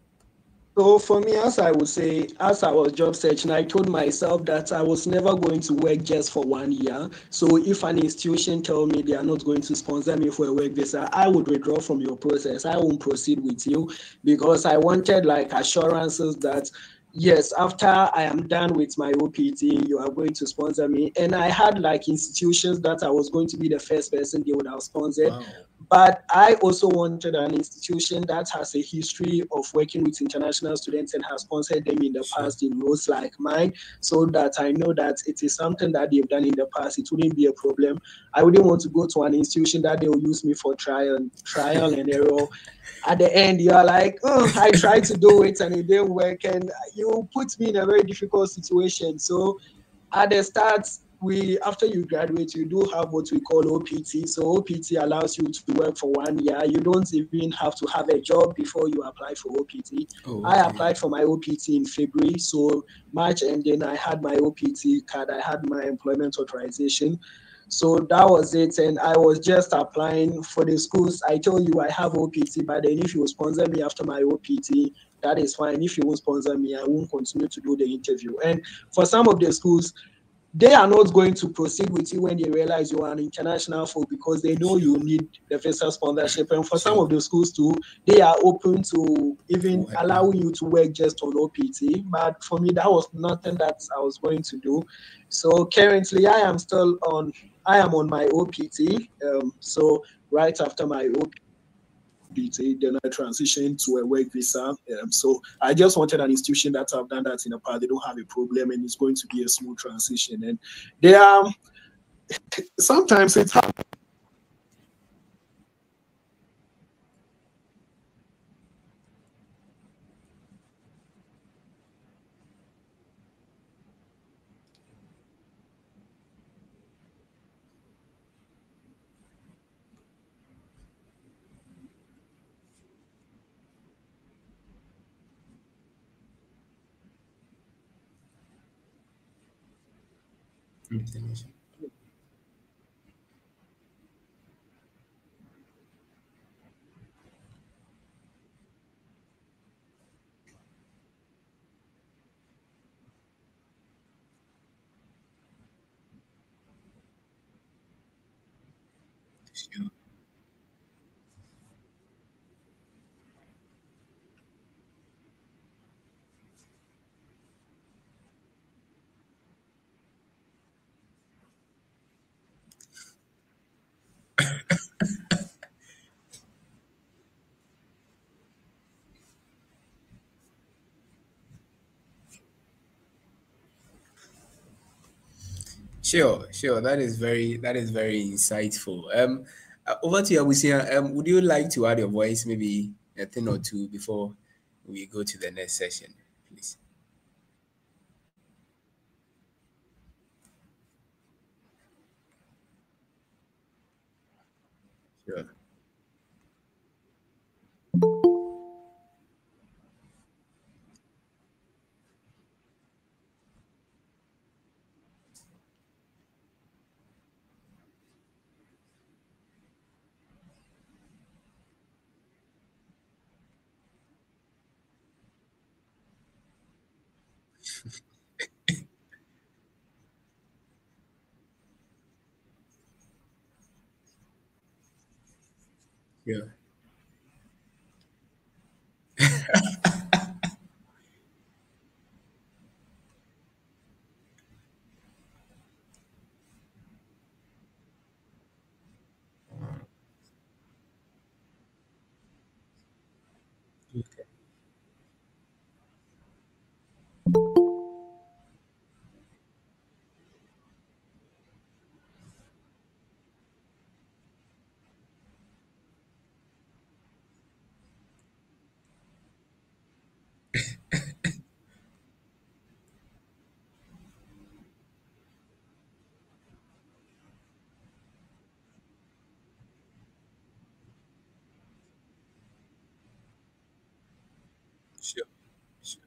Speaker 4: So for me, as I would say, as I was job searching, I told myself that I was never going to work just for 1 year. So if an institution tell me they are not going to sponsor me for a work visa, I would withdraw from your process. I won't proceed with you, because I wanted like assurances that yes, after I am done with my OPT, you are going to sponsor me. And I had like institutions that I was going to be the first person they would have sponsored. Wow. But I also wanted an institution that has a history of working with international students and has sponsored them in the past in roles like mine, so that I know that it is something that they've done in the past. It wouldn't be a problem. I wouldn't want to go to an institution that they will use me for trial and error. At the end, you are like, oh, I tried to do it and it didn't work. And you put me in a very difficult situation. So at the start, after you graduate, you do have what we call OPT. So OPT allows you to work for 1 year. You don't even have to have a job before you apply for OPT. Oh, okay. I applied for my OPT in February, so March, and then I had my OPT card. I had my employment authorization. So that was it. And I was just applying for the schools. I told you I have OPT, but then if you sponsor me after my OPT, that is fine. If you won't sponsor me, I won't continue to do the interview. And for some of the schools, they are not going to proceed with you when they realize you are an international folk, because they know you need the visa sponsorship. And for some of the schools too, they are open to even allowing you to work just on OPT. But for me, that was nothing that I was going to do. So currently, I am on my OPT. So right after my OPT, duty, then I transitioned to a work visa. So I just wanted an institution that have done that in the past. They don't have a problem, and it's going to be a smooth transition. And they are sometimes it's hard.
Speaker 2: Sure. Sure, sure. That is very insightful. Over to you, Abusia. Would you like to add your voice, maybe a thing or two before we go to the next session, please? Sure. Sure. Okay. Sure. Sure.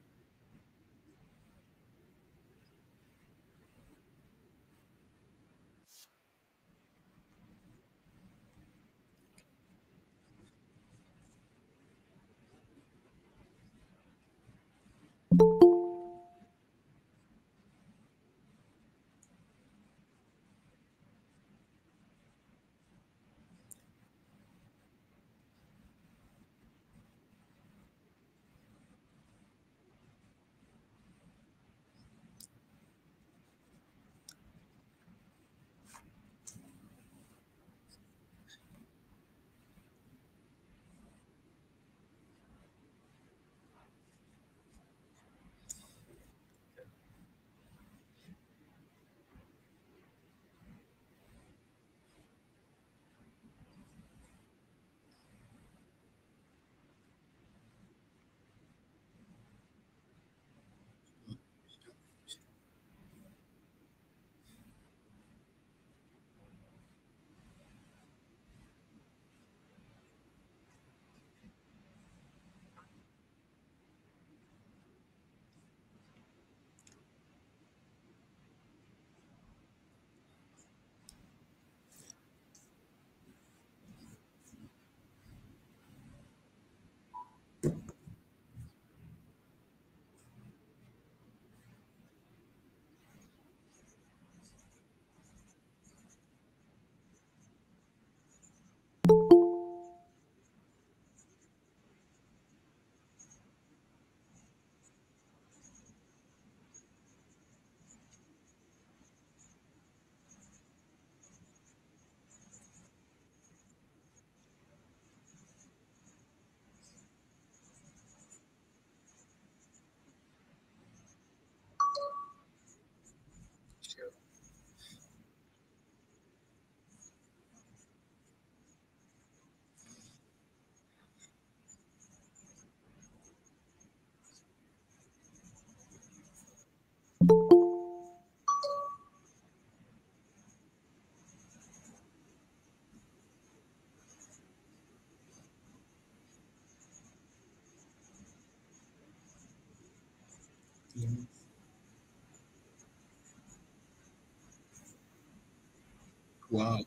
Speaker 2: Wow.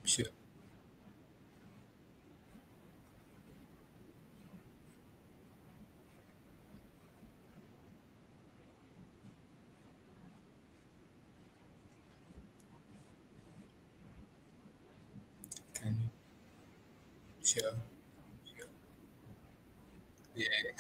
Speaker 2: Sure. Can you? Sure. Yeah.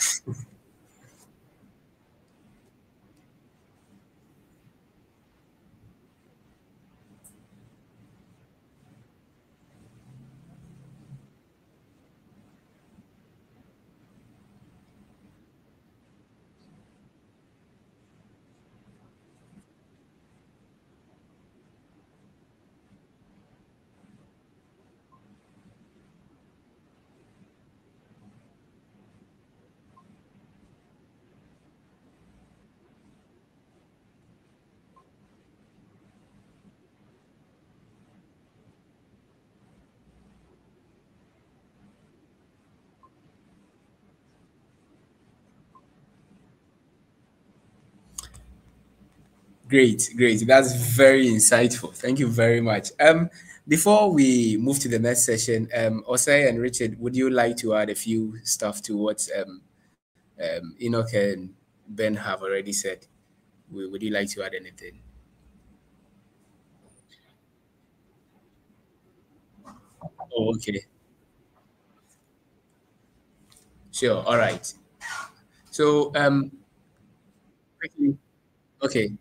Speaker 2: Great, great. That's very insightful. Thank you very much. Before we move to the next session, Osei and Richard, would you like to add a few stuff to what Enoch and Ben have already said? Would you like to add anything? Oh, okay. Sure. All right. So, quickly. Okay.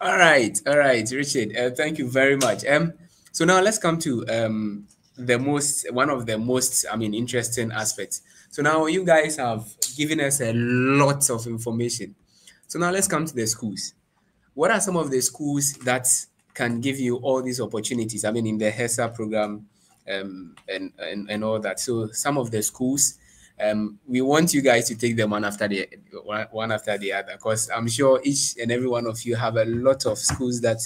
Speaker 2: All right, Richard. Thank you very much. So now let's come to one of the most, interesting aspects. So now you guys have given us a lot of information. So now let's come to the schools. What are some of the schools that can give you all these opportunities? I mean, in the HESA program, and all that. So some of the schools, we want you guys to take them one after the other, because I'm sure each and every one of you have a lot of schools that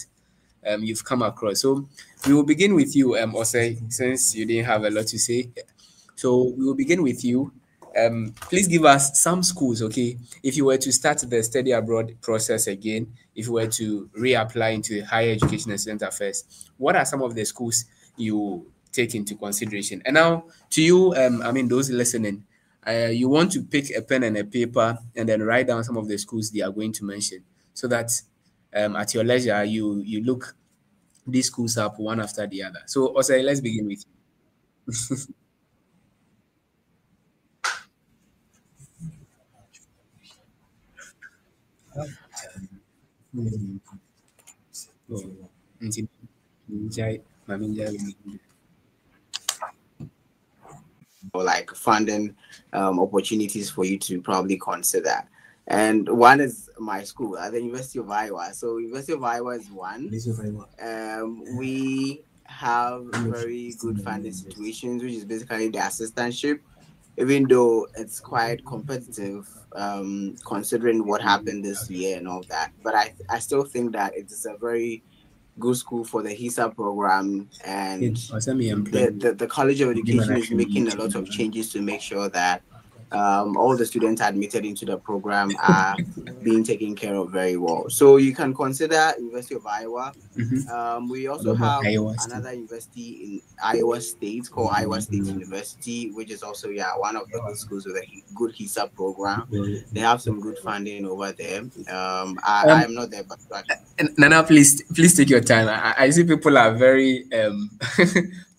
Speaker 2: you've come across. So we will begin with you, Osei, since you didn't have a lot to say. So we will begin with you. Please give us some schools, okay? If you were to start the study abroad process again, if you were to reapply into higher education and student affairs, what are some of the schools you take into consideration? And now to you, those listening, you want to pick a pen and a paper and then write down some of the schools they are going to mention, so that at your leisure, you look these schools up one after the other. So, Osei, let's begin with you.
Speaker 5: Or like funding opportunities for you to probably consider. And one is my school at the University of Iowa. So University of Iowa is one. We have very good funding situations, which is basically the assistantship, even though it's quite competitive, considering what happened this year and all that. But I still think that it is a very good school for the HESA program, and the College of Education is making a lot of changes to make sure that all the students admitted into the program are being taken care of very well. So you can consider University of Iowa. We also have another university in Iowa State called Iowa State University, which is also one of the good schools with a good HESA program. They have some good funding over there. I'm not there, but
Speaker 2: Nana, please take your time. I see people are very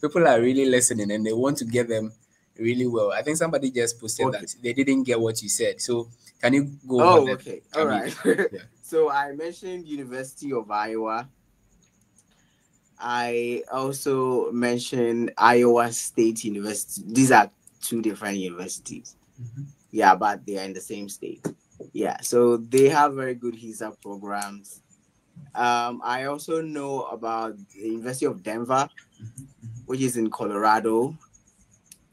Speaker 2: people are really listening and they want to get them really well. I think somebody just posted that they didn't get what you said. So can you go over
Speaker 5: okay. All right. So I mentioned University of Iowa. I also mentioned Iowa State University. These are two different universities. Yeah, but they are in the same state. Yeah, so they have very good HESA programs. I also know about the University of Denver, which is in Colorado.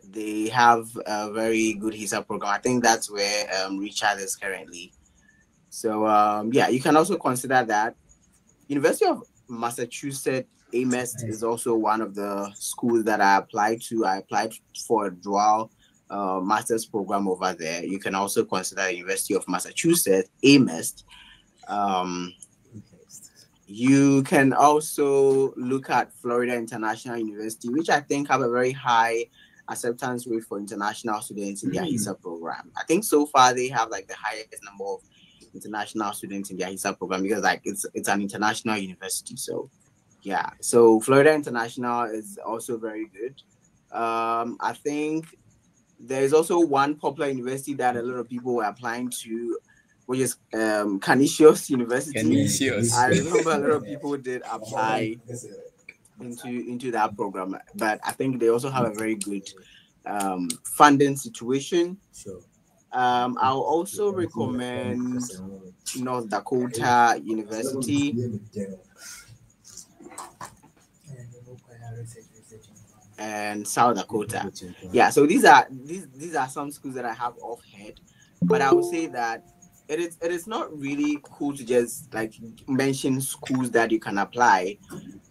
Speaker 5: They have a very good HESA program. I think that's where Richard is currently. So you can also consider that. University of Massachusetts Amherst is also one of the schools that I applied to. I applied for a dual master's program over there. You can also consider University of Massachusetts Amherst. You can also look at Florida International University, which I think have a very high acceptance rate for international students in their HESA program. I think so far they have like the highest number of international students in their HESA program, because like it's an international university. So yeah, so Florida International is also very good. I think there's also one popular university that a lot of people were applying to, which is Canisius University. I remember a lot of people did apply into that program, but I think they also have a very good funding situation. I'll also recommend North Dakota University. And South Dakota. Yeah, so these are some schools that I have off head, but I would say that it is not really cool to just like mention schools that you can apply.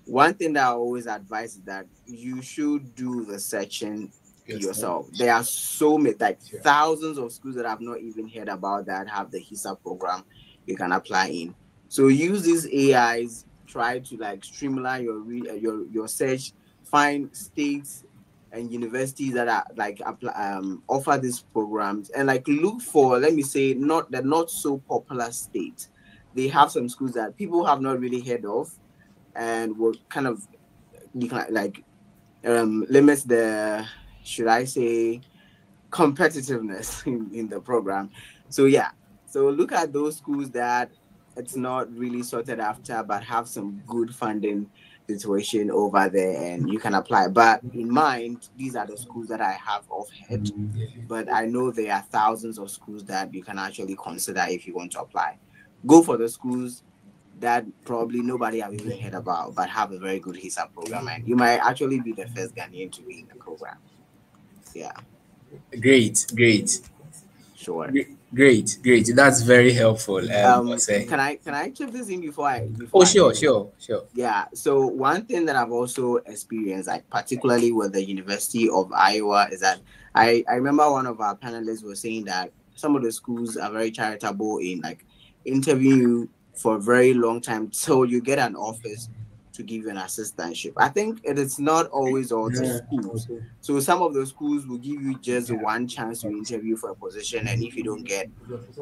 Speaker 5: One thing that I always advise is that you should do the searching yourself. There are so many, like thousands of schools that I've not even heard about that have the HESA program you can apply in. So use these AIs, try to like streamline your search, find states and universities that are like offer these programs, and like look for, let me say, not so popular states. They have some schools that people have not really heard of, and will kind of like limits the, should I say, competitiveness in the program. So yeah, so look at those schools that it's not really sorted after, but have some good funding situation over there and you can apply. But in mind, these are the schools that I have off head. But I know there are thousands of schools that you can actually consider if you want to apply. Go for the schools that probably nobody have even heard about, but have a very good HESA program, and you might actually be the first Ghanaian to be in the program. Yeah,
Speaker 2: Great, great.
Speaker 5: sure.
Speaker 2: Great, great. That's very helpful. Jose.
Speaker 5: Can I chip this in before I
Speaker 2: Oh,
Speaker 5: go?
Speaker 2: sure, sure, sure.
Speaker 5: Yeah. So one thing that I've also experienced, like particularly with the University of Iowa, is that I remember one of our panelists was saying that some of the schools are very charitable in like interviewing you for a very long time till you get an office to give you an assistantship. I think it is not always all the schools. So some of the schools will give you just one chance to interview for a position, and if you don't get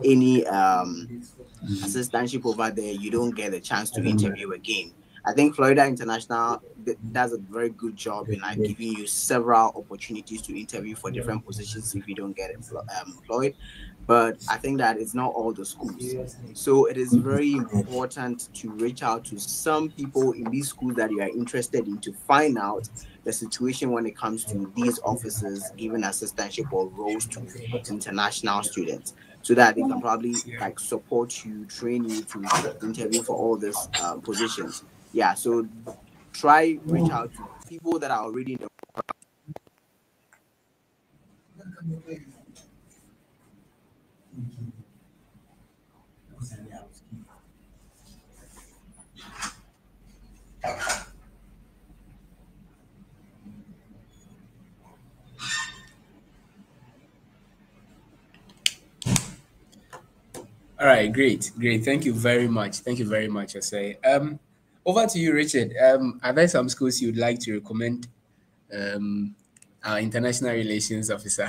Speaker 5: any assistantship over there, you don't get a chance to interview again. I think Florida International does a very good job in like giving you several opportunities to interview for different positions if you don't get employed. But I think that it's not all the schools. So it is very important to reach out to some people in these schools that you are interested in to find out the situation when it comes to these offices giving assistantship or roles to international students, so that they can probably like support you, train you to interview for all these positions. Yeah, so try reach out to people that are already in the.
Speaker 2: All right, great, great. Thank you very much. Thank you very much, Jose. Over to you, Richard. Are there some schools you'd like to recommend our international relations officer?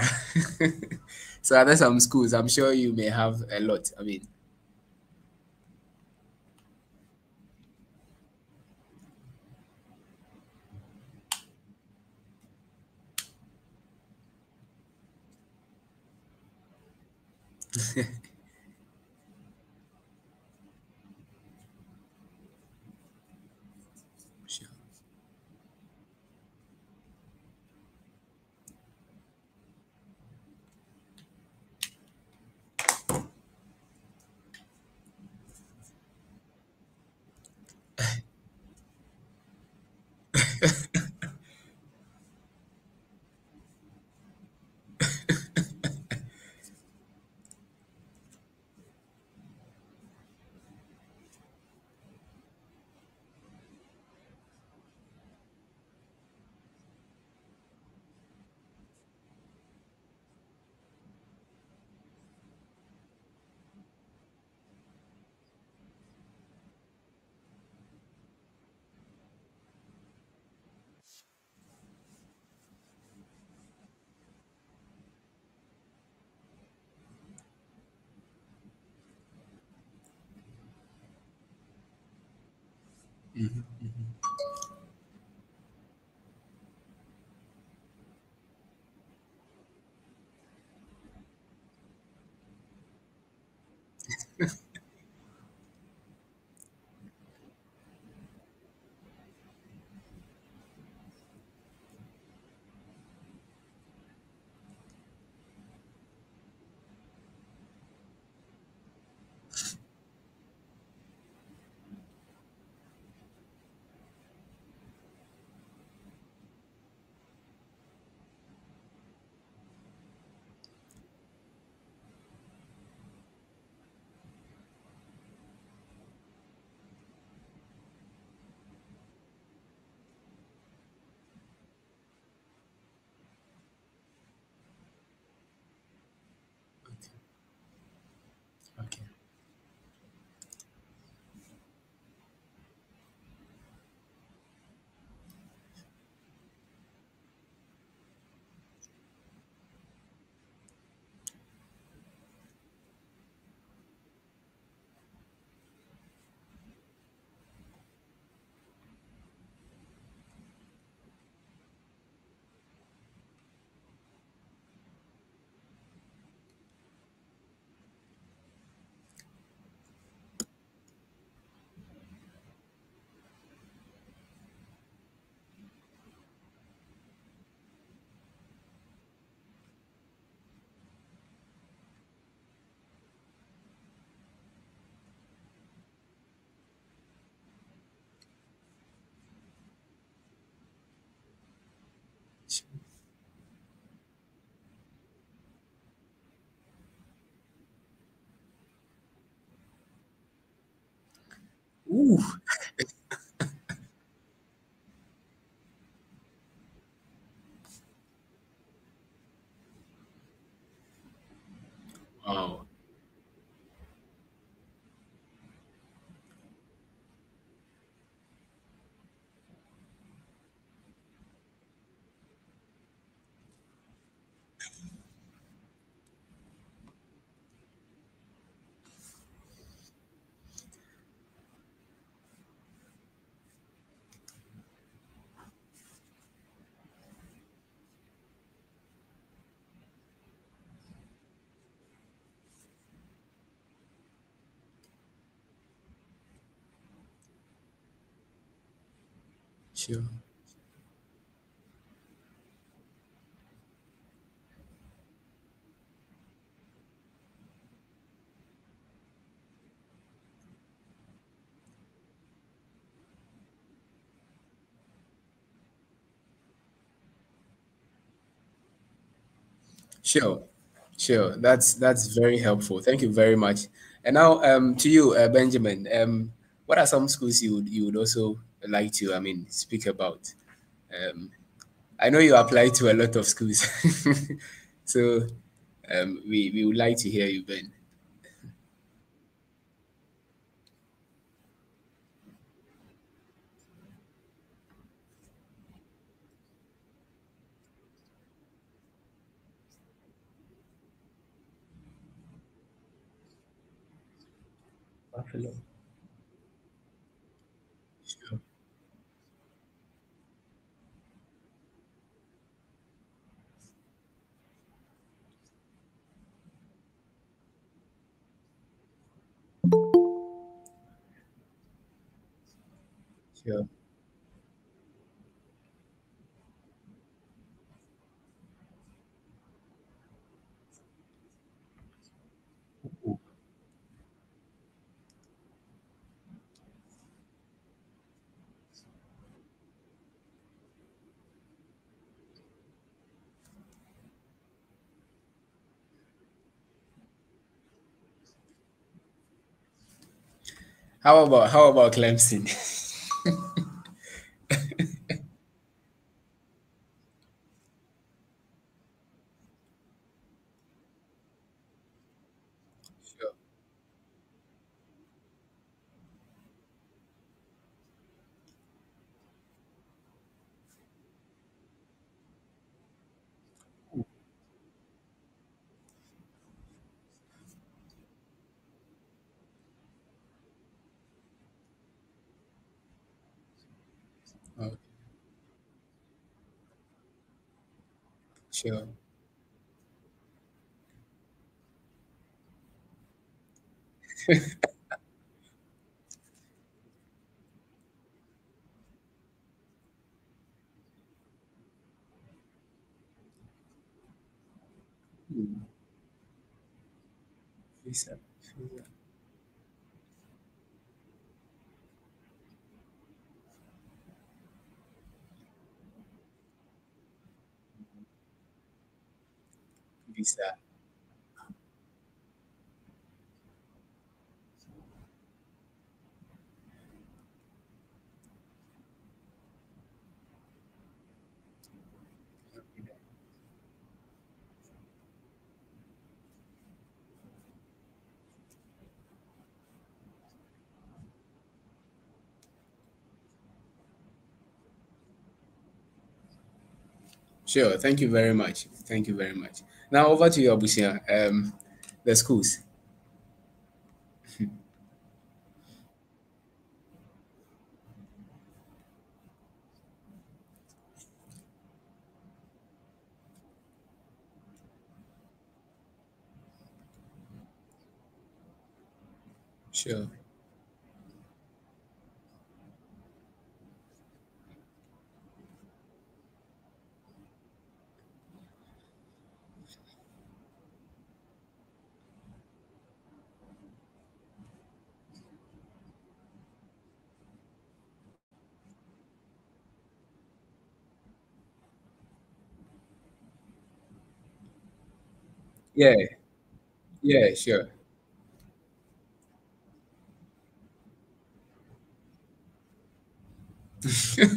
Speaker 2: So are there some schools? I'm sure you may have a lot. I mean, sure. Okay. Ooh. Wow. Sure. Sure. Sure. That's very helpful. Thank you very much. And now to you, Benjamin. What are some schools you would also like to, I mean, speak about? Um, I know you apply to a lot of schools. So we would like to hear you, Ben. Buffalo. Sure. Sure. How about Clemson? Sure. Oh, sure. Hmm. Visa. Visa. Sure. Thank you very much. Thank you very much. Now over to you, Abusia. The schools. Sure. Yeah. Yeah. Sure. Sure.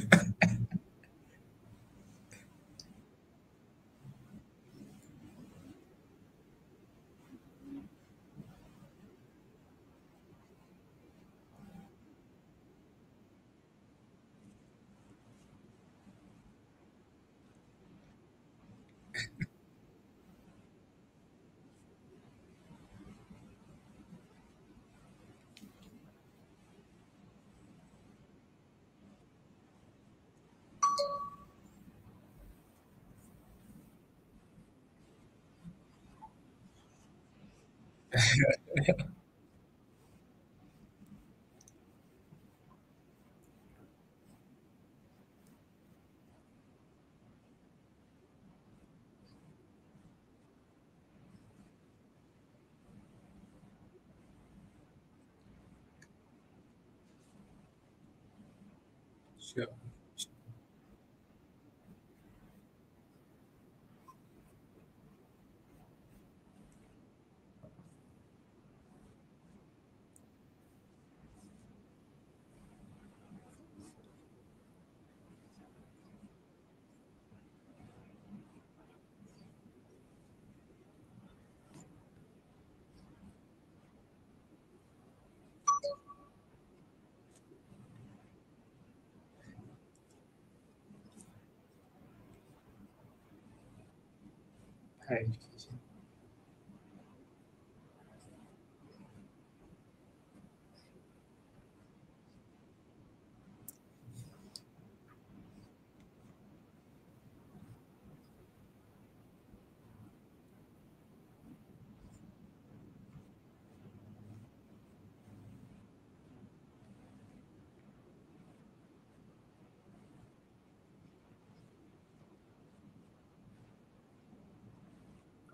Speaker 2: Higher education.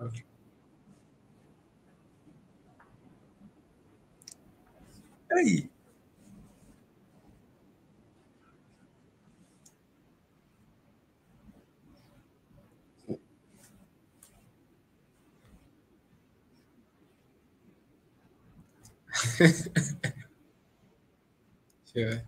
Speaker 2: Okay. Hey. Sure.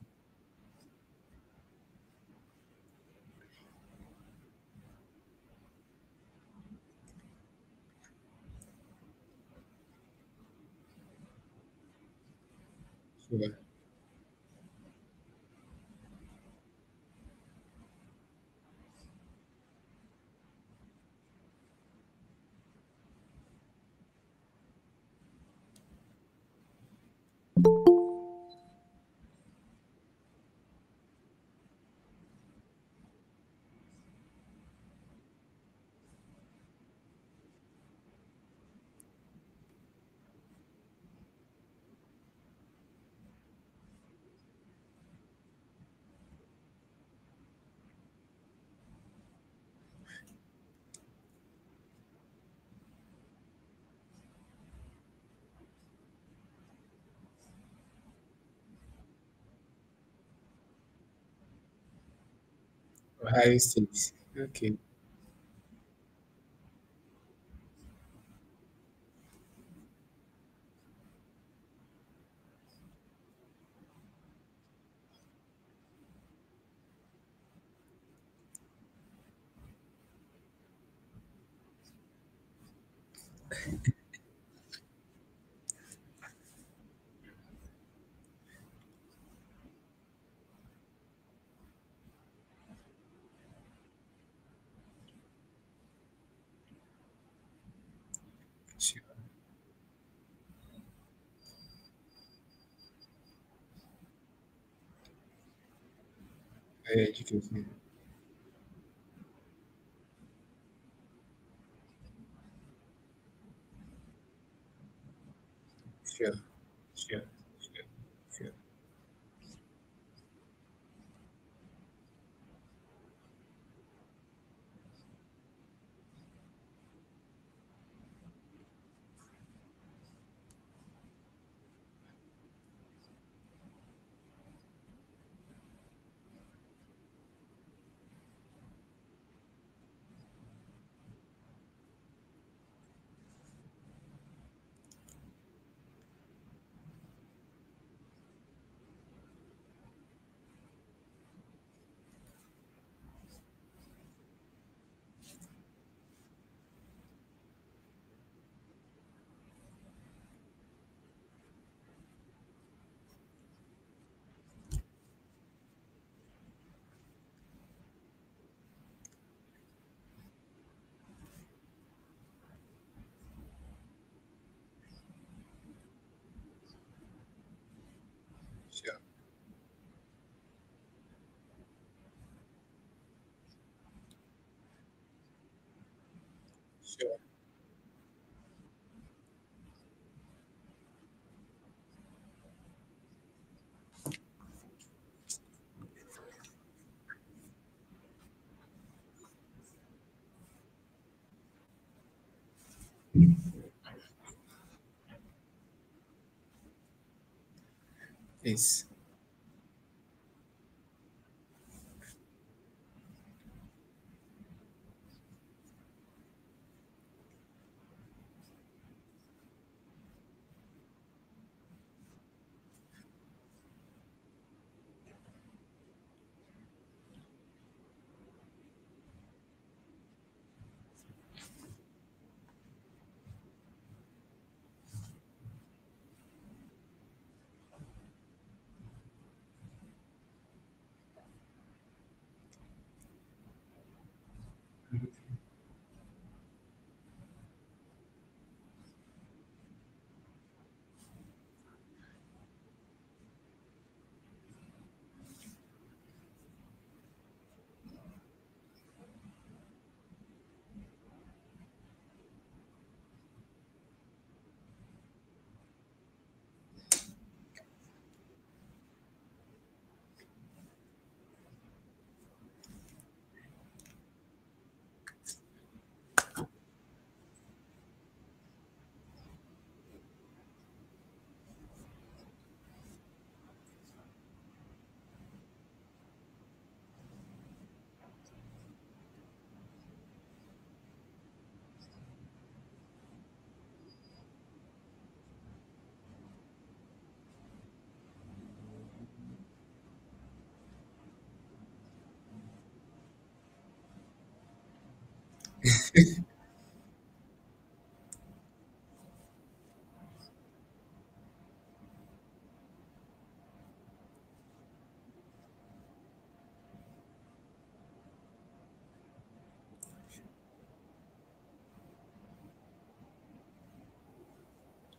Speaker 2: Sure. Ohio State. Okay. Sure. Higher education. Sure. Sure. Sure. Sure. Sure. Yes.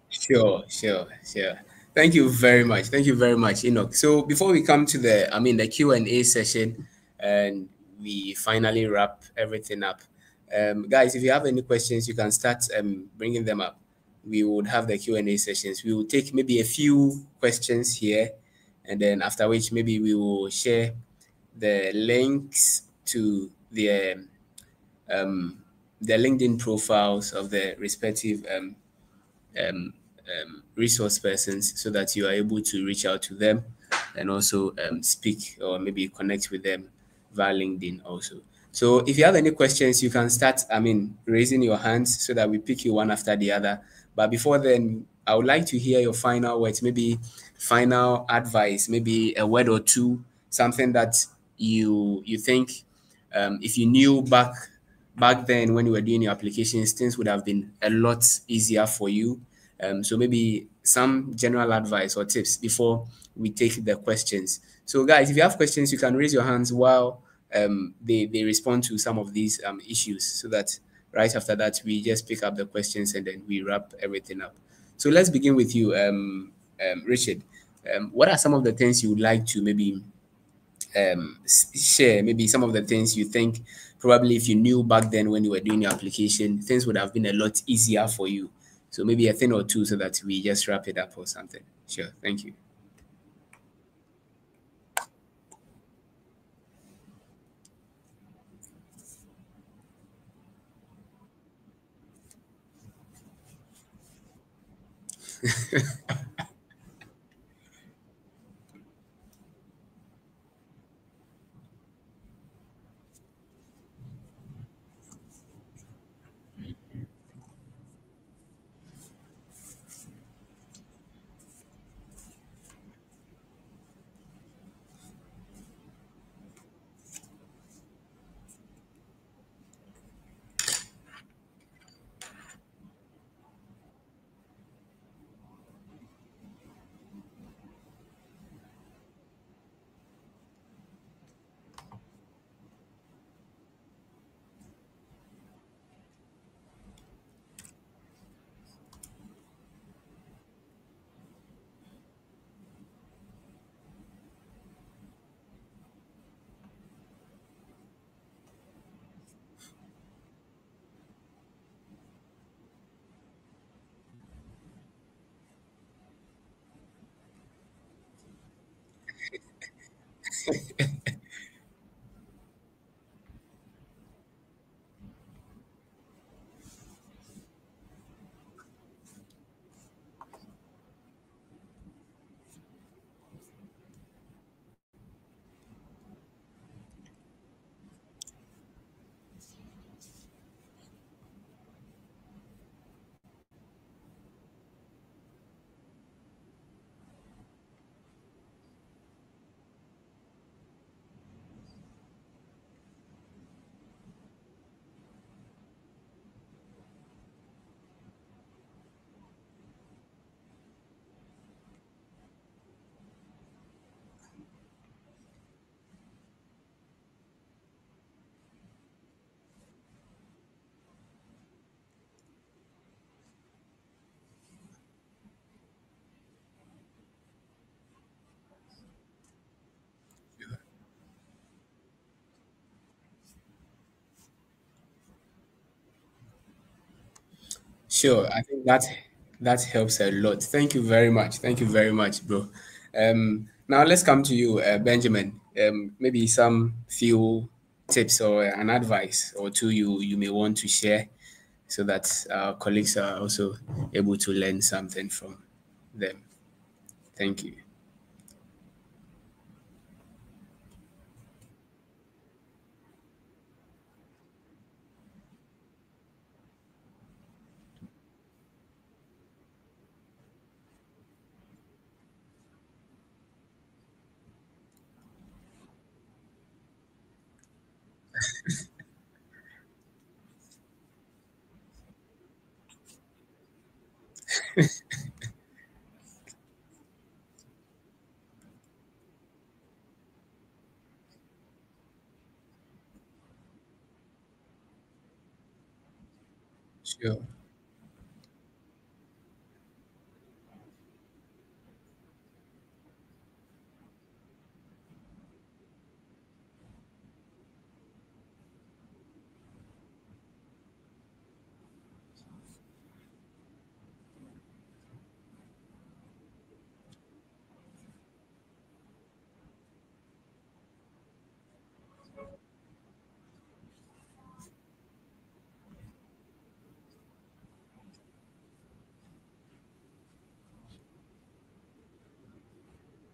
Speaker 2: Sure, sure, sure. Thank you very much. Thank you very much, Enoch. So before we come to the Q&A session, and we finally wrap everything up, guys, if you have any questions, you can start bringing them up. We would have the Q&A sessions. We will take maybe a few questions here, and then after which maybe we will share the links to the LinkedIn profiles of the respective um, resource persons so that you are able to reach out to them and also speak or maybe connect with them via LinkedIn also. So if you have any questions, you can start, raising your hands so that we pick you one after the other. But before then, I would like to hear your final words, maybe final advice, maybe a word or two, something that you think if you knew back then when you were doing your applications, things would have been a lot easier for you. So maybe some general advice or tips before we take the questions. So guys, if you have questions, you can raise your hands while they respond to some of these issues so that right after that, we just pick up the questions and then we wrap everything up. So let's begin with you, Richard. What are some of the things you would like to maybe share, maybe some of the things you think probably if you knew back then when you were doing your application, things would have been a lot easier for you. So maybe a thing or two so that we just wrap it up or something. Sure. Thank you. Sure, I think that helps a lot. Thank you very much. Thank you very much, bro. Now let's come to you, Benjamin. Maybe some few tips or an advice or two you may want to share, so that our colleagues are also able to learn something from them. Thank you. Sure,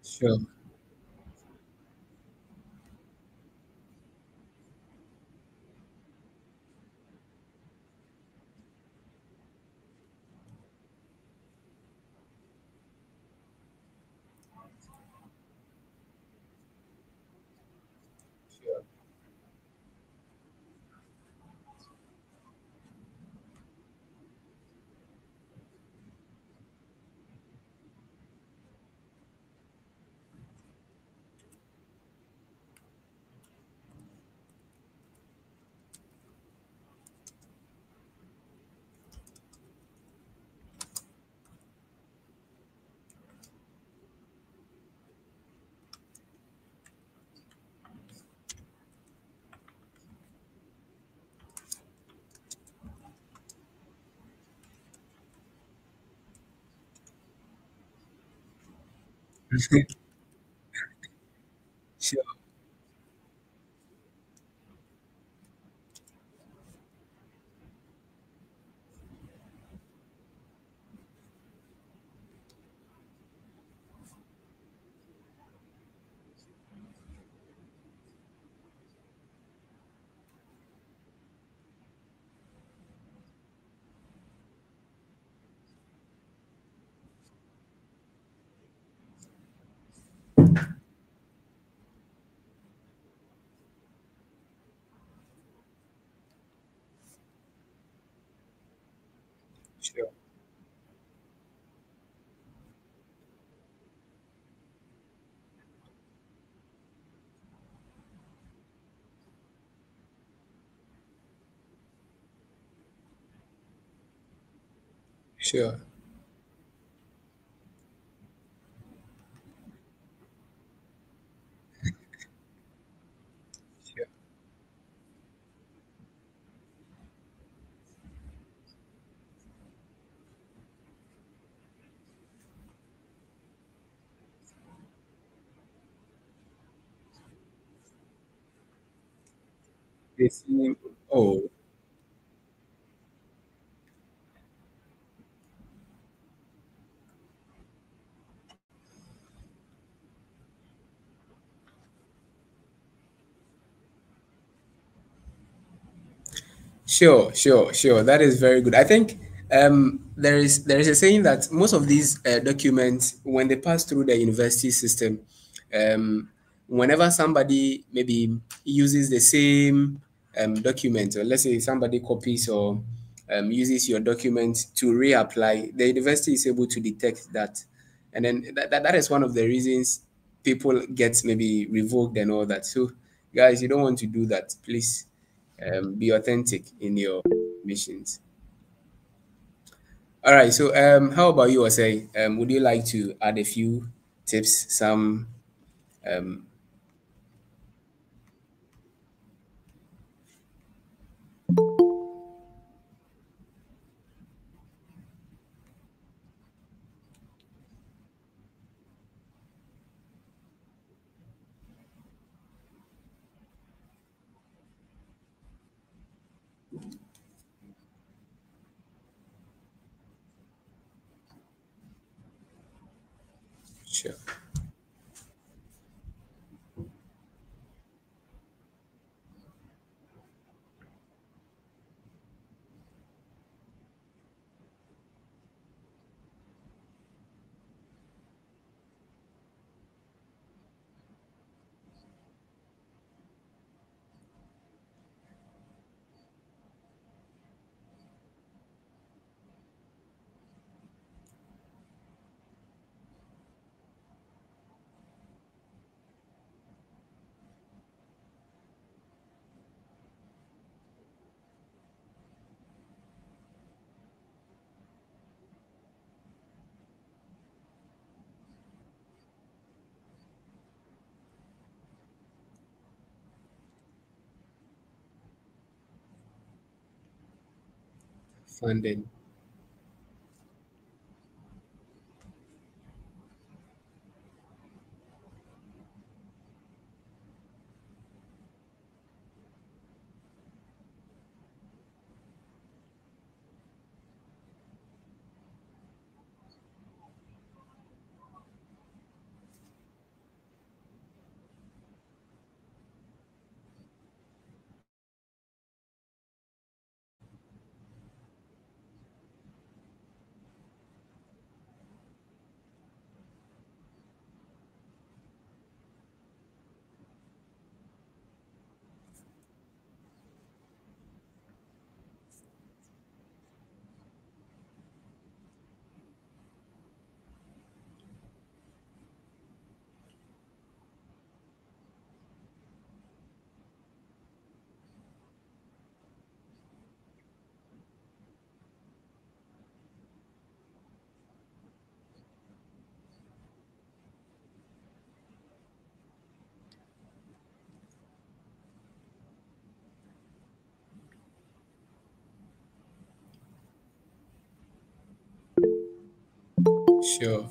Speaker 2: sure, sure, sure, sure, sure, sure. They see, oh, sure, sure, sure. That is very good. I think there is a saying that most of these documents, when they pass through the university system, um, whenever somebody maybe uses the same document, or let's say somebody copies or uses your document to reapply, the university is able to detect that, and then that is one of the reasons people get maybe revoked and all that. So, guys, you don't want to do that, please. Be authentic in your missions. All right. So, how about you, Osei? Would you like to add a few tips? Some, um, Sure. Funding. Sure.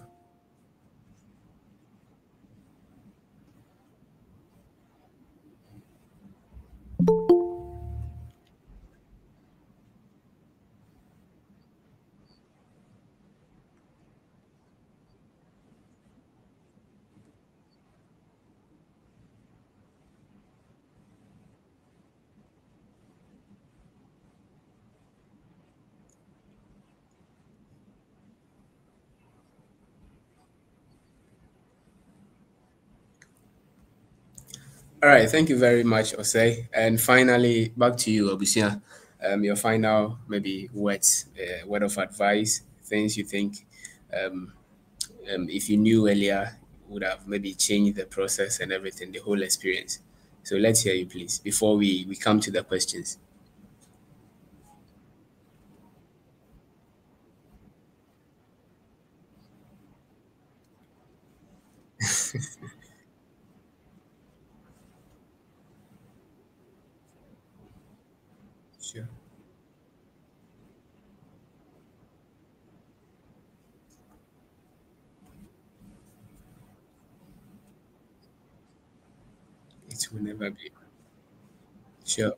Speaker 2: All right, thank you very much, Osei. And finally, back to you, Abusia. Your final maybe words, word of advice, things you think, um, if you knew earlier, would have maybe changed the process and everything, the whole experience. So let's hear you, please, before we come to the questions. Sure. It will never be. Sure.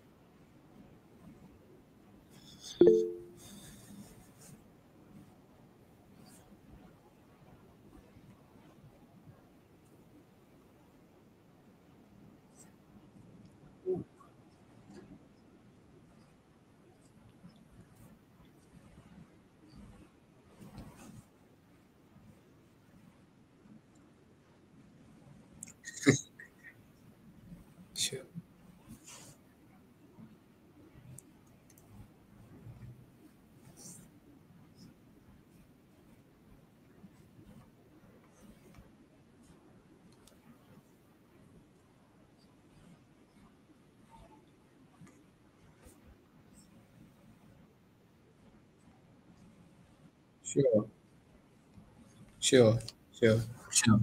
Speaker 2: Sure. Sure. Sure. Sure. Sure.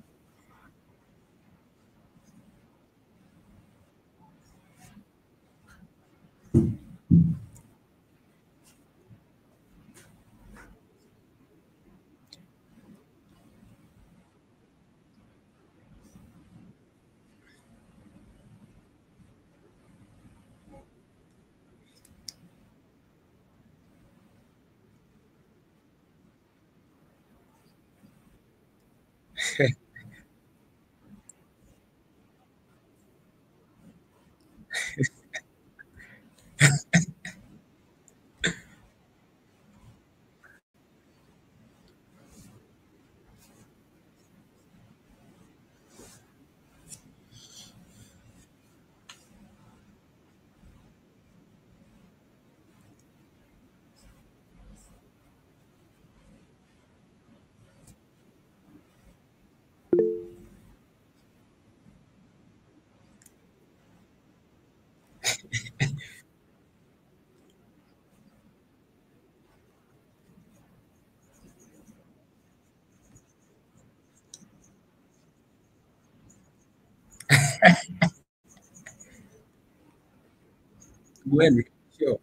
Speaker 2: When? Sure.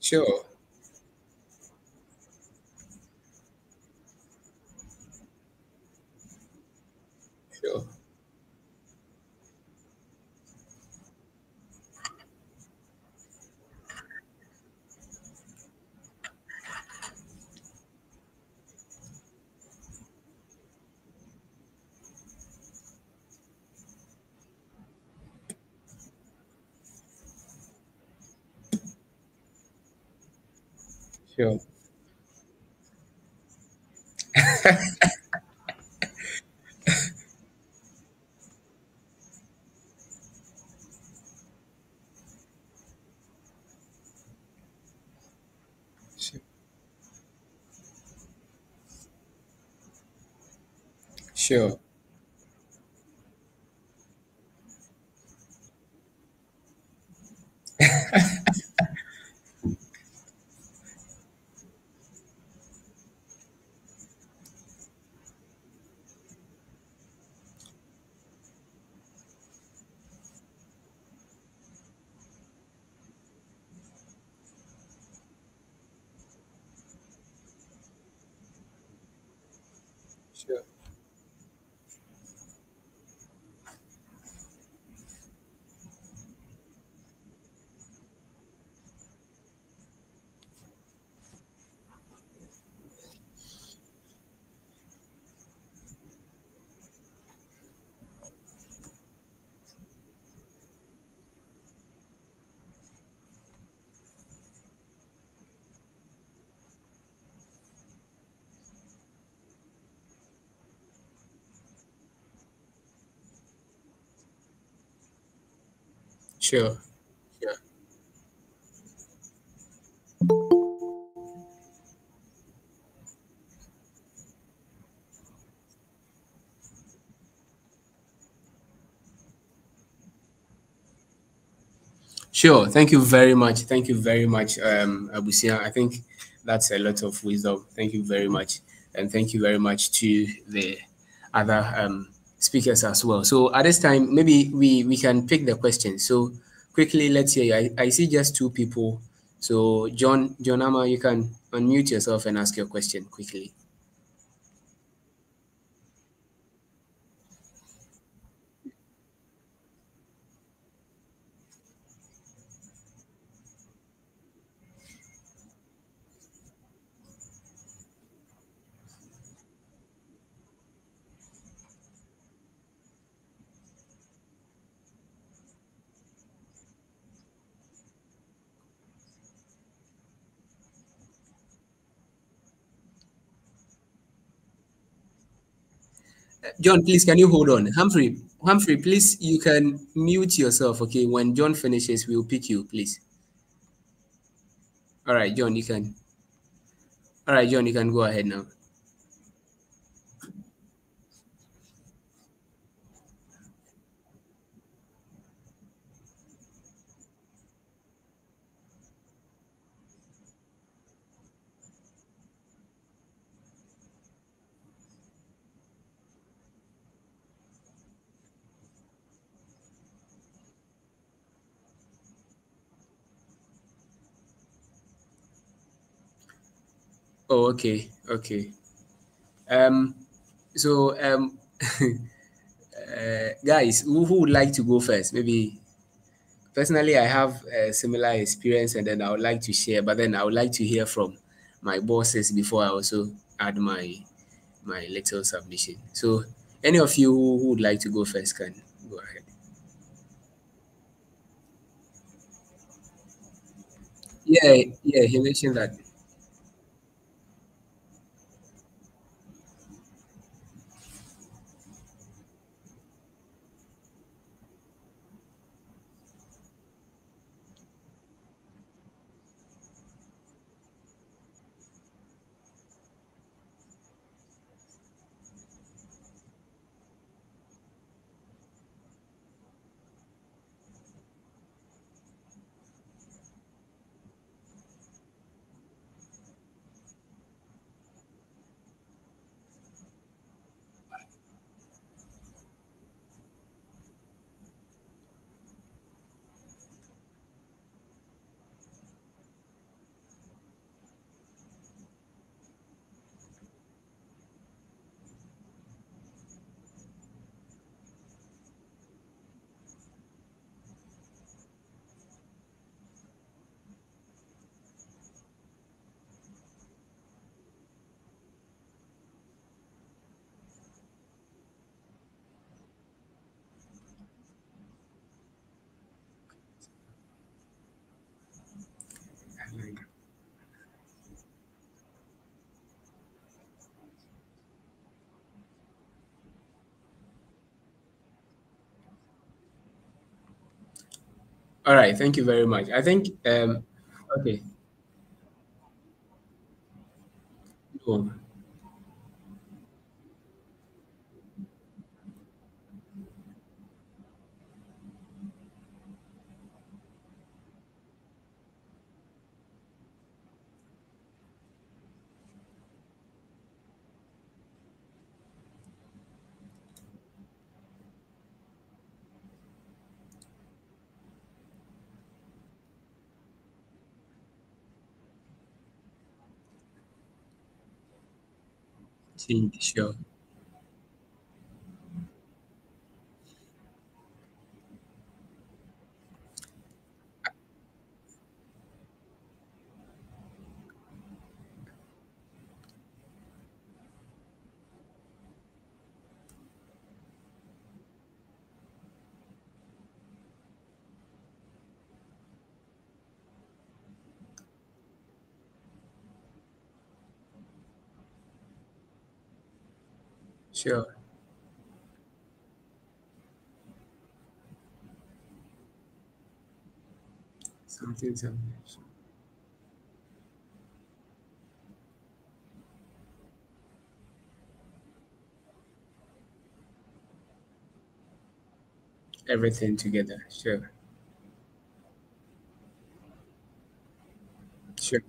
Speaker 2: Sure. Sure. Sure. Sure. Sure. Sure. Sure. Sure. Sure. Thank you very much. Thank you very much, Abusia. I think that's a lot of wisdom. Thank you very much. And thank you very much to the other speakers as well. So at this time, maybe we can pick the questions. So quickly, let's see. I see just two people. So John Ama, you can unmute yourself and ask your question quickly. John, please, can you hold on? Humphrey, please, you can mute yourself, okay? When John finishes, we'll pick you, please. All right, John, you can. All right, John, you can go ahead now. Oh, okay, okay. Um, so guys, who would like to go first? Maybe personally, I have a similar experience, and then I would like to share. But then I would like to hear from my bosses before I also add my little submission. So, any of you who would like to go first can go ahead. Yeah, yeah, he mentioned that. All right. Thank you very much. I think, okay. No. Sure. Sure. Something. Everything together. Sure. Sure.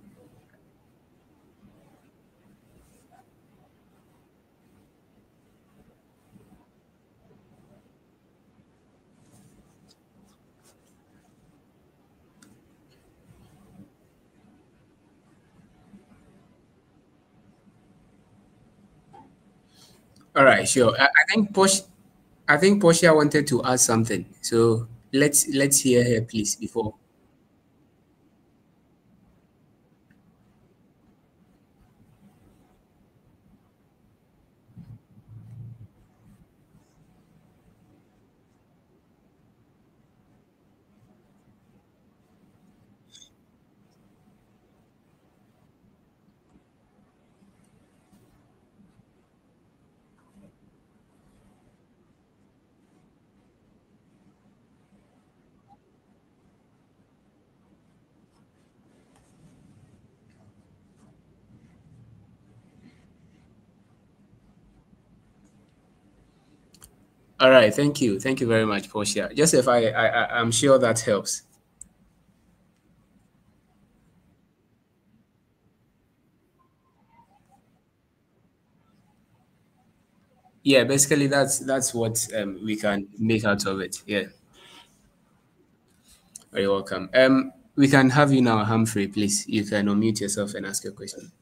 Speaker 2: All right. Sure. I think Portia wanted to ask something. So let's hear her, please, before. All right. Thank you. Thank you very much, Portia. Just if I'm sure that helps. Yeah. Basically, that's what we can make out of it. Yeah. Very welcome. We can have you now, Humphrey. Please, you can unmute yourself and ask your question.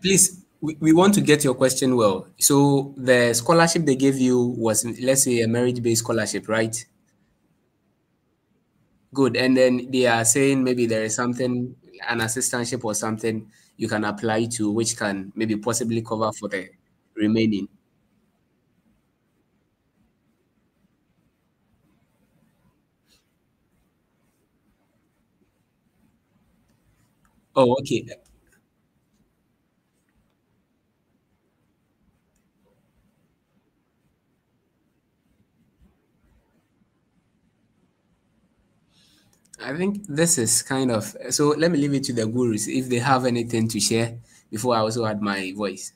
Speaker 2: Please, we want to get your question well. So the scholarship they gave you was, let's say, a merit-based scholarship, right? Good. And then they are saying maybe there is something, an assistantship or something you can apply to, which can maybe possibly cover for the remaining. Oh, okay. I think this is kind of, so let me leave it to the gurus if they have anything to share before I also add my voice.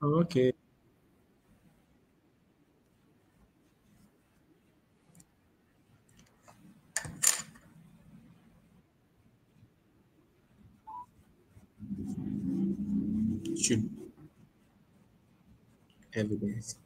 Speaker 2: Okay. Should evidence.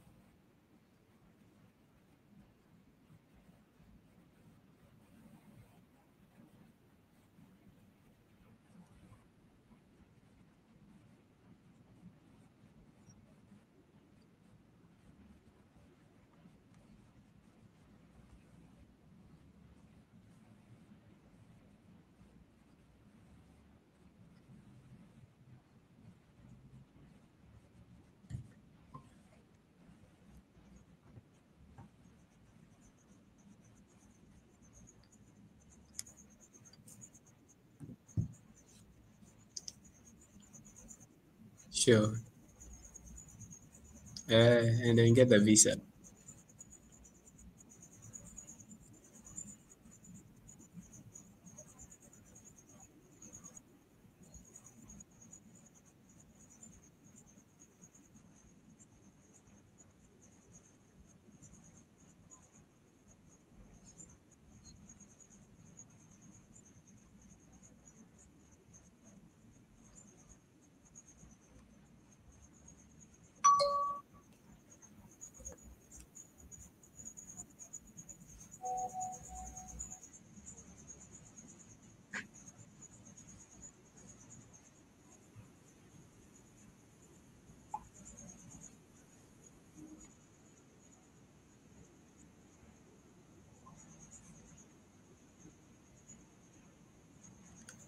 Speaker 2: Sure. And then get the visa.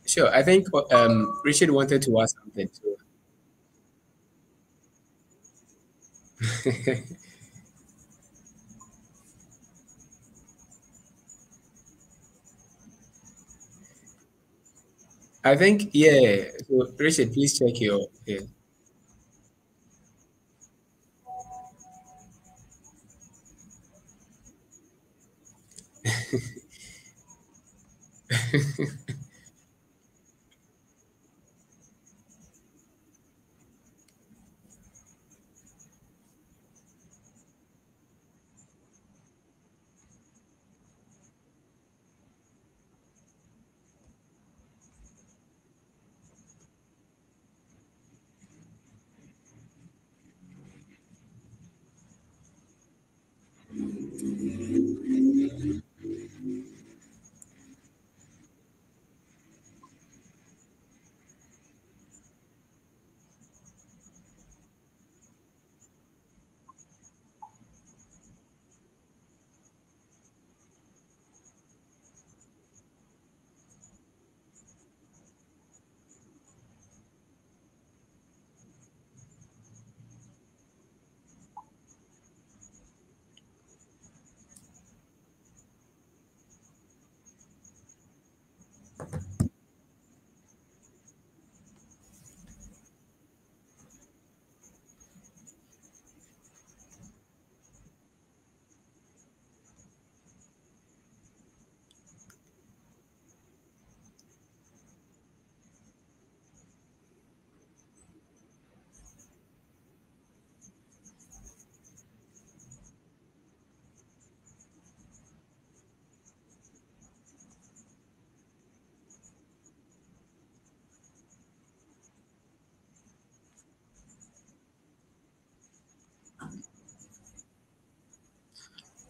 Speaker 2: Sure. I think Richard wanted to ask something too. I think, yeah. So Richard, please check your, yeah.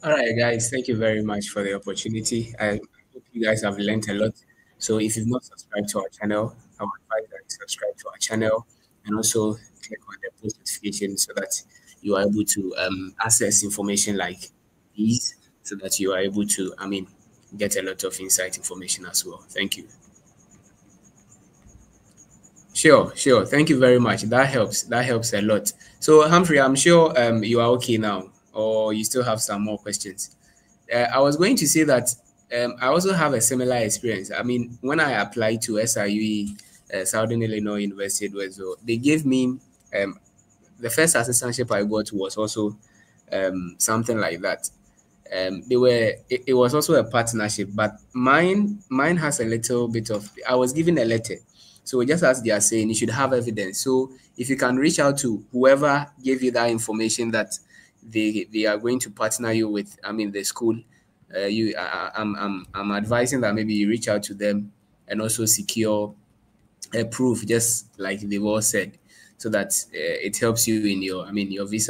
Speaker 2: All right, guys. Thank you very much for the opportunity. I hope you guys have learned a lot. So if you've not subscribed to our channel, I would advise that you subscribe to our channel and also click on the post notification so that you are able to access information like these so that you are able to, get a lot of insight information as well. Thank you. Sure, sure. Thank you very much. That helps. That helps a lot. So Humphrey, I'm sure you are okay now, or you still have some more questions. I was going to say that I also have a similar experience. I mean, when I applied to SIUE, Southern Illinois University, they gave me the first assistantship I got was also something like that. It was also a partnership, but mine has a little bit of. I was given a letter, So just as they are saying, you should have evidence. So if you can reach out to whoever gave you that information that they are going to partner you with, I mean the school, I'm advising that maybe you reach out to them and also secure a proof, just like they've all said, so that it helps you in your, I mean, your visa